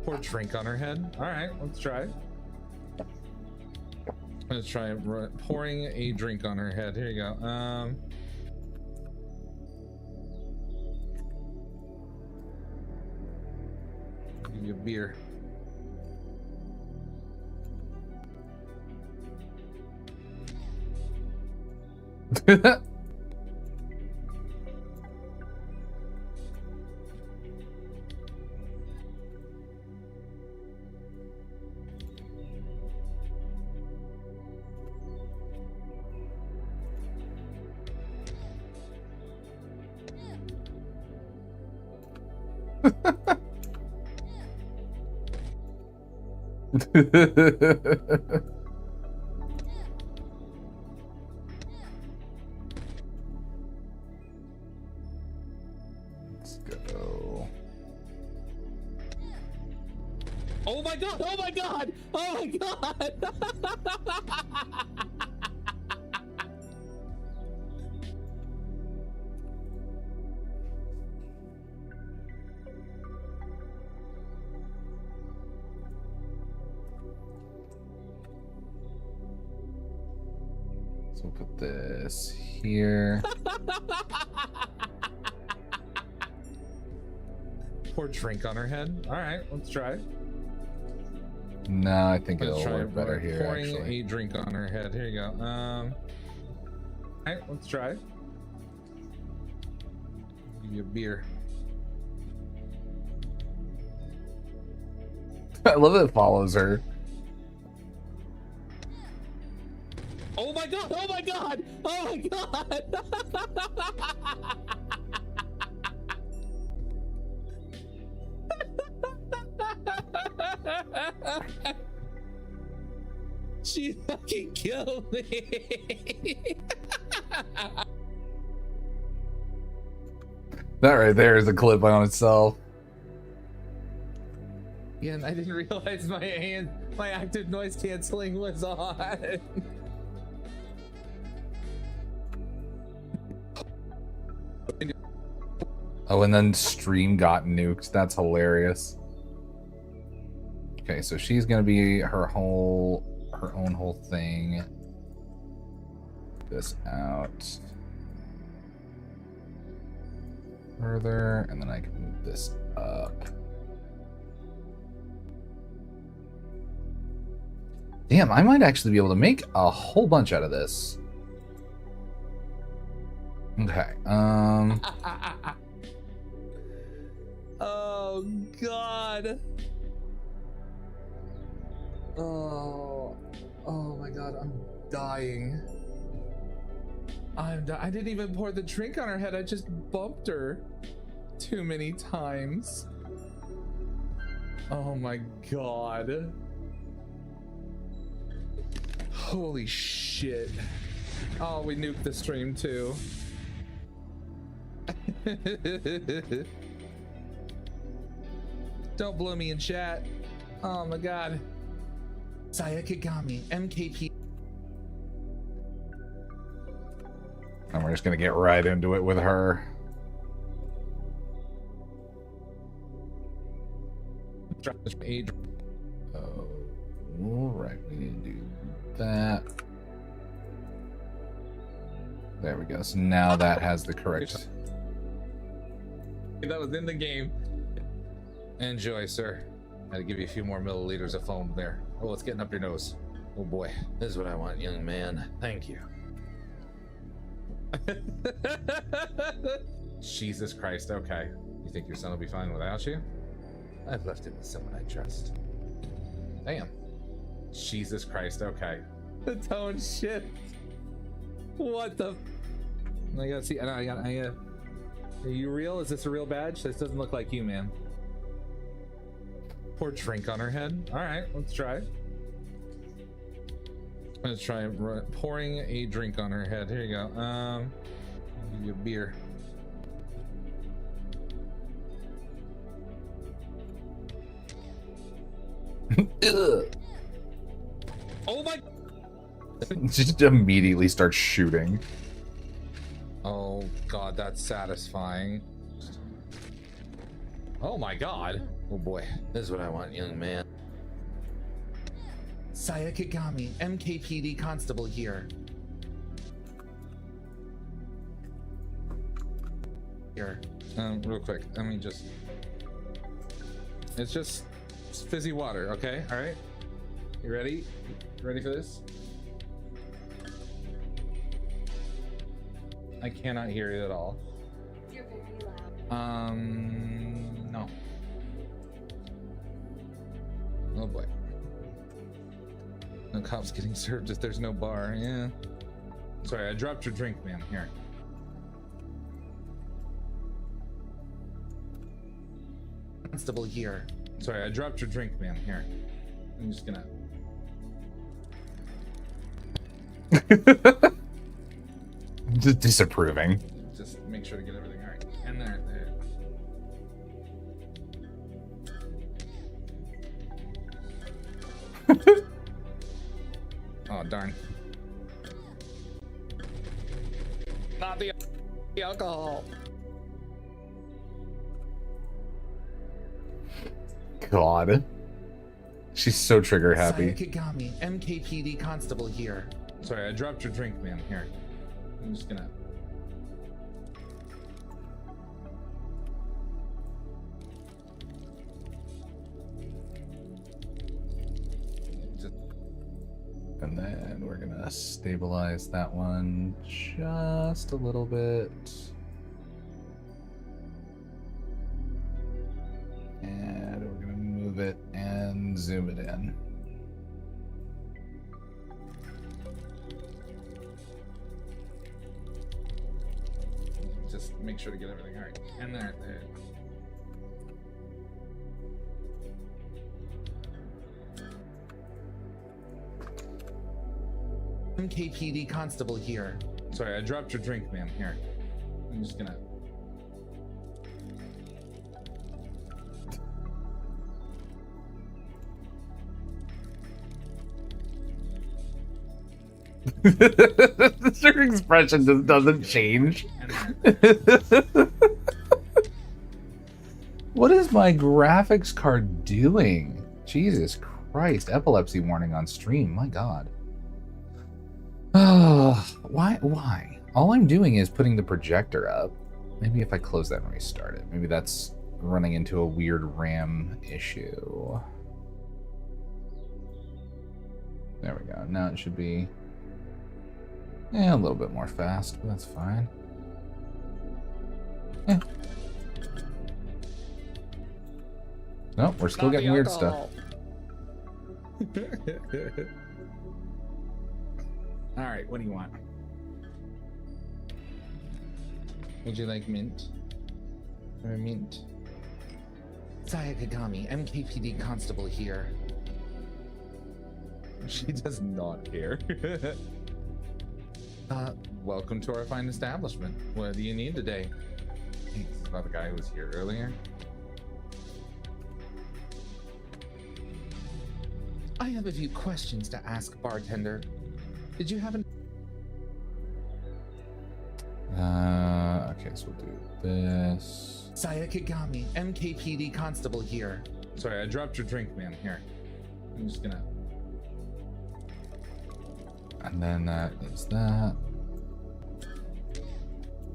Pour drink on her head. All right, let's try. Let's try pouring a drink on her head. Here you go. Give you a beer. Let's go. Oh my god! Oh my god! Oh my god! So we'll put this here. Pour drink on her head. All right, let's try. No, I think Let's it'll try work better here, pouring actually. a drink on her head. Here you go. All right, let's try. Give you a beer. I love it follows her. Oh my god! Oh my god! Oh my god! She fucking killed me. That right there is a clip on itself. Yeah, and I didn't realize my active noise canceling was on. Oh, and then stream got nuked. That's hilarious. Okay, so she's gonna be her own whole thing. This out further, and then I can move this up. Damn, I might actually be able to make a whole bunch out of this. Okay, Oh god. Oh my god, I'm dying. I didn't even pour the drink on her head. I just bumped her too many times. Oh my god. Holy shit. Oh, we nuked the stream too. Don't blow me in chat. Oh my god. Saya Kagami, MKP. and we're just gonna get right into it with her. Oh, all right, we need to do that. There we go. So now that has the correct. That was in the game. Enjoy, sir. Had to give you a few more milliliters of foam there. Oh, it's getting up your nose. Oh boy. This is what I want, young man. Thank you. Jesus Christ, okay. You think your son will be fine without you? I've left it with someone I trust. Damn. Jesus Christ, okay. The tone shift. What the? I gotta see. I got. Are you real? Is this a real badge? This doesn't look like you, man. Pour drink on her head. All right, let's try. Let's try pouring a drink on her head. Here you go. I'll give you a beer. Oh my! Just immediately starts shooting. Oh god, that's satisfying. Oh my god. Oh boy. This is what I want, young man. Saya Kagami, MKPD constable here. Here. Real quick. I mean, it's just fizzy water, okay? All right. You ready? You ready for this? I cannot hear it at all. You're very loud. No. Oh boy. No cops getting served if there's no bar. Yeah. Sorry, I dropped your drink, man. Here. Constable here. Sorry, I dropped your drink, ma'am. Here. I'm just gonna. Just disapproving. Just make sure to get everything right. And there. Oh, darn. Not the alcohol. God. She's so trigger happy. Kagami, MKPD Constable here. Sorry, I dropped your drink, ma'am. Here. I'm just gonna. And then we're gonna stabilize that one just a little bit. And we're gonna move it and zoom it in. Just make sure to get everything right. And there. MKPD Constable here. Sorry, I dropped your drink, ma'am. Here. I'm just gonna. Her expression just doesn't change. What is my graphics card doing? Jesus Christ, epilepsy warning on stream. My God. Why? All I'm doing is putting the projector up. Maybe if I close that and restart it. Maybe that's running into a weird RAM issue. There we go. Now it should be a little bit more fast, but that's fine. Yeah. Nope, we're still getting weird stuff. Alright, what do you want? Would you like mint? Or mint? Saya Kagami, MKPD Constable here. She does not care. Welcome to our fine establishment. What do you need today? Hey, this is about the guy who was here earlier. I have a few questions to ask, bartender. Did you happen? Okay, so we'll do this. Saya Kagami, MKPD Constable here. Sorry, I dropped your drink, ma'am. Here. I'm just gonna. And then that is that.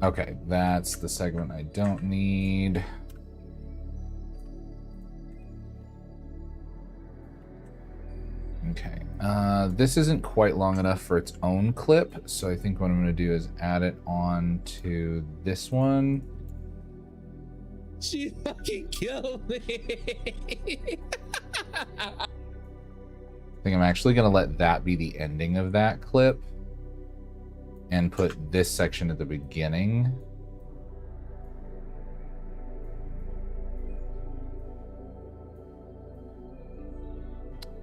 Okay, that's the segment I don't need. Okay, this isn't quite long enough for its own clip, so I think what I'm going to do is add it on to this one. She fucking killed me. I think I'm actually going to let that be the ending of that clip and put this section at the beginning.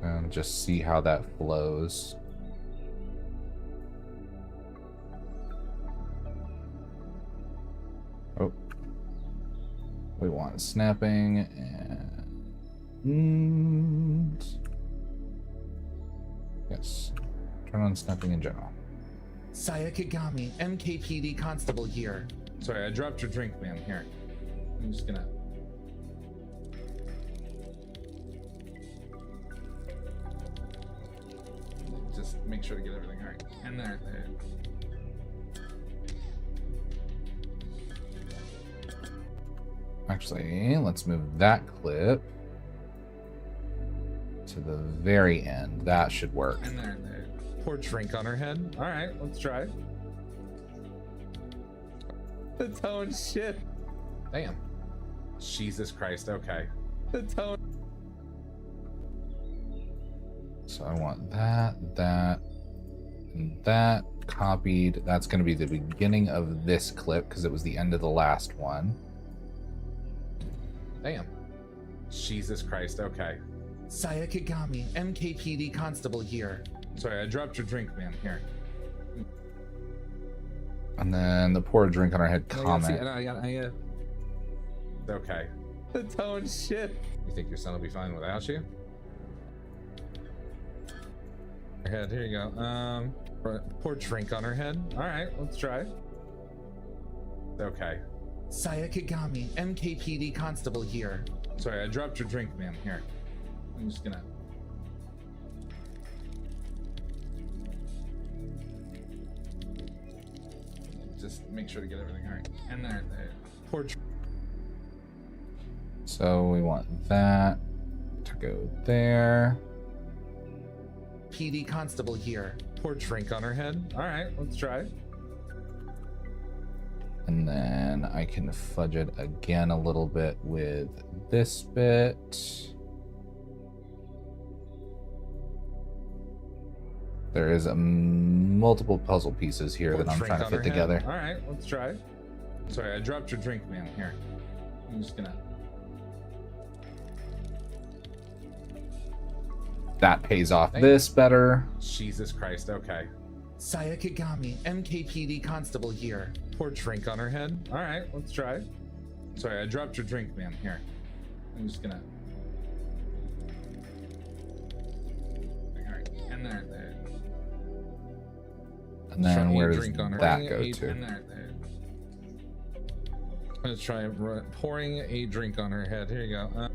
And just see how that flows. Oh. We want snapping and... Yes. Turn on snapping in general. Saya Kagami, MKPD Constable here. Sorry, I dropped your drink, ma'am. Here. I'm just gonna. Just make sure to get everything right. And there. Actually, let's move that clip to the very end. That should work. And there. Pour drink on her head. All right, let's try. The tone shit. Damn. Jesus Christ. Okay. The tone. So I want that, and that copied. That's going to be the beginning of this clip because it was the end of the last one. Damn. Jesus Christ, okay. Saya Kagami, MKPD constable here. Sorry, I dropped your drink, man. Here. And then the pour a drink on our head comment. Okay. The tone shit. You think your son will be fine without you? Her head, here you go. Pour drink on her head. Alright, let's try. Okay. Saya Kagami, MKPD constable here. Sorry, I dropped your drink, man. Here. I'm just gonna... Just make sure to get everything alright. And there. Pour So we want that to go there. PD constable here. pour drink on her head. Alright, let's try. And then I can fudge it again a little bit with this bit. There is multiple puzzle pieces here Pour that I'm drink trying to on fit her together. head. Alright, let's try. Sorry, I dropped your drink, man. Here. I'm just gonna... That pays off this better. Jesus Christ, okay. Saya Kagami, MKPD constable here. Pour drink on her head. Alright, let's try. Sorry, I dropped your drink, man. Here. I'm just gonna... Alright, and there. And then Try where a does drink on her. that Pouring go a- to? and there. Let's try pouring a drink on her head. Here you go.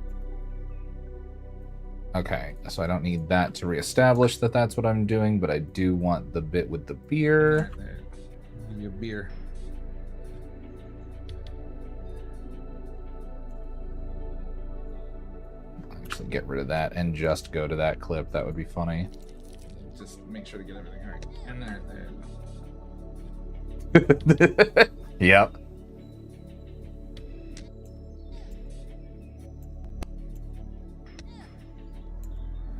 Okay, so I don't need that to reestablish that that's what I'm doing, but I do want the bit with the beer. There. Give you a beer. Actually, get rid of that and just go to that clip. That would be funny. Just make sure to get everything right. And there. Yep.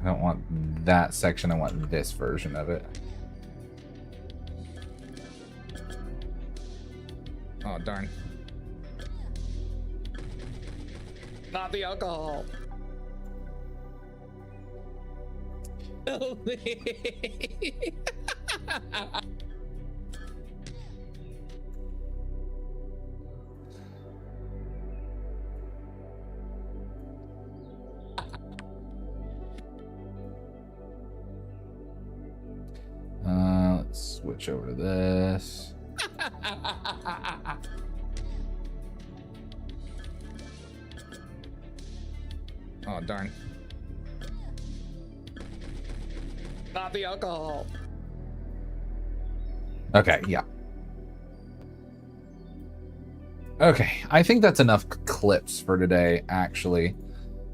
I don't want that section. I want this version of it. Oh, darn. Not the alcohol. Help me. Let's switch over to this. Oh, darn. Not the alcohol. Okay, yeah. Okay, I think that's enough clips for today, actually.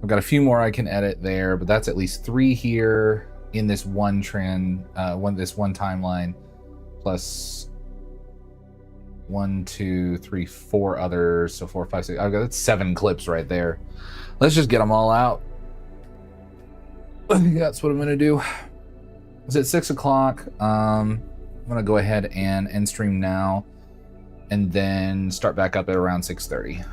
I've got a few more I can edit there, but that's at least 3 here in this one timeline, plus 1, 2, 3, 4 others. So 4, 5, 6. I've got 7 clips right there. Let's just get them all out. I think that's what I'm gonna do. It's at 6 o'clock. I'm gonna go ahead and end stream now, and then start back up at around 6:30.